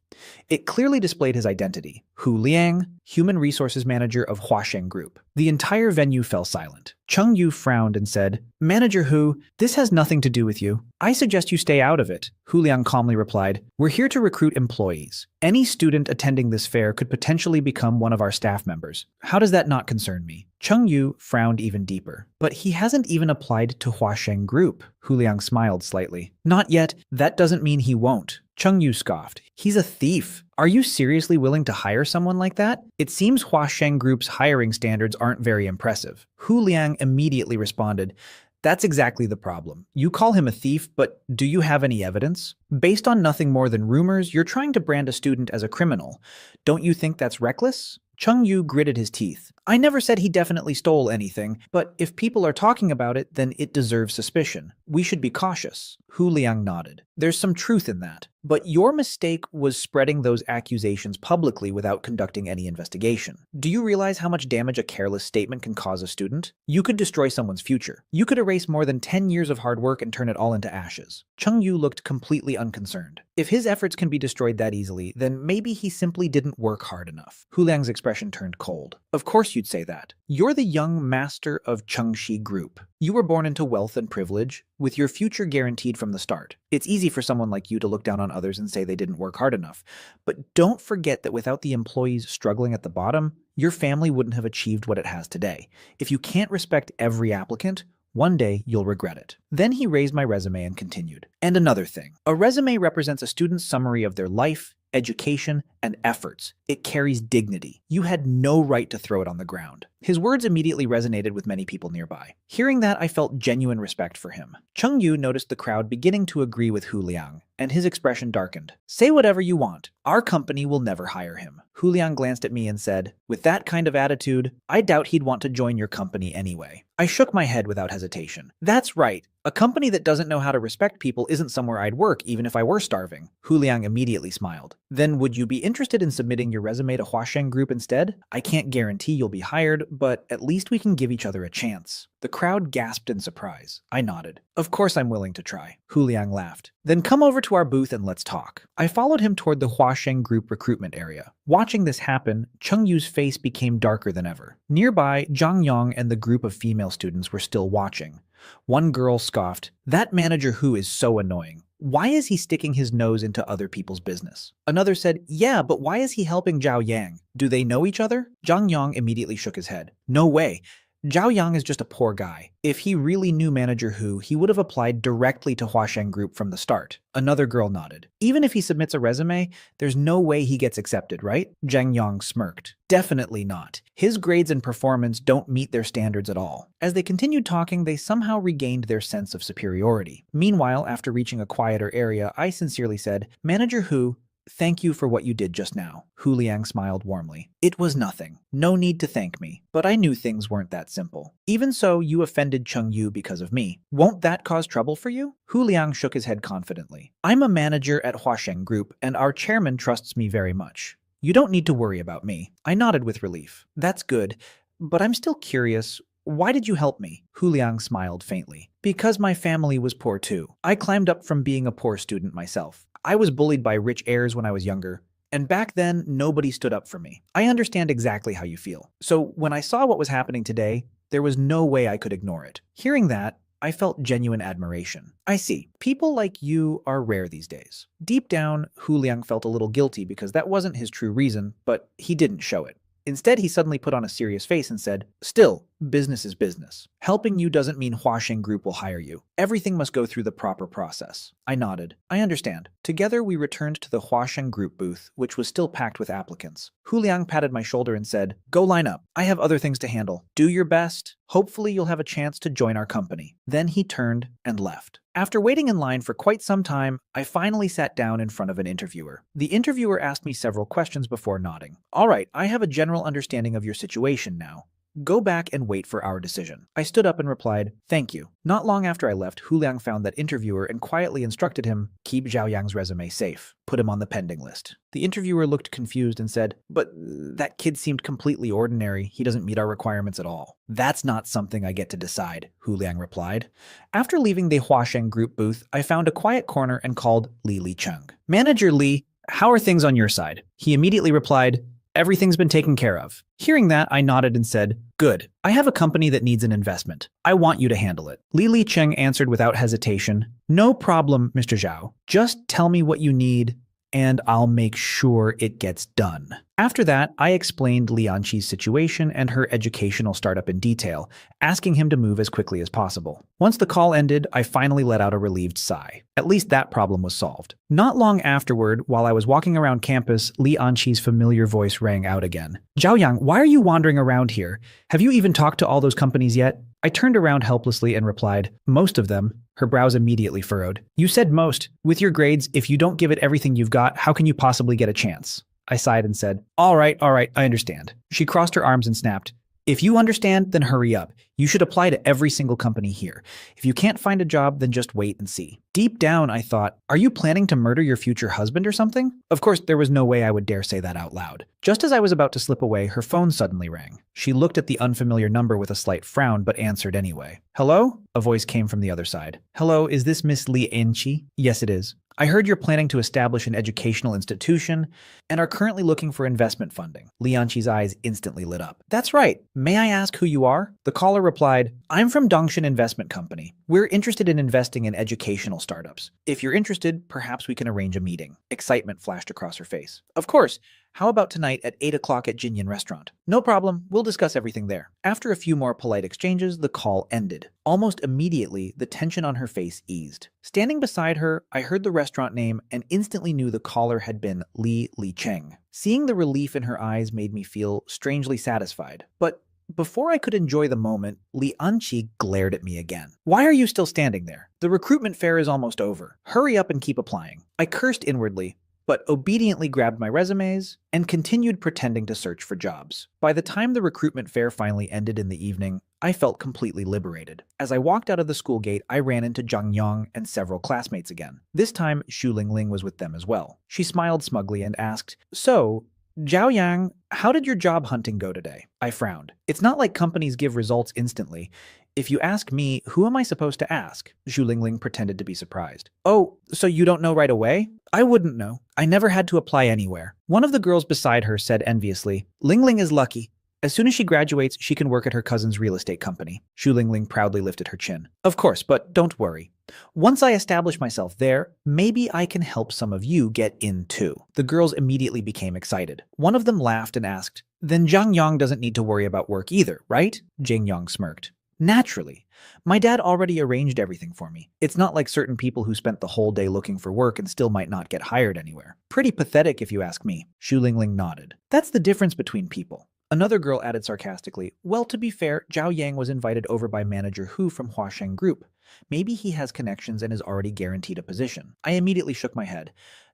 Speaker 1: It clearly displayed his identity, Hu Liang, Human Resources Manager of Huasheng Group. The entire venue fell silent. Cheng Yu frowned and said, Manager Hu, this has nothing to do with you. I suggest you stay out of it. Hu Liang calmly replied, We're here to recruit employees. Any student attending this fair could potentially become one of our staff members. How does that not concern me? Cheng Yu frowned even deeper. But he hasn't even applied to Huasheng Group. Hu Liang smiled slightly. Not yet. That doesn't mean he won't. Cheng Yu scoffed. He's a thief. Are you seriously willing to hire someone like that? It seems Huasheng Group's hiring standards aren't very impressive. Hu Liang immediately responded, That's exactly the problem. You call him a thief, but do you have any evidence? Based on nothing more than rumors, you're trying to brand a student as a criminal. Don't you think that's reckless? Cheng Yu gritted his teeth. I never said he definitely stole anything, but if people are talking about it, then it deserves suspicion. We should be cautious. Hu Liang nodded. There's some truth in that. But your mistake was spreading those accusations publicly without conducting any investigation. Do you realize how much damage a careless statement can cause a student? You could destroy someone's future. You could erase more than 10 years of hard work and turn it all into ashes. Cheng Yu looked completely unconcerned. If his efforts can be destroyed that easily, then maybe he simply didn't work hard enough. Hu Liang's expression turned cold. Of course you'd say that. You're the young master of Chengxi Group. You were born into wealth and privilege, with your future guaranteed from the start. It's easy for someone like you to look down on others and say they didn't work hard enough. But don't forget that without the employees struggling at the bottom, your family wouldn't have achieved what it has today. If you can't respect every applicant, one day you'll regret it. Then he raised my resume and continued. And another thing. A resume represents a student's summary of their life, education, and efforts. It carries dignity. You had no right to throw it on the ground. His words immediately resonated with many people nearby. Hearing that, I felt genuine respect for him. Cheng Yu noticed the crowd beginning to agree with Hu Liang, and his expression darkened. Say whatever you want. Our company will never hire him. Hu Liang glanced at me and said, with that kind of attitude, I doubt he'd want to join your company anyway. I shook my head without hesitation. That's right. A company that doesn't know how to respect people isn't somewhere I'd work even if I were starving. Hu Liang immediately smiled. Then would you be interested in submitting your resume to Huasheng Group instead? I can't guarantee you'll be hired, but at least we can give each other a chance. The crowd gasped in surprise. I nodded. Of course I'm willing to try. Hu Liang laughed. Then come over to our booth and let's talk. I followed him toward the Huasheng Group recruitment area. Watching this happen, Cheng Yu's face became darker than ever. Nearby, Zhang Yang and the group of female students were still watching. One girl scoffed, "That manager Hu is so annoying. Why is he sticking his nose into other people's business?" Another said, "Yeah, but why is he helping Zhao Yang? Do they know each other?" Zhang Yang immediately shook his head. "No way. Zhao Yang is just a poor guy. If he really knew manager Hu, he would have applied directly to Huasheng Group from the start." Another girl nodded. "Even if he submits a resume, there's no way he gets accepted, right?" Zhang Yang smirked. "Definitely not. His grades and performance don't meet their standards at all." As they continued talking, they somehow regained their sense of superiority. Meanwhile, after reaching a quieter area, I sincerely said, "Manager Hu, thank you for what you did just now." Hu Liang smiled warmly. "It was nothing. No need to thank me. But I knew things weren't that simple. Even so, you offended Cheng Yu because of me. Won't that cause trouble for you?" Hu Liang shook his head confidently. "I'm a manager at Huasheng Group, and our chairman trusts me very much. You don't need to worry about me." I nodded with relief. "That's good. But I'm still curious. Why did you help me?" Hu Liang smiled faintly. "Because my family was poor too. I climbed up from being a poor student myself. I was bullied by rich heirs when I was younger, and back then, nobody stood up for me. I understand exactly how you feel. So when I saw what was happening today, there was no way I could ignore it." Hearing that, I felt genuine admiration. I see. People like you are rare these days. Deep down, Hu Liang felt a little guilty because that wasn't his true reason, but he didn't show it. Instead, he suddenly put on a serious face and said, "Still, business is business. Helping you doesn't mean Huasheng Group will hire you. Everything must go through the proper process." I nodded. "I understand." Together, we returned to the Huasheng Group booth, which was still packed with applicants. Hu Liang patted my shoulder and said, "Go line up. I have other things to handle. Do your best. Hopefully, you'll have a chance to join our company." Then he turned and left. After waiting in line for quite some time, I finally sat down in front of an interviewer. The interviewer asked me several questions before nodding. "All right, I have a general understanding of your situation now. Go back and wait for our decision." I stood up and replied, "Thank you." Not long after I left, Hu Liang found that interviewer and quietly instructed him, "Keep Zhao Yang's resume safe. Put him on the pending list." The interviewer looked confused and said, "But that kid seemed completely ordinary. He doesn't meet our requirements at all." "That's not something I get to decide," Hu Liang replied. After leaving the Huasheng Group booth, I found a quiet corner and called Li Cheng. "Manager Li, how are things on your side?" He immediately replied, "Everything's been taken care of." Hearing that, I nodded and said, "Good. I have a company that needs an investment. I want you to handle it." Li Cheng answered without hesitation, "No problem, Mr. Zhao. Just tell me what you need, and I'll make sure it gets done." After that, I explained Lianqi's situation and her educational startup in detail, asking him to move as quickly as possible. Once the call ended, I finally let out a relieved sigh. At least that problem was solved. Not long afterward, while I was walking around campus, Lianqi's familiar voice rang out again. "Zhao Yang, why are you wandering around here? Have you even talked to all those companies yet?" I turned around helplessly and replied, "Most of them." Her brows immediately furrowed. "You said most. With your grades, if you don't give it everything you've got, how can you possibly get a chance?" I sighed and said, all right, I understand." She crossed her arms and snapped, "If you understand, then hurry up. You should apply to every single company here. If you can't find a job, then just wait and see." Deep down, I thought, are you planning to murder your future husband or something? Of course, there was no way I would dare say that out loud. Just as I was about to slip away, her phone suddenly rang. She looked at the unfamiliar number with a slight frown, but answered anyway. "Hello?" A voice came from the other side. "Hello, is this Miss Lianqi?" "Yes, it is." "I heard you're planning to establish an educational institution and are currently looking for investment funding." Lianqi's eyes instantly lit up. "That's right. May I ask who you are?" The caller replied, "I'm from Dongshin Investment Company. We're interested in investing in educational startups. If you're interested, perhaps we can arrange a meeting." Excitement flashed across her face. "Of course. How about tonight at 8 o'clock at Jinyan Restaurant? No problem, we'll discuss everything there. After a few more polite exchanges, the call ended. Almost immediately, the tension on her face eased. Standing beside her, I heard the restaurant name and instantly knew the caller had been Li Cheng. Seeing the relief in her eyes made me feel strangely satisfied. But before I could enjoy the moment, Li Anqi glared at me again. Why are you still standing there? The recruitment fair is almost over. Hurry up and keep applying. I cursed inwardly, but obediently grabbed my resumes and continued pretending to search for jobs. By the time the recruitment fair finally ended in the evening, I felt completely liberated. As I walked out of the school gate, I ran into Zhang Yang and several classmates again. This time, Xu Lingling was with them as well. She smiled smugly and asked, "So, Zhao Yang, how did your job hunting go today?" I frowned. It's not like companies give results instantly. If you ask me, who am I supposed to ask? Xu Lingling pretended to be surprised. Oh, so you don't know right away? I wouldn't know. I never had to apply anywhere. One of the girls beside her said enviously, Lingling is lucky. As soon as she graduates, she can work at her cousin's real estate company. Xu Lingling proudly lifted her chin. Of course, but don't worry. Once I establish myself there, maybe I can help some of you get in too. The girls immediately became excited. One of them laughed and asked, Then Zhang Yang doesn't need to worry about work either, right? Jing Yang smirked. Naturally. My dad already arranged everything for me. It's not like certain people who spent the whole day looking for work and still might not get hired anywhere. Pretty pathetic if you ask me. Xu Lingling nodded. That's the difference between people. Another girl added sarcastically, well, to be fair, Zhao Yang was invited over by manager Hu from Huasheng Group. Maybe he has connections and is already guaranteed a position. I immediately shook my head.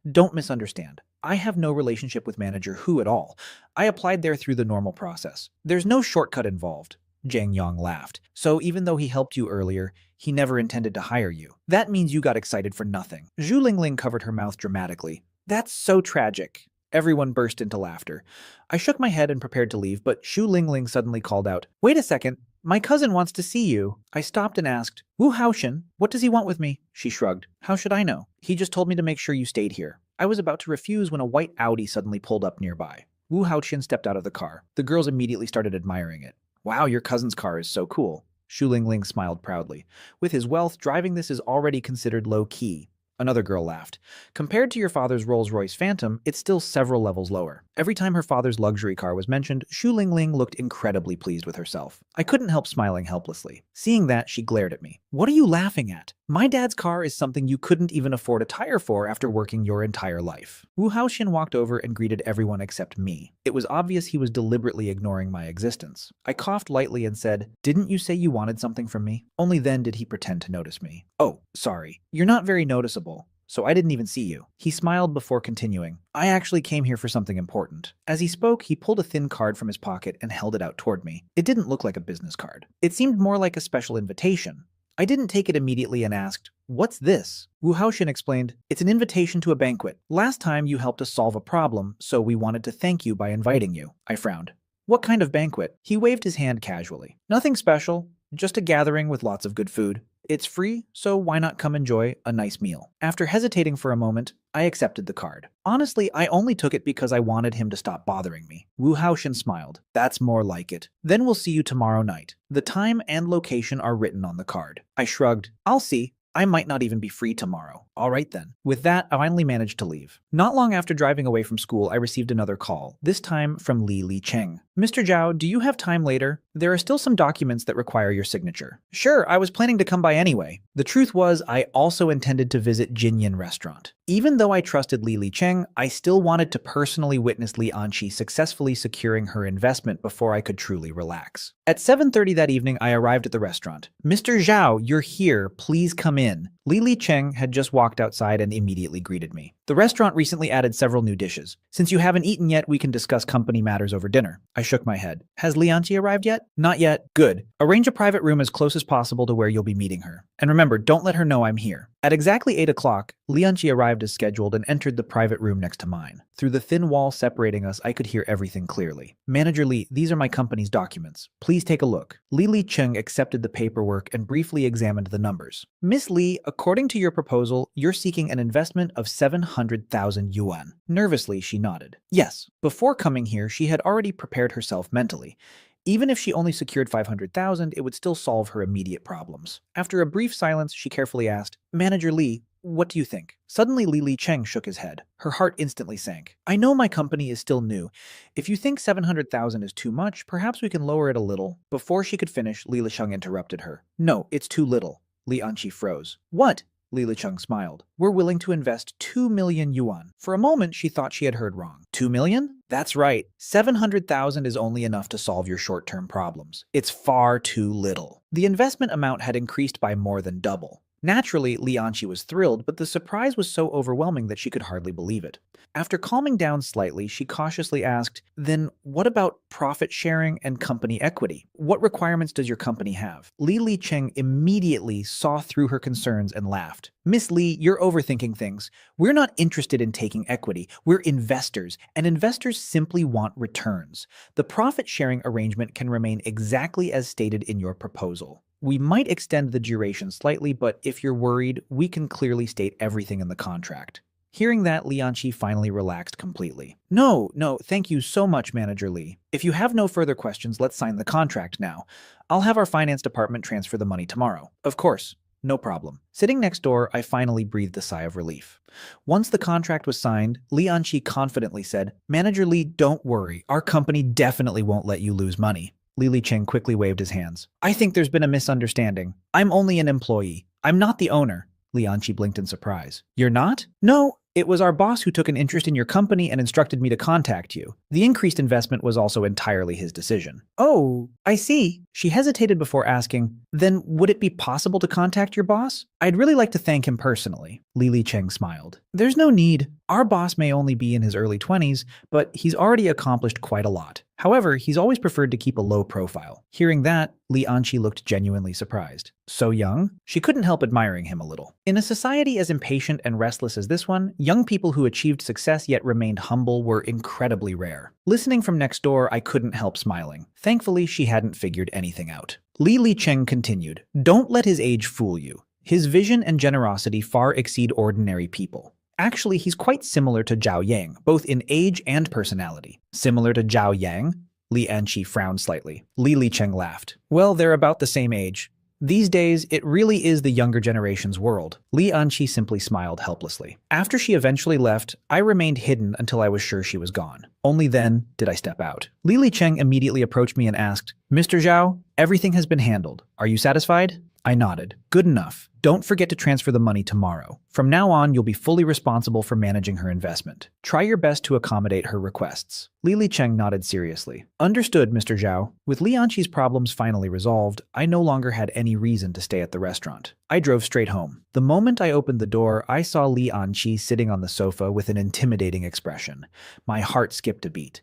Speaker 1: Don't misunderstand. I have no relationship with manager Hu at all. I applied there through the normal process. There's no shortcut involved. Zhang Yang laughed. So even though he helped you earlier, he never intended to hire you. That means you got excited for nothing. Xu Lingling covered her mouth dramatically. That's so tragic. Everyone burst into laughter. I shook my head and prepared to leave, but Xu Lingling suddenly called out, Wait a second, my cousin wants to see you. I stopped and asked, Wu Haoshan, what does he want with me? She shrugged. How should I know? He just told me to make sure you stayed here. I was about to refuse when a white Audi suddenly pulled up nearby. Wu Haoshan stepped out of the car. The girls immediately started admiring it. Wow, your cousin's car is so cool. Xu Lingling smiled proudly. With his wealth, driving this is already considered low-key. Another girl laughed. Compared to your father's Rolls-Royce Phantom, it's still several levels lower. Every time her father's luxury car was mentioned, Xu Lingling looked incredibly pleased with herself. I couldn't help smiling helplessly. Seeing that, she glared at me. What are you laughing at? My dad's car is something you couldn't even afford a tire for after working your entire life. Wu Haoshan walked over and greeted everyone except me. It was obvious he was deliberately ignoring my existence. I coughed lightly and said, Didn't you say you wanted something from me? Only then did he pretend to notice me. Oh, sorry. You're not very noticeable, so I didn't even see you. He smiled before continuing. I actually came here for something important. As he spoke, he pulled a thin card from his pocket and held it out toward me. It didn't look like a business card. It seemed more like a special invitation. I didn't take it immediately and asked, What's this? Wu Haoshan explained, It's an invitation to a banquet. Last time you helped us solve a problem, so we wanted to thank you by inviting you. I frowned. What kind of banquet? He waved his hand casually. Nothing special, just a gathering with lots of good food. It's free, so why not come enjoy a nice meal? After hesitating for a moment, I accepted the card. Honestly, I only took it because I wanted him to stop bothering me. Wu Haoshan smiled. That's more like it. Then we'll see you tomorrow night. The time and location are written on the card. I shrugged. I'll see. I might not even be free tomorrow. All right then. With that, I finally managed to leave. Not long after driving away from school, I received another call, this time from Li Cheng. Mr. Zhao, do you have time later? There are still some documents that require your signature. Sure, I was planning to come by anyway. The truth was, I also intended to visit Jinyan Restaurant. Even though I trusted Li Cheng, I still wanted to personally witness Li Anqi successfully securing her investment before I could truly relax. At 7:30 that evening, I arrived at the restaurant. Mr. Zhao, you're here. Please come in. Li Cheng had just walked outside and immediately greeted me. The restaurant recently added several new dishes. Since you haven't eaten yet, we can discuss company matters over dinner. I shook my head. Has Li Anqi arrived yet? Not yet. Good. Arrange a private room as close as possible to where you'll be meeting her. And remember, don't let her know I'm here. At exactly 8 o'clock, Li Anqi arrived as scheduled and entered the private room next to mine. Through the thin wall separating us, I could hear everything clearly. Manager Li, these are my company's documents. Please take a look. Li Cheng accepted the paperwork and briefly examined the numbers. Miss Li, according to your proposal, you're seeking an investment of 700,000 yuan. Nervously, she nodded. Yes. Before coming here, she had already prepared herself mentally. Even if she only secured 500,000, it would still solve her immediate problems. After a brief silence, she carefully asked, Manager Li, What do you think? Suddenly, Li Cheng shook his head. Her heart instantly sank. I know my company is still new. If you think 700,000 is too much, perhaps we can lower it a little. Before she could finish, Li Cheng interrupted her. No, it's too little. Li Anqi froze. What? Li Cheng smiled. We're willing to invest 2 million yuan. For a moment, she thought she had heard wrong. 2 million? That's right. 700,000 is only enough to solve your short-term problems. It's far too little. The investment amount had increased by more than double. Naturally, Li Anqi was thrilled, but the surprise was so overwhelming that she could hardly believe it. After calming down slightly, she cautiously asked, then what about profit sharing and company equity? What requirements does your company have? Li Cheng immediately saw through her concerns and laughed. Miss Li, you're overthinking things. We're not interested in taking equity. We're investors, and investors simply want returns. The profit sharing arrangement can remain exactly as stated in your proposal. We might extend the duration slightly, but if you're worried, we can clearly state everything in the contract. Hearing that, Li Anqi finally relaxed completely. No, thank you so much, Manager Li. If you have no further questions, let's sign the contract now. I'll have our finance department transfer the money tomorrow. Of course. No problem. Sitting next door, I finally breathed a sigh of relief. Once the contract was signed, Li Anqi confidently said, Manager Li, don't worry. Our company definitely won't let you lose money. Li Cheng quickly waved his hands. I think there's been a misunderstanding. I'm only an employee. I'm not the owner. Li Anqi blinked in surprise. You're not? No, it was our boss who took an interest in your company and instructed me to contact you. The increased investment was also entirely his decision. Oh, I see. She hesitated before asking, then would it be possible to contact your boss? I'd really like to thank him personally. Li Cheng smiled. There's no need. Our boss may only be in his early 20s, but he's already accomplished quite a lot. However, he's always preferred to keep a low profile. Hearing that, Li Anqi looked genuinely surprised. So young? She couldn't help admiring him a little. In a society as impatient and restless as this one, young people who achieved success yet remained humble were incredibly rare. Listening from next door, I couldn't help smiling. Thankfully, she hadn't figured anything out. Li Cheng continued, Don't let his age fool you. His vision and generosity far exceed ordinary people. Actually, he's quite similar to Zhao Yang, both in age and personality. Similar to Zhao Yang? Li Anqi frowned slightly. Li Cheng laughed. Well, they're about the same age. These days, it really is the younger generation's world. Li Anqi simply smiled helplessly. After she eventually left, I remained hidden until I was sure she was gone. Only then did I step out. Li Cheng immediately approached me and asked, Mr. Zhao, everything has been handled. Are you satisfied? I nodded. Good enough. Don't forget to transfer the money tomorrow. From now on, you'll be fully responsible for managing her investment. Try your best to accommodate her requests. Li Cheng nodded seriously. Understood, Mr. Zhao. With Li Anqi's problems finally resolved, I no longer had any reason to stay at the restaurant. I drove straight home. The moment I opened the door, I saw Li Anqi sitting on the sofa with an intimidating expression. My heart skipped a beat.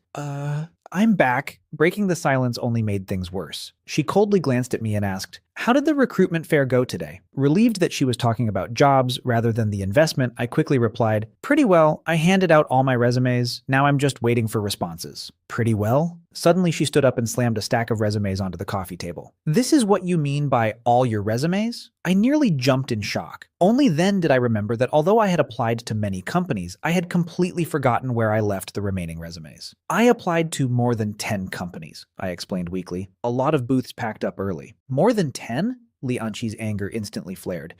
Speaker 1: I'm back. Breaking the silence only made things worse. She coldly glanced at me and asked, How did the recruitment fair go today? Relieved that she was talking about jobs rather than the investment, I quickly replied, Pretty well. I handed out all my resumes. Now I'm just waiting for responses. Pretty well? Suddenly she stood up and slammed a stack of resumes onto the coffee table. This is what you mean by all your resumes? I nearly jumped in shock. Only then did I remember that although I had applied to many companies, I had completely forgotten where I left the remaining resumes. I applied to more than 10 companies, I explained weakly. A lot of booths packed up early. More than 10? Li Anqi's anger instantly flared.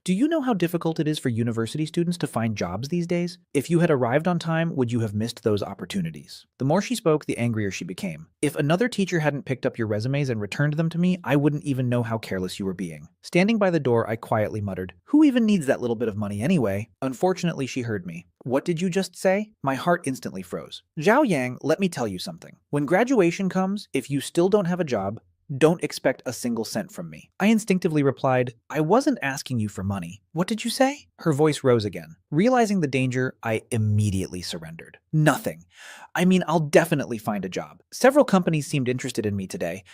Speaker 1: Do you know how difficult it is for university students to find jobs these days? If you had arrived on time, would you have missed those opportunities? The more she spoke, the angrier she became. If another teacher hadn't picked up your resumes and returned them to me, I wouldn't even know how careless you were being. Standing by the door, I quietly muttered, Who even needs that little bit of money anyway? Unfortunately, she heard me. What did you just say? My heart instantly froze. Zhao Yang, let me tell you something. When graduation comes, if you still don't have a job, don't expect a single cent from me. I instinctively replied, I wasn't asking you for money. What did you say? Her voice rose again. Realizing the danger, I immediately surrendered. Nothing. I mean, I'll definitely find a job. Several companies seemed interested in me today.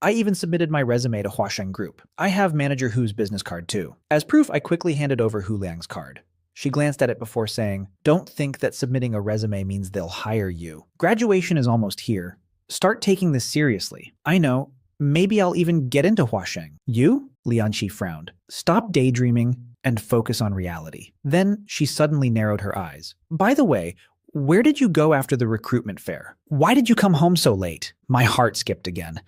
Speaker 1: I even submitted my resume to Huasheng Group. I have Manager Hu's business card too. As proof, I quickly handed over Hu Liang's card. She glanced at it before saying, Don't think that submitting a resume means they'll hire you. Graduation is almost here. Start taking this seriously. I know. Maybe I'll even get into Huasheng. You? Li Anqi frowned. Stop daydreaming and focus on reality. Then she suddenly narrowed her eyes. By the way, where did you go after the recruitment fair? Why did you come home so late? My heart skipped again.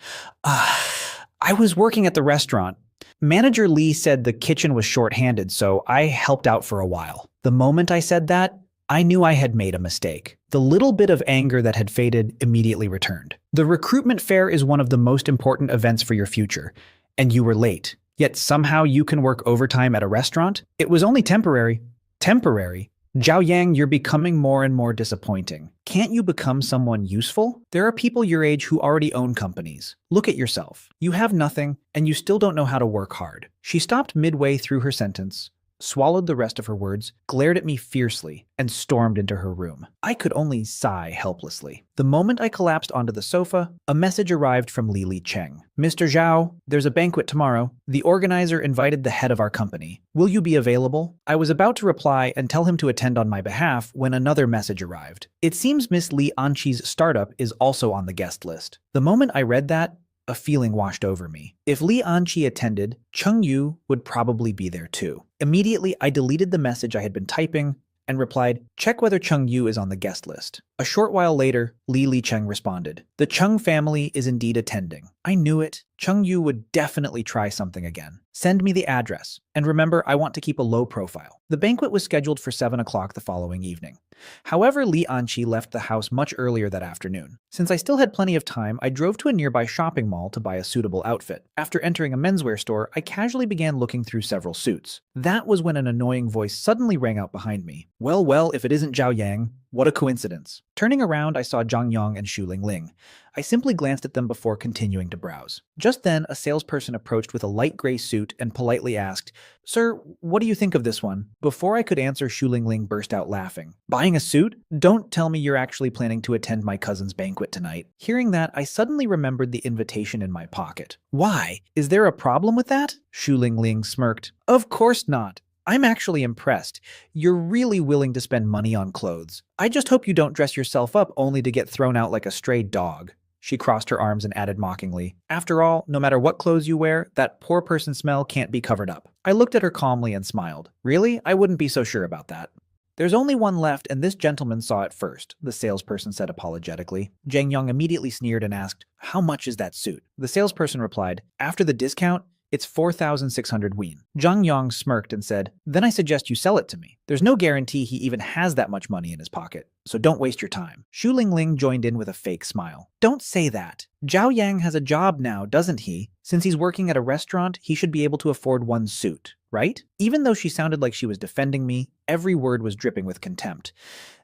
Speaker 1: I was working at the restaurant. Manager Lee said the kitchen was short-handed, so I helped out for a while. The moment I said that, I knew I had made a mistake. The little bit of anger that had faded immediately returned. The recruitment fair is one of the most important events for your future, and you were late. Yet somehow you can work overtime at a restaurant? It was only temporary. Temporary? Zhao Yang, you're becoming more and more disappointing. Can't you become someone useful? There are people your age who already own companies. Look at yourself. You have nothing, and you still don't know how to work hard. She stopped midway through her sentence, swallowed the rest of her words, glared at me fiercely, and stormed into her room. I could only sigh helplessly. The moment I collapsed onto the sofa, a message arrived from Li Cheng. Mr. Zhao, there's a banquet tomorrow. The organizer invited the head of our company. Will you be available? I was about to reply and tell him to attend on my behalf when another message arrived. It seems Miss Li Anqi's startup is also on the guest list. The moment I read that, a feeling washed over me. If Li Anqi attended, Cheng Yu would probably be there too. Immediately, I deleted the message I had been typing and replied, check whether Cheng Yu is on the guest list. A short while later, Li Cheng responded, the Cheng family is indeed attending. I knew it. Cheng Yu would definitely try something again. Send me the address. And remember, I want to keep a low profile. The banquet was scheduled for 7 o'clock the following evening. However, Li Anqi left the house much earlier that afternoon. Since I still had plenty of time, I drove to a nearby shopping mall to buy a suitable outfit. After entering a menswear store, I casually began looking through several suits. That was when an annoying voice suddenly rang out behind me. Well, if it isn't Zhao Yang, what a coincidence. Turning around, I saw Zhang Yong and Xu Ling. I simply glanced at them before continuing to browse. Just then, a salesperson approached with a light gray suit and politely asked, Sir, what do you think of this one? Before I could answer, Xu Ling burst out laughing. Buying a suit? Don't tell me you're actually planning to attend my cousin's banquet tonight. Hearing that, I suddenly remembered the invitation in my pocket. Why? Is there a problem with that? Xu Ling smirked. Of course not. I'm actually impressed. You're really willing to spend money on clothes. I just hope you don't dress yourself up only to get thrown out like a stray dog. She crossed her arms and added mockingly, after all, no matter what clothes you wear, that poor person smell can't be covered up. I looked at her calmly and smiled. Really? I wouldn't be so sure about that. There's only one left, and this gentleman saw it first, the salesperson said apologetically. Zhang Yong immediately sneered and asked, how much is that suit? The salesperson replied, after the discount, it's 4,600 won. Zhang Yong smirked and said, then I suggest you sell it to me. There's no guarantee he even has that much money in his pocket, so don't waste your time. Xu Ling joined in with a fake smile. Don't say that. Zhao Yang has a job now, doesn't he? Since he's working at a restaurant, he should be able to afford one suit, right? Even though she sounded like she was defending me, every word was dripping with contempt.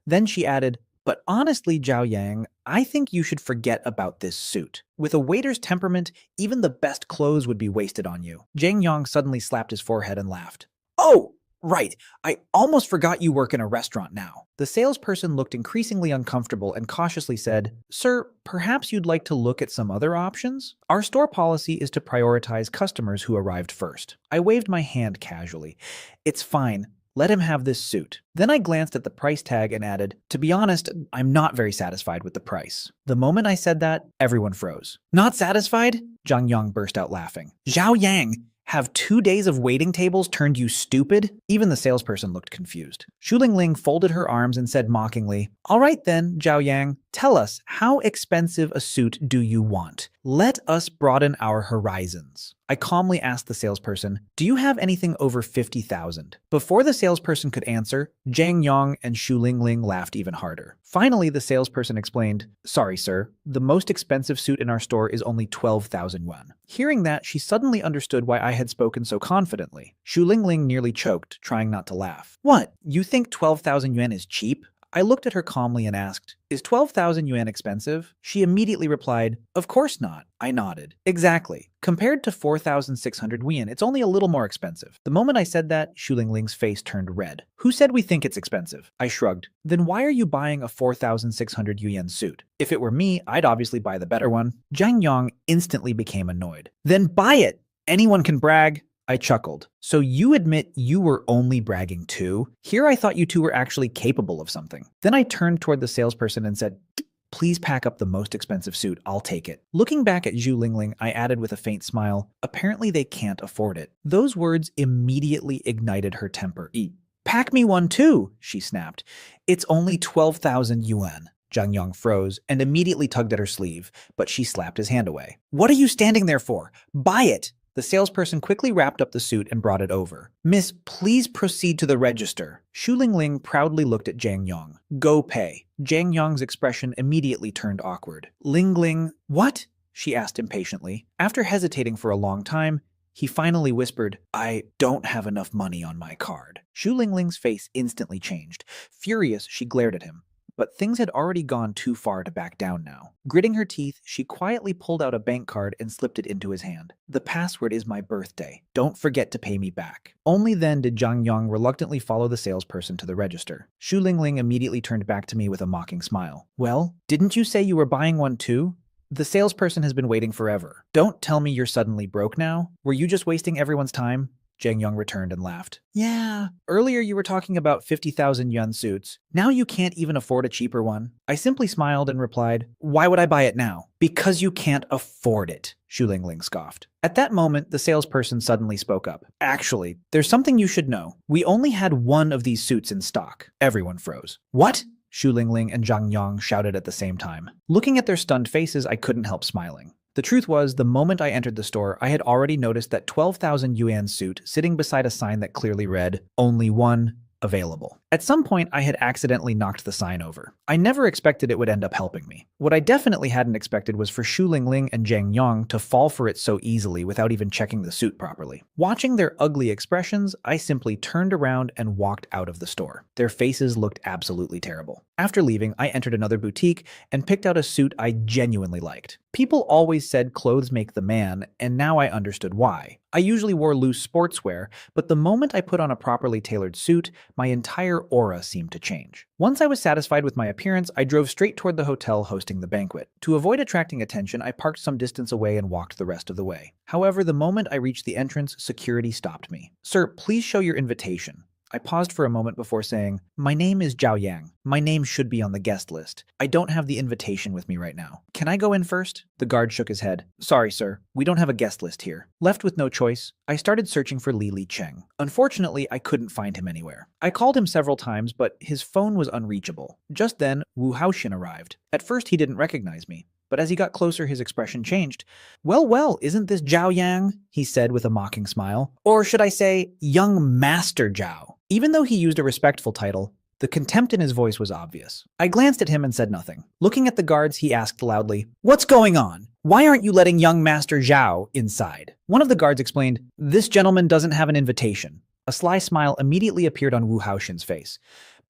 Speaker 1: Then she added, but honestly, Zhao Yang, I think you should forget about this suit. With a waiter's temperament, even the best clothes would be wasted on you. Zhang Yong suddenly slapped his forehead and laughed. Oh, right. I almost forgot you work in a restaurant now. The salesperson looked increasingly uncomfortable and cautiously said, Sir, perhaps you'd like to look at some other options? Our store policy is to prioritize customers who arrived first. I waved my hand casually. It's fine. Let him have this suit. Then I glanced at the price tag and added, to be honest, I'm not very satisfied with the price. The moment I said that, everyone froze. Not satisfied? Zhang Yong burst out laughing. Zhao Yang, have 2 days of waiting tables turned you stupid? Even the salesperson looked confused. Xu Ling folded her arms and said mockingly, all right then, Zhao Yang, tell us, how expensive a suit do you want? Let us broaden our horizons. I calmly asked the salesperson, do you have anything over 50,000? Before the salesperson could answer, Zhang Yong and Xu Ling laughed even harder. Finally, the salesperson explained, sorry, sir, the most expensive suit in our store is only 12,000 yuan. Hearing that, she suddenly understood why I had spoken so confidently. Xu Ling nearly choked, trying not to laugh. What, you think 12,000 yuan is cheap? I looked at her calmly and asked, is 12,000 yuan expensive? She immediately replied, of course not. I nodded. Exactly. Compared to 4,600 yuan, it's only a little more expensive. The moment I said that, Xu Ling's face turned red. Who said we think it's expensive? I shrugged. Then why are you buying a 4,600 yuan suit? If it were me, I'd obviously buy the better one. Zhang Yong instantly became annoyed. Then buy it! Anyone can brag. I chuckled. So you admit you were only bragging too? Here I thought you two were actually capable of something. Then I turned toward the salesperson and said, please pack up the most expensive suit, I'll take it. Looking back at Xu Ling, I added with a faint smile, apparently they can't afford it. Those words immediately ignited her temper. Pack me one too, she snapped. It's only 12,000 yuan. Zhang Yong froze and immediately tugged at her sleeve, but she slapped his hand away. What are you standing there for? Buy it! The salesperson quickly wrapped up the suit and brought it over. Miss, please proceed to the register. Xu Lingling proudly looked at Jiang Yong. Go pay. Jiang Yong's expression immediately turned awkward. Lingling, what? She asked impatiently. After hesitating for a long time, he finally whispered, I don't have enough money on my card. Xu Lingling's face instantly changed. Furious, she glared at him. But things had already gone too far to back down now. Gritting her teeth, she quietly pulled out a bank card and slipped it into his hand. The password is my birthday. Don't forget to pay me back. Only then did Jiang Yong reluctantly follow the salesperson to the register. Xu Lingling immediately turned back to me with a mocking smile. Well, didn't you say you were buying one too? The salesperson has been waiting forever. Don't tell me you're suddenly broke now. Were you just wasting everyone's time? Jiang Yong returned and laughed. Yeah, earlier you were talking about 50,000 yuan suits. Now you can't even afford a cheaper one. I simply smiled and replied, why would I buy it now? Because you can't afford it, Xu Lingling scoffed. At that moment, the salesperson suddenly spoke up. Actually, there's something you should know. We only had one of these suits in stock. Everyone froze. What? Xu Lingling and Jiang Yong shouted at the same time. Looking at their stunned faces, I couldn't help smiling. The truth was, the moment I entered the store, I had already noticed that 12,000 yuan suit sitting beside a sign that clearly read, only one available. At some point, I had accidentally knocked the sign over. I never expected it would end up helping me. What I definitely hadn't expected was for Xu Lingling and Jiang Yong to fall for it so easily without even checking the suit properly. Watching their ugly expressions, I simply turned around and walked out of the store. Their faces looked absolutely terrible. After leaving, I entered another boutique and picked out a suit I genuinely liked. People always said clothes make the man, and now I understood why. I usually wore loose sportswear, but the moment I put on a properly tailored suit, my entire aura seemed to change. Once I was satisfied with my appearance, I drove straight toward the hotel hosting the banquet. To avoid attracting attention, I parked some distance away and walked the rest of the way. However, the moment I reached the entrance, security stopped me. Sir, please show your invitation. I paused for a moment before saying, my name is Zhao Yang. My name should be on the guest list. I don't have the invitation with me right now. Can I go in first? The guard shook his head. Sorry, sir. We don't have a guest list here. Left with no choice, I started searching for Li Cheng. Unfortunately, I couldn't find him anywhere. I called him several times, but his phone was unreachable. Just then, Wu Haoxin arrived. At first, he didn't recognize me. But as he got closer, his expression changed. Well, isn't this Zhao Yang? He said with a mocking smile. Or should I say, young Master Zhao? Even though he used a respectful title, the contempt in his voice was obvious. I glanced at him and said nothing. Looking at the guards, he asked loudly, what's going on? Why aren't you letting young Master Zhao inside? One of the guards explained, this gentleman doesn't have an invitation. A sly smile immediately appeared on Wu Haoxin's face.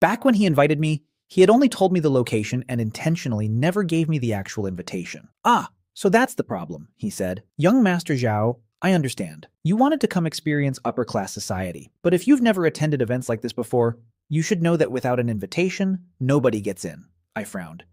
Speaker 1: Back when he invited me, he had only told me the location and intentionally never gave me the actual invitation. Ah, so that's the problem, he said. Young Master Zhao, I understand. You wanted to come experience upper-class society. But if you've never attended events like this before, you should know that without an invitation, nobody gets in. I frowned.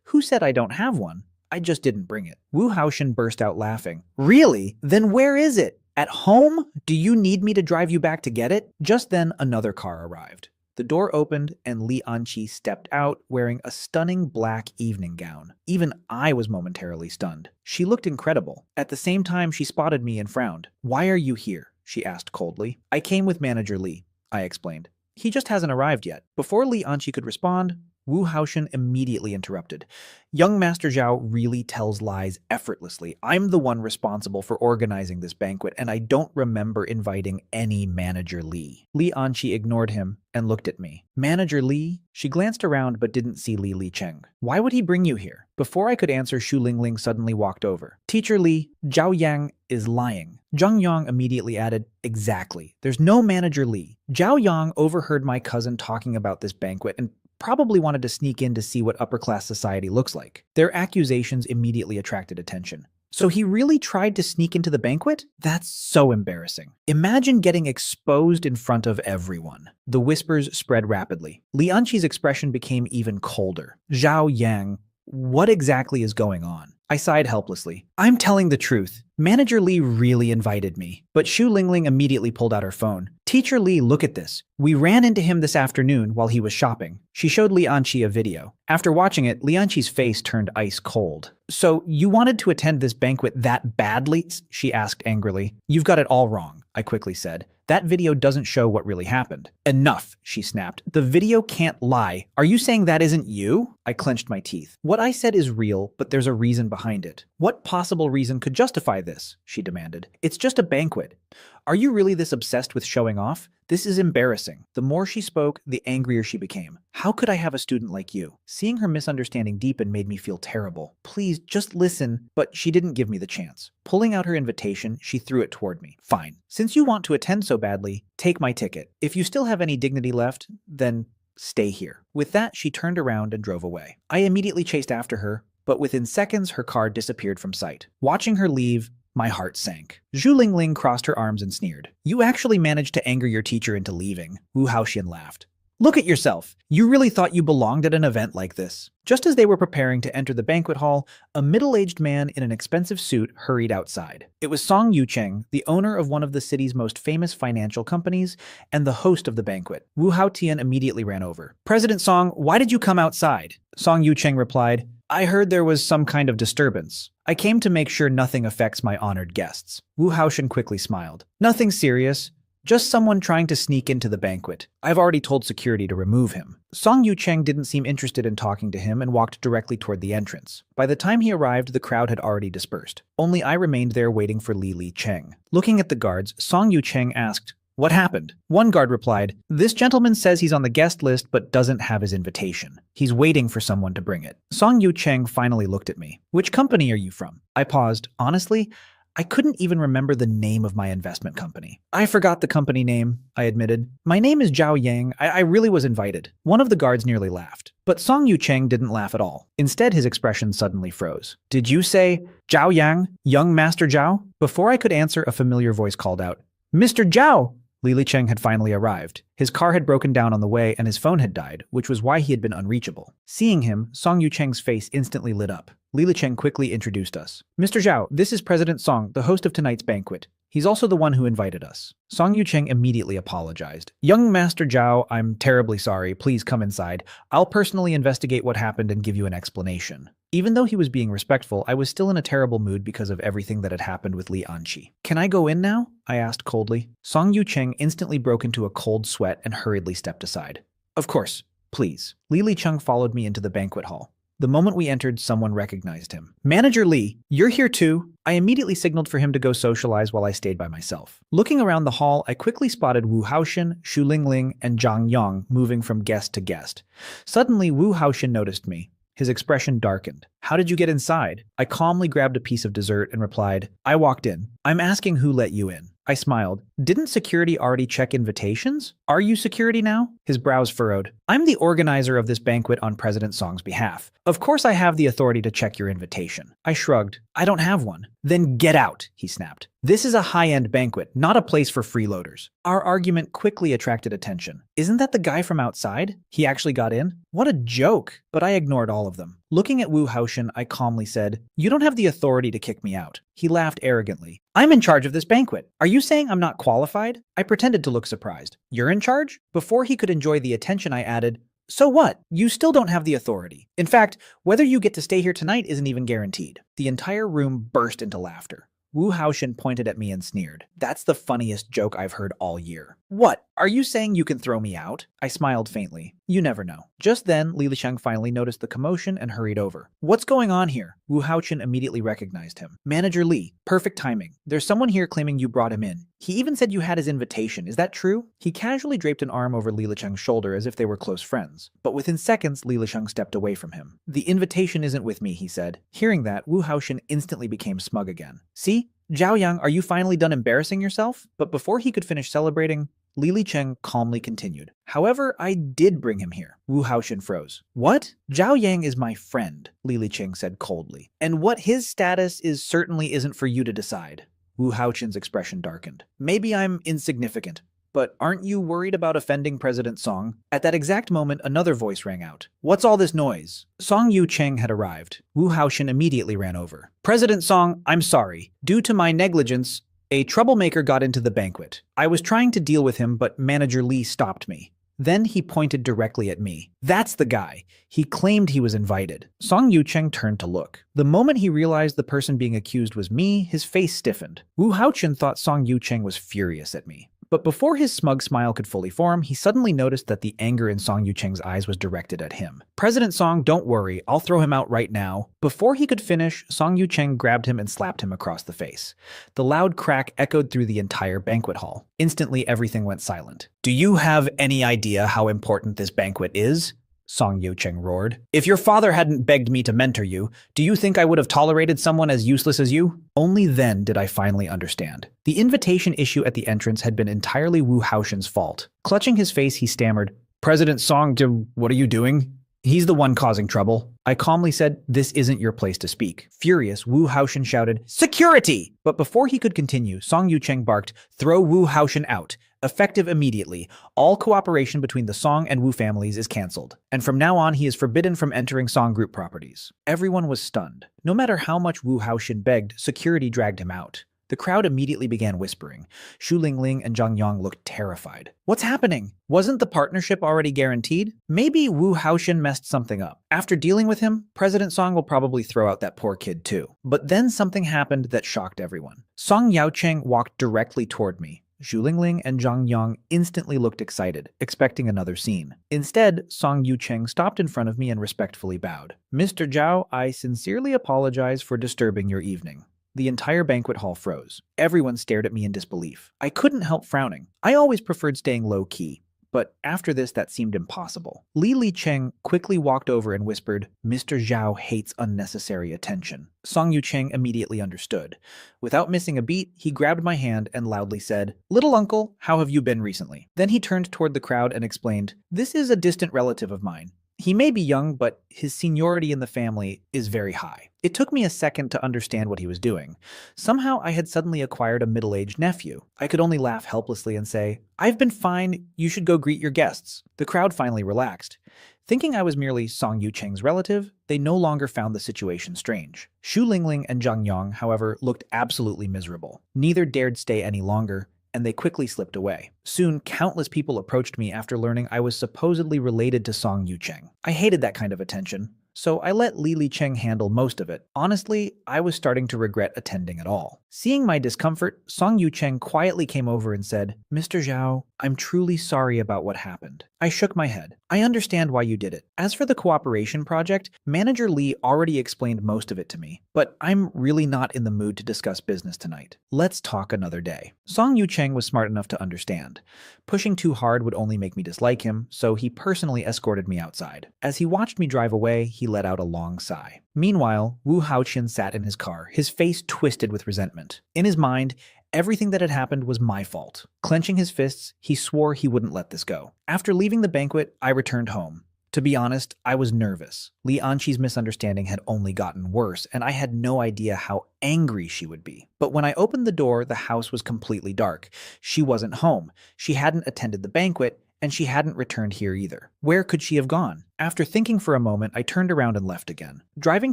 Speaker 1: Who said I don't have one? I just didn't bring it. Wu Haoxin burst out laughing. Really? Then where is it? At home? Do you need me to drive you back to get it? Just then, another car arrived. The door opened and Li Anqi stepped out wearing a stunning black evening gown. Even I was momentarily stunned. She looked incredible. At the same time, she spotted me and frowned. Why are you here? She asked coldly. I came with Manager Li, I explained. He just hasn't arrived yet. Before Li Anqi could respond, Wu Haoxin immediately interrupted. Young Master Zhao really tells lies effortlessly. I'm the one responsible for organizing this banquet, and I don't remember inviting any Manager Li. Li Anqi ignored him and looked at me. Manager Li? She glanced around but didn't see Li Cheng. Why would he bring you here? Before I could answer, Xu Lingling suddenly walked over. Teacher Li, Zhao Yang is lying. Jiang Yong immediately added, exactly. There's no Manager Li. Zhao Yang overheard my cousin talking about this banquet and probably wanted to sneak in to see what upper-class society looks like. Their accusations immediately attracted attention. So he really tried to sneak into the banquet? That's so embarrassing. Imagine getting exposed in front of everyone. The whispers spread rapidly. Li Anqi's expression became even colder. Zhao Yang, what exactly is going on? I sighed helplessly. I'm telling the truth. Manager Li really invited me. But Xu Lingling immediately pulled out her phone. Teacher Li, look at this. We ran into him this afternoon while he was shopping. She showed Li Anqi a video. After watching it, Li Anqi's face turned ice cold. So you wanted to attend this banquet that badly? She asked angrily. You've got it all wrong, I quickly said. That video doesn't show what really happened. Enough, she snapped. The video can't lie. Are you saying that isn't you? I clenched my teeth. What I said is real, but there's a reason behind it. What possible reason could justify this? She demanded. It's just a banquet. Are you really this obsessed with showing off? This is embarrassing. The more she spoke, the angrier she became. How could I have a student like you? Seeing her misunderstanding deepen made me feel terrible. Please, just listen. But she didn't give me the chance. Pulling out her invitation, she threw it toward me. Fine. Since you want to attend so badly, take my ticket. If you still have any dignity left, then stay here. With that, she turned around and drove away. I immediately chased after her, but within seconds, her car disappeared from sight. Watching her leave, my heart sank. Zhu Lingling crossed her arms and sneered. You actually managed to anger your teacher into leaving. Wu Haoxian laughed. Look at yourself. You really thought you belonged at an event like this. Just as they were preparing to enter the banquet hall, a middle-aged man in an expensive suit hurried outside. It was Song Yucheng, the owner of one of the city's most famous financial companies and the host of the banquet. Wu Haotian immediately ran over. President Song, why did you come outside? Song Yucheng replied, I heard there was some kind of disturbance. I came to make sure nothing affects my honored guests. Wu Haoxian quickly smiled. Nothing serious. Just someone trying to sneak into the banquet. I've already told security to remove him. Song Yucheng didn't seem interested in talking to him and walked directly toward the entrance. By the time he arrived, the crowd had already dispersed. Only I remained there waiting for Li Cheng. Looking at the guards, Song Yucheng asked, What happened? One guard replied, This gentleman says he's on the guest list but doesn't have his invitation. He's waiting for someone to bring it. Song Yucheng finally looked at me. Which company are you from? I paused. Honestly, I couldn't even remember the name of my investment company. I forgot the company name, I admitted. My name is Zhao Yang. I really was invited. One of the guards nearly laughed. But Song Yucheng didn't laugh at all. Instead, his expression suddenly froze. Did you say, Zhao Yang, young Master Zhao? Before I could answer, a familiar voice called out, Mr. Zhao! Li Cheng had finally arrived. His car had broken down on the way and his phone had died, which was why he had been unreachable. Seeing him, Song Yucheng's face instantly lit up. Li Cheng quickly introduced us. Mr. Zhao, this is President Song, the host of tonight's banquet. He's also the one who invited us. Song Yucheng immediately apologized. Young Master Zhao, I'm terribly sorry. Please come inside. I'll personally investigate what happened and give you an explanation. Even though he was being respectful, I was still in a terrible mood because of everything that had happened with Li Anqi. Can I go in now? I asked coldly. Song Yucheng instantly broke into a cold sweat and hurriedly stepped aside. Of course, please. Li Cheng followed me into the banquet hall. The moment we entered, someone recognized him. Manager Li, you're here too? I immediately signaled for him to go socialize while I stayed by myself. Looking around the hall, I quickly spotted Wu Haoxian, Xu Lingling, and Zhang Yang moving from guest to guest. Suddenly, Wu Haoxian noticed me. His expression darkened. How did you get inside? I calmly grabbed a piece of dessert and replied, I walked in. I'm asking who let you in. I smiled. Didn't security already check invitations? Are you security now? His brows furrowed. I'm the organizer of this banquet on President Song's behalf. Of course I have the authority to check your invitation. I shrugged. I don't have one. Then get out, he snapped. This is a high-end banquet, not a place for freeloaders. Our argument quickly attracted attention. Isn't that the guy from outside? He actually got in? What a joke. But I ignored all of them. Looking at Wu Haoxian, I calmly said, You don't have the authority to kick me out. He laughed arrogantly. I'm in charge of this banquet. Are you saying I'm not qualified? I pretended to look surprised. You're in charge? Before he could enjoy the attention, I added, So what? You still don't have the authority. In fact, whether you get to stay here tonight isn't even guaranteed. The entire room burst into laughter. Wu Haoxian pointed at me and sneered. That's the funniest joke I've heard all year. What? Are you saying you can throw me out? I smiled faintly. You never know. Just then, Li Cheng finally noticed the commotion and hurried over. What's going on here? Wu Haoxian immediately recognized him. Manager Li, perfect timing. There's someone here claiming you brought him in. He even said you had his invitation. Is that true? He casually draped an arm over Li Cheng's shoulder as if they were close friends. But within seconds, Li Cheng stepped away from him. The invitation isn't with me, he said. Hearing that, Wu Haoxian instantly became smug again. See? Zhao Yang, are you finally done embarrassing yourself? But before he could finish celebrating, Li Cheng calmly continued. However, I did bring him here. Wu Haoxian froze. What? Zhao Yang is my friend, Li Cheng said coldly. And what his status is certainly isn't for you to decide. Wu Haoxian's expression darkened. Maybe I'm insignificant, but aren't you worried about offending President Song? At that exact moment, another voice rang out. What's all this noise? Song Yucheng had arrived. Wu Haoxian immediately ran over. President Song, I'm sorry. Due to my negligence, a troublemaker got into the banquet. I was trying to deal with him, but Manager Li stopped me. Then he pointed directly at me. That's the guy. He claimed he was invited. Song Yucheng turned to look. The moment he realized the person being accused was me, his face stiffened. Wu Haoxian thought Song Yucheng was furious at me. But before his smug smile could fully form, he suddenly noticed that the anger in Song Yucheng's eyes was directed at him. "President Song, don't worry, I'll throw him out right now." Before he could finish, Song Yucheng grabbed him and slapped him across the face. The loud crack echoed through the entire banquet hall. Instantly, everything went silent. "Do you have any idea how important this banquet is?" Song Yucheng roared. "If your father hadn't begged me to mentor you, do you think I would have tolerated someone as useless as you?" Only then did I finally understand. The invitation issue at the entrance had been entirely Wu Haoshen's fault. Clutching his face, he stammered, "President Song, what are you doing? He's the one causing trouble." I calmly said, "This isn't your place to speak." Furious, Wu Haoshen shouted, "Security!" But before he could continue, Song Yucheng barked, "Throw Wu Haoshen out. Effective immediately. All cooperation between the Song and Wu families is cancelled. And from now on, he is forbidden from entering Song Group properties." Everyone was stunned. No matter how much Wu Haoshen begged, security dragged him out. The crowd immediately began whispering. Xu Lingling and Zhang Yang looked terrified. "What's happening? Wasn't the partnership already guaranteed? Maybe Wu Haoshen messed something up. After dealing with him, President Song will probably throw out that poor kid too." But then something happened that shocked everyone. Song Yaocheng walked directly toward me. Xu Lingling and Zhang Yang instantly looked excited, expecting another scene. Instead, Song Yucheng stopped in front of me and respectfully bowed. "Mr. Zhao, I sincerely apologize for disturbing your evening." The entire banquet hall froze. Everyone stared at me in disbelief. I couldn't help frowning. I always preferred staying low-key, but after this that seemed impossible. Li Cheng quickly walked over and whispered, "Mr. Zhao hates unnecessary attention." Song Yucheng immediately understood. Without missing a beat, he grabbed my hand and loudly said, "Little uncle, how have you been recently?" Then he turned toward the crowd and explained, "This is a distant relative of mine. He may be young, but his seniority in the family is very high." It took me a second to understand what he was doing. Somehow I had suddenly acquired a middle-aged nephew. I could only laugh helplessly and say, "I've been fine, you should go greet your guests." The crowd finally relaxed. Thinking I was merely Song Yucheng's relative, they no longer found the situation strange. Xu Lingling and Zhang Yang, however, looked absolutely miserable. Neither dared stay any longer, and they quickly slipped away. Soon, countless people approached me after learning I was supposedly related to Song Yucheng. I hated that kind of attention, so I let Li Cheng handle most of it. Honestly, I was starting to regret attending at all. Seeing my discomfort, Song Yucheng quietly came over and said, "Mr. Zhao, I'm truly sorry about what happened." I shook my head. "I understand why you did it. As for the cooperation project, Manager Li already explained most of it to me, but I'm really not in the mood to discuss business tonight. Let's talk another day." Song Yucheng was smart enough to understand. Pushing too hard would only make me dislike him, so he personally escorted me outside. As he watched me drive away, he let out a long sigh. Meanwhile, Wu Haoqian sat in his car, his face twisted with resentment. In his mind, everything that had happened was my fault. Clenching his fists, he swore he wouldn't let this go. After leaving the banquet, I returned home. To be honest, I was nervous. Li Anqi's misunderstanding had only gotten worse, and I had no idea how angry she would be. But when I opened the door, the house was completely dark. She wasn't home. She hadn't attended the banquet, and she hadn't returned here either. Where could she have gone? After thinking for a moment, I turned around and left again. Driving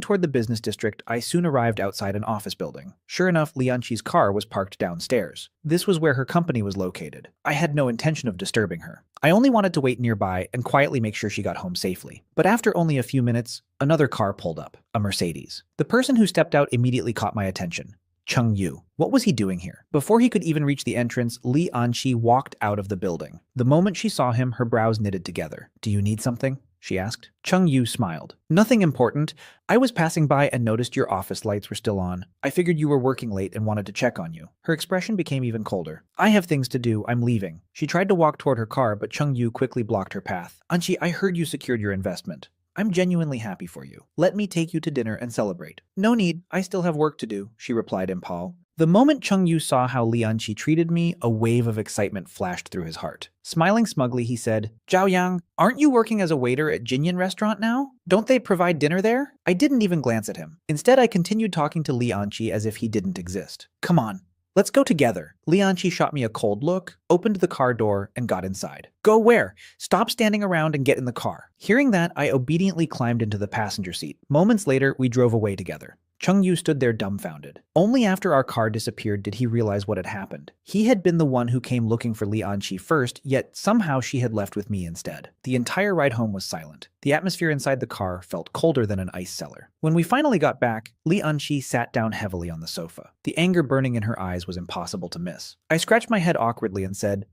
Speaker 1: toward the business district, I soon arrived outside an office building. Sure enough, Lianqi's car was parked downstairs. This was where her company was located. I had no intention of disturbing her. I only wanted to wait nearby and quietly make sure she got home safely. But after only a few minutes, another car pulled up, a Mercedes. The person who stepped out immediately caught my attention. Cheng Yu. What was he doing here? Before he could even reach the entrance, Li Anqi walked out of the building. The moment she saw him, her brows knitted together. "Do you need something?" she asked. Cheng Yu smiled. "Nothing important. I was passing by and noticed your office lights were still on. I figured you were working late and wanted to check on you." Her expression became even colder. "I have things to do. I'm leaving." She tried to walk toward her car, but Cheng Yu quickly blocked her path. "Anqi, I heard you secured your investment. I'm genuinely happy for you. Let me take you to dinner and celebrate." "No need. I still have work to do," she replied in Pal. The moment Cheng Yu saw how Li Anqi treated me, a wave of excitement flashed through his heart. Smiling smugly, he said, "Zhao Yang, aren't you working as a waiter at Jinyan restaurant now? Don't they provide dinner there?" I didn't even glance at him. Instead, I continued talking to Li Anqi as if he didn't exist. "Come on. Let's go together." Li Anqi shot me a cold look, opened the car door, and got inside. "Go where? Stop standing around and get in the car." Hearing that, I obediently climbed into the passenger seat. Moments later, we drove away together. Cheng Yu stood there dumbfounded. Only after our car disappeared did he realize what had happened. He had been the one who came looking for Li Anqi first, yet somehow she had left with me instead. The entire ride home was silent. The atmosphere inside the car felt colder than an ice cellar. When we finally got back, Li Anqi sat down heavily on the sofa. The anger burning in her eyes was impossible to miss. I scratched my head awkwardly and said,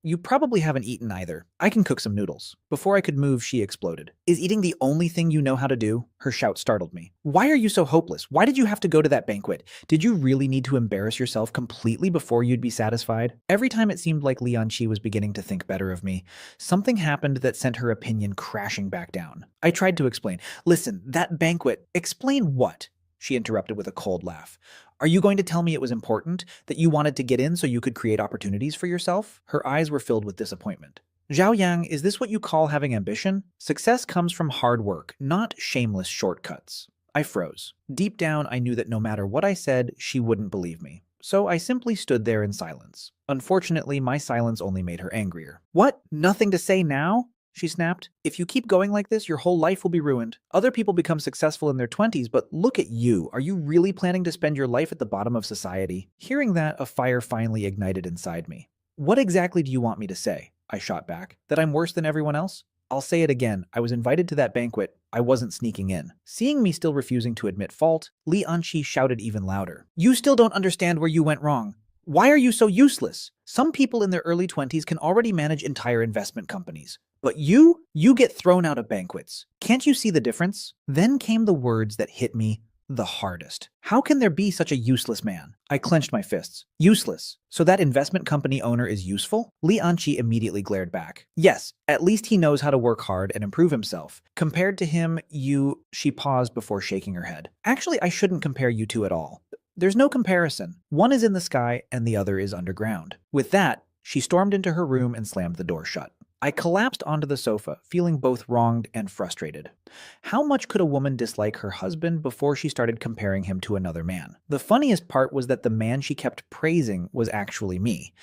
Speaker 1: you probably haven't eaten either. I can cook some noodles. Before I could move, she exploded. Is eating the only thing you know how to do? Her shout startled me. Why are you so hopeless? Why did you have to go to that banquet? Did you really need to embarrass yourself completely before you'd be satisfied? Every time it seemed like Li Anqi was beginning to think better of me, something happened that sent her opinion crashing back down. I tried to explain. Listen, that banquet. Explain what? She interrupted with a cold laugh. Are you going to tell me it was important, that you wanted to get in so you could create opportunities for yourself? Her eyes were filled with disappointment. Zhao Yang, is this what you call having ambition? Success comes from hard work, not shameless shortcuts. I froze. Deep down, I knew that no matter what I said, she wouldn't believe me. So I simply stood there in silence. Unfortunately, my silence only made her angrier. What? Nothing to say now? She snapped. If you keep going like this, your whole life will be ruined. Other people become successful in their 20s, but look at you. Are you really planning to spend your life at the bottom of society? Hearing that, a fire finally ignited inside me. What exactly do you want me to say? I shot back. That I'm worse than everyone else? I'll say it again. I was invited to that banquet. I wasn't sneaking in. Seeing me still refusing to admit fault, Li Anqi shouted even louder. You still don't understand where you went wrong. Why are you so useless? Some people in their early 20s can already manage entire investment companies. But you get thrown out of banquets. Can't you see the difference? Then came the words that hit me the hardest. How can there be such a useless man? I clenched my fists. Useless. So that investment company owner is useful? Li Anqi immediately glared back. Yes, at least he knows how to work hard and improve himself. Compared to him, She paused before shaking her head. Actually, I shouldn't compare you two at all. There's no comparison. One is in the sky and the other is underground. With that, she stormed into her room and slammed the door shut. I collapsed onto the sofa, feeling both wronged and frustrated. How much could a woman dislike her husband before she started comparing him to another man? The funniest part was that the man she kept praising was actually me.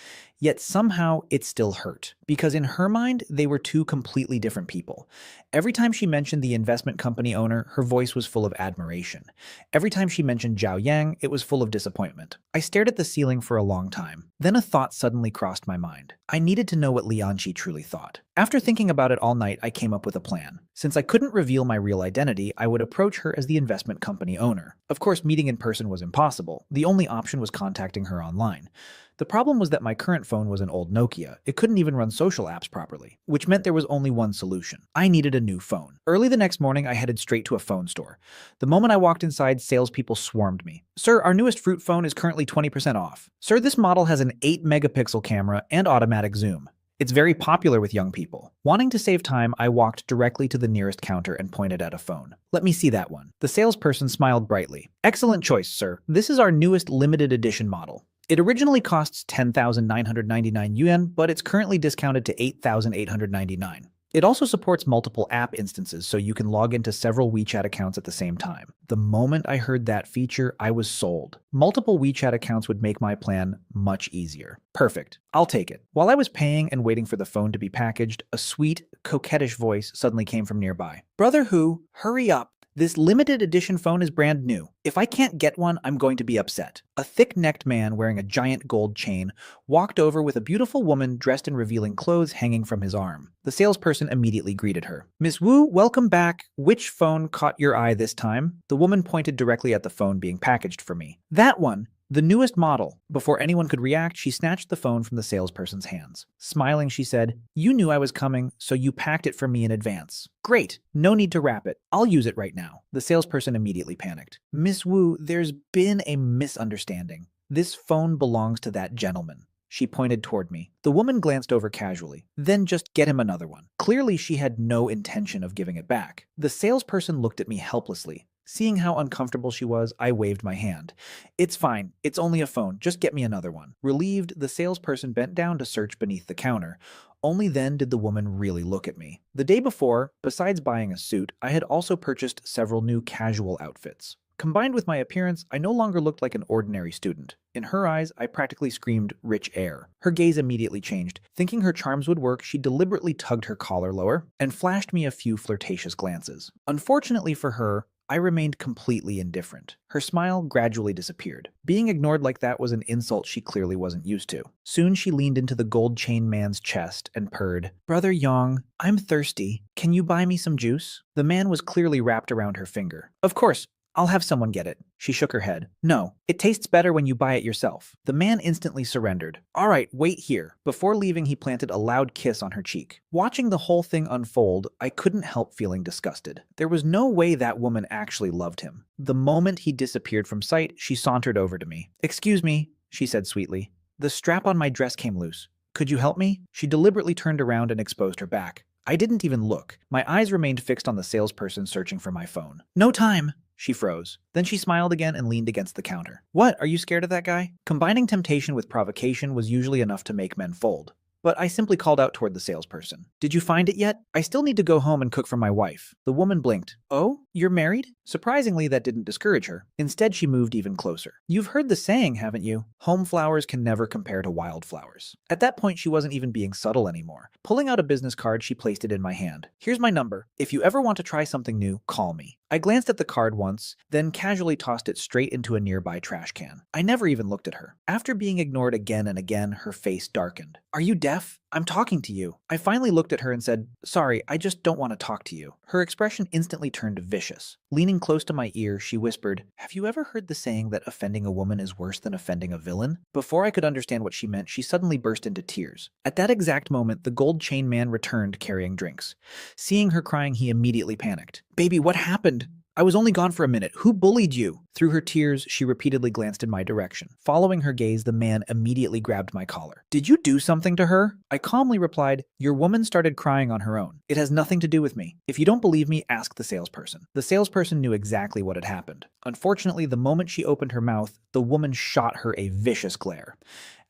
Speaker 1: Yet somehow it still hurt, because in her mind, they were two completely different people. Every time she mentioned the investment company owner, her voice was full of admiration. Every time she mentioned Zhao Yang, it was full of disappointment. I stared at the ceiling for a long time. Then a thought suddenly crossed my mind. I needed to know what Li Anqi truly thought. After thinking about it all night, I came up with a plan. Since I couldn't reveal my real identity, I would approach her as the investment company owner. Of course, meeting in person was impossible. The only option was contacting her online. The problem was that my current phone was an old Nokia. It couldn't even run social apps properly, which meant there was only one solution. I needed a new phone. Early the next morning, I headed straight to a phone store. The moment I walked inside, salespeople swarmed me. Sir, our newest Fruit phone is currently 20% off. Sir, this model has an 8-megapixel camera and automatic zoom. It's very popular with young people. Wanting to save time, I walked directly to the nearest counter and pointed at a phone. Let me see that one. The salesperson smiled brightly. Excellent choice, sir. This is our newest limited edition model. It originally costs 10,999 yuan, but it's currently discounted to 8,899. It also supports multiple app instances, so you can log into several WeChat accounts at the same time. The moment I heard that feature, I was sold. Multiple WeChat accounts would make my plan much easier. Perfect. I'll take it. While I was paying and waiting for the phone to be packaged, a sweet, coquettish voice suddenly came from nearby. Brother Hu, hurry up. This limited edition phone is brand new. If I can't get one, I'm going to be upset. A thick-necked man wearing a giant gold chain walked over with a beautiful woman dressed in revealing clothes hanging from his arm. The salesperson immediately greeted her. Miss Wu, welcome back. Which phone caught your eye this time? The woman pointed directly at the phone being packaged for me. That one. The newest model. Before anyone could react, she snatched the phone from the salesperson's hands. Smiling, she said, You knew I was coming, so you packed it for me in advance. Great. No need to wrap it. I'll use it right now. The salesperson immediately panicked. Miss Wu, there's been a misunderstanding. This phone belongs to that gentleman. She pointed toward me. The woman glanced over casually. Then just get him another one. Clearly, she had no intention of giving it back. The salesperson looked at me helplessly. Seeing how uncomfortable she was, I waved my hand. It's fine. It's only a phone. Just get me another one. Relieved, the salesperson bent down to search beneath the counter. Only then did the woman really look at me. The day before, besides buying a suit, I had also purchased several new casual outfits. Combined with my appearance, I no longer looked like an ordinary student. In her eyes, I practically screamed rich air. Her gaze immediately changed. Thinking her charms would work, she deliberately tugged her collar lower and flashed me a few flirtatious glances. Unfortunately for her, I remained completely indifferent. Her smile gradually disappeared. Being ignored like that was an insult she clearly wasn't used to. Soon she leaned into the gold chain man's chest and purred, "Brother Yong, I'm thirsty. Can you buy me some juice?" The man was clearly wrapped around her finger. "Of course. I'll have someone get it." She shook her head. "No, it tastes better when you buy it yourself." The man instantly surrendered. "All right, wait here." Before leaving, he planted a loud kiss on her cheek. Watching the whole thing unfold, I couldn't help feeling disgusted. There was no way that woman actually loved him. The moment he disappeared from sight, she sauntered over to me. "Excuse me," she said sweetly. "The strap on my dress came loose. Could you help me?" She deliberately turned around and exposed her back. I didn't even look. My eyes remained fixed on the salesperson searching for my phone. "No time." She froze. Then she smiled again and leaned against the counter. "What, are you scared of that guy?" Combining temptation with provocation was usually enough to make men fold. But I simply called out toward the salesperson. "Did you find it yet? I still need to go home and cook for my wife." The woman blinked. "Oh, you're married?" Surprisingly, that didn't discourage her. Instead, she moved even closer. "You've heard the saying, haven't you? Home flowers can never compare to wildflowers." At that point, she wasn't even being subtle anymore. Pulling out a business card, she placed it in my hand. "Here's my number. If you ever want to try something new, call me." I glanced at the card once, then casually tossed it straight into a nearby trash can. I never even looked at her. After being ignored again and again, her face darkened. "Are you deaf? I'm talking to you." I finally looked at her and said, "Sorry, I just don't want to talk to you." Her expression instantly turned vicious. Leaning close to my ear, she whispered, "Have you ever heard the saying that offending a woman is worse than offending a villain?" Before I could understand what she meant, she suddenly burst into tears. At that exact moment, the gold chain man returned carrying drinks. Seeing her crying, he immediately panicked. "Baby, what happened? I was only gone for a minute. Who bullied you?" Through her tears, she repeatedly glanced in my direction. Following her gaze, the man immediately grabbed my collar. "Did you do something to her?" I calmly replied, "Your woman started crying on her own. It has nothing to do with me. If you don't believe me, ask the salesperson." The salesperson knew exactly what had happened. Unfortunately, the moment she opened her mouth, the woman shot her a vicious glare.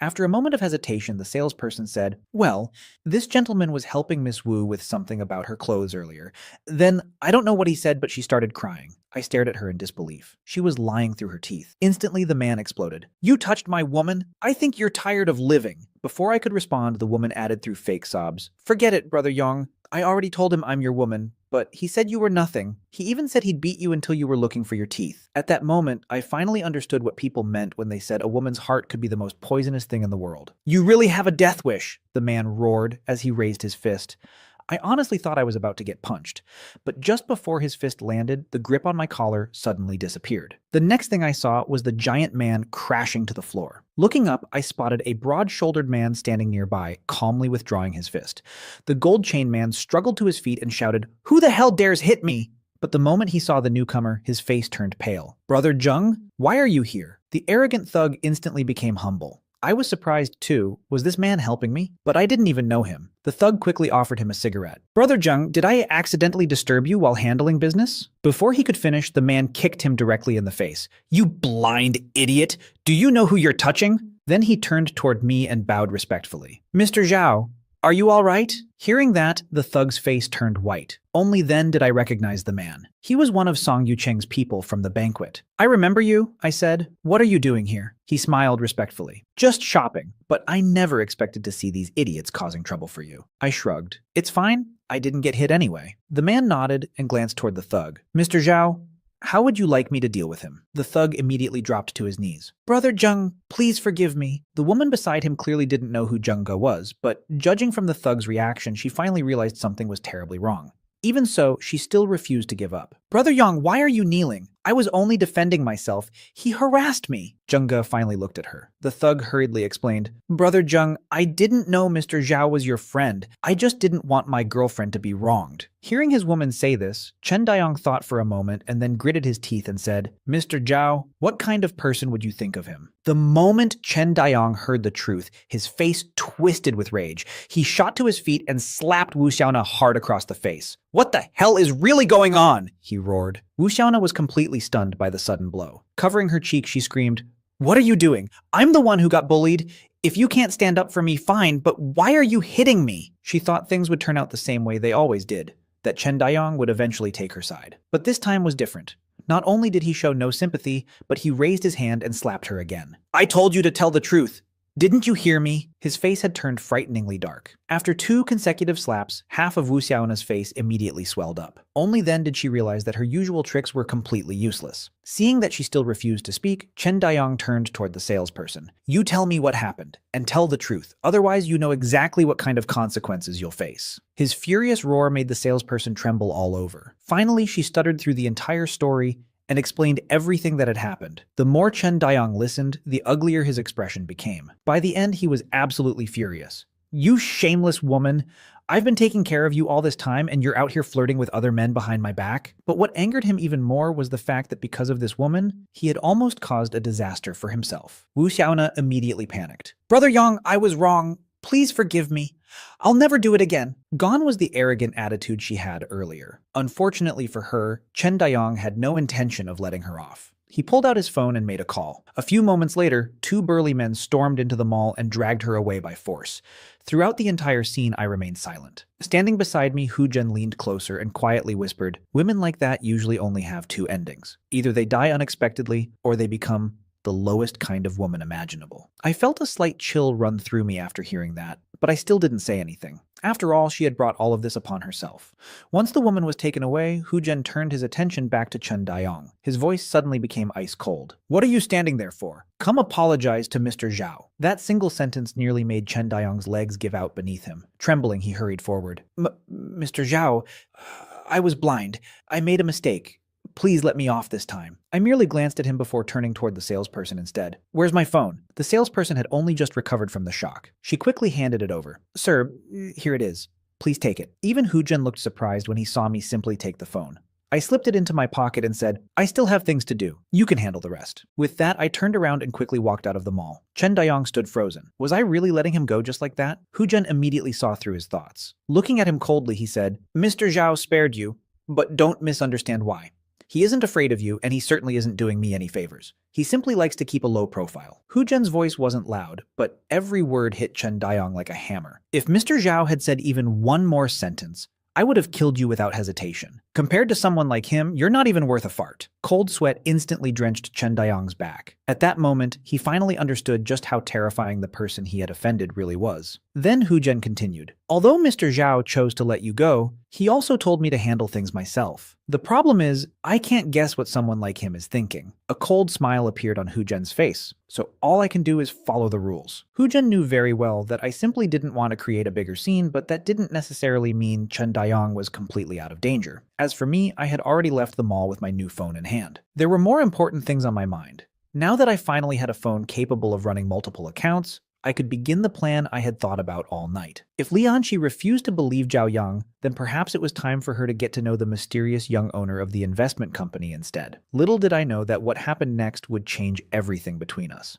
Speaker 1: After a moment of hesitation, the salesperson said, "Well, this gentleman was helping Miss Wu with something about her clothes earlier. Then, I don't know what he said, but she started crying." I stared at her in disbelief. She was lying through her teeth. Instantly, the man exploded. "You touched my woman? I think you're tired of living." Before I could respond, the woman added through fake sobs, "Forget it, Brother Yong. I already told him I'm your woman, but he said you were nothing. He even said he'd beat you until you were looking for your teeth." At that moment, I finally understood what people meant when they said a woman's heart could be the most poisonous thing in the world. "You really have a death wish," the man roared as he raised his fist. I honestly thought I was about to get punched, but just before his fist landed, the grip on my collar suddenly disappeared. The next thing I saw was the giant man crashing to the floor. Looking up, I spotted a broad-shouldered man standing nearby, calmly withdrawing his fist. The gold chain man struggled to his feet and shouted, "Who the hell dares hit me?" But the moment he saw the newcomer, his face turned pale. "Brother Jung, why are you here?" The arrogant thug instantly became humble. I was surprised too. Was this man helping me? But I didn't even know him. The thug quickly offered him a cigarette. "Brother Jung, did I accidentally disturb you while handling business?" Before he could finish, the man kicked him directly in the face. "You blind idiot! Do you know who you're touching?" Then he turned toward me and bowed respectfully. "Mr. Zhao, are you all right?" Hearing that, the thug's face turned white. Only then did I recognize the man. He was one of Song Yucheng's people from the banquet. "I remember you," I said. "What are you doing here?" He smiled respectfully. "Just shopping, but I never expected to see these idiots causing trouble for you." I shrugged. "It's fine. I didn't get hit anyway." The man nodded and glanced toward the thug. "Mr. Zhao, how would you like me to deal with him?" The thug immediately dropped to his knees. "Brother Jung, please forgive me." The woman beside him clearly didn't know who Jung Ge was, but judging from the thug's reaction, she finally realized something was terribly wrong. Even so, she still refused to give up. "Brother Yang, why are you kneeling? I was only defending myself. He harassed me." Jung Ge finally looked at her. The thug hurriedly explained, "Brother Jung, I didn't know Mr. Zhao was your friend. I just didn't want my girlfriend to be wronged." Hearing his woman say this, Chen Dayong thought for a moment and then gritted his teeth and said, "Mr. Zhao, what kind of person would you think of him?" The moment Chen Dayong heard the truth, his face twisted with rage. He shot to his feet and slapped Wu Xiaona hard across the face. "What the hell is really going on?" he roared. Wu Xiaona was completely stunned by the sudden blow. Covering her cheek, she screamed, "What are you doing? I'm the one who got bullied. If you can't stand up for me, fine, but why are you hitting me?" She thought things would turn out the same way they always did, that Chen Dayong would eventually take her side. But this time was different. Not only did he show no sympathy, but he raised his hand and slapped her again. "I told you to tell the truth. Didn't you hear me? His face had turned frighteningly dark. After 2 consecutive slaps, half of Wu Xiaona's face immediately swelled up. Only then did she realize that her usual tricks were completely useless. Seeing that she still refused to speak, Chen Dayong turned toward the salesperson. You tell me what happened, and tell the truth. Otherwise, you know exactly what kind of consequences you'll face. His furious roar made the salesperson tremble all over. Finally, she stuttered through the entire story and explained everything that had happened. The more Chen Dayong listened, the uglier his expression became. By the end, he was absolutely furious. You shameless woman! I've been taking care of you all this time and you're out here flirting with other men behind my back? But what angered him even more was the fact that because of this woman, he had almost caused a disaster for himself. Wu Xiaona immediately panicked. Brother Yang, I was wrong. Please forgive me. I'll never do it again. Gone was the arrogant attitude she had earlier. Unfortunately for her, Chen Dayong had no intention of letting her off. He pulled out his phone and made a call. A few moments later, 2 burly men stormed into the mall and dragged her away by force. Throughout the entire scene, I remained silent. Standing beside me, Hu Zhen leaned closer and quietly whispered, "Women like that usually only have 2 endings. Either they die unexpectedly, or they become the lowest kind of woman imaginable." I felt a slight chill run through me after hearing that, but I still didn't say anything. After all, she had brought all of this upon herself. Once the woman was taken away, Hu Zhen turned his attention back to Chen Dayong. His voice suddenly became ice cold. What are you standing there for? Come apologize to Mr. Zhao. That single sentence nearly made Chen Dayong's legs give out beneath him. Trembling, he hurried forward. Mr. Zhao, I was blind. I made a mistake. Please let me off this time. I merely glanced at him before turning toward the salesperson instead. Where's my phone? The salesperson had only just recovered from the shock. She quickly handed it over. Sir, here it is. Please take it. Even Hu Zhen looked surprised when he saw me simply take the phone. I slipped it into my pocket and said, I still have things to do. You can handle the rest. With that, I turned around and quickly walked out of the mall. Chen Dayong stood frozen. Was I really letting him go just like that? Hu Zhen immediately saw through his thoughts. Looking at him coldly, he said, Mr. Zhao spared you, but don't misunderstand why. He isn't afraid of you, and he certainly isn't doing me any favors. He simply likes to keep a low profile. Hu Zhen's voice wasn't loud, but every word hit Chen Dayong like a hammer. If Mr. Zhao had said even one more sentence, I would have killed you without hesitation. Compared to someone like him, you're not even worth a fart. Cold sweat instantly drenched Chen Dayong's back. At that moment, he finally understood just how terrifying the person he had offended really was. Then Hu Zhen continued, Although Mr. Zhao chose to let you go, he also told me to handle things myself. The problem is, I can't guess what someone like him is thinking. A cold smile appeared on Hu Zhen's face, so all I can do is follow the rules. Hu Zhen knew very well that I simply didn't want to create a bigger scene, but that didn't necessarily mean Chen Dayong was completely out of danger. As for me, I had already left the mall with my new phone in hand. There were more important things on my mind. Now that I finally had a phone capable of running multiple accounts, I could begin the plan I had thought about all night. If Lianqi refused to believe Zhao Yang, then perhaps it was time for her to get to know the mysterious young owner of the investment company instead. Little did I know that what happened next would change everything between us.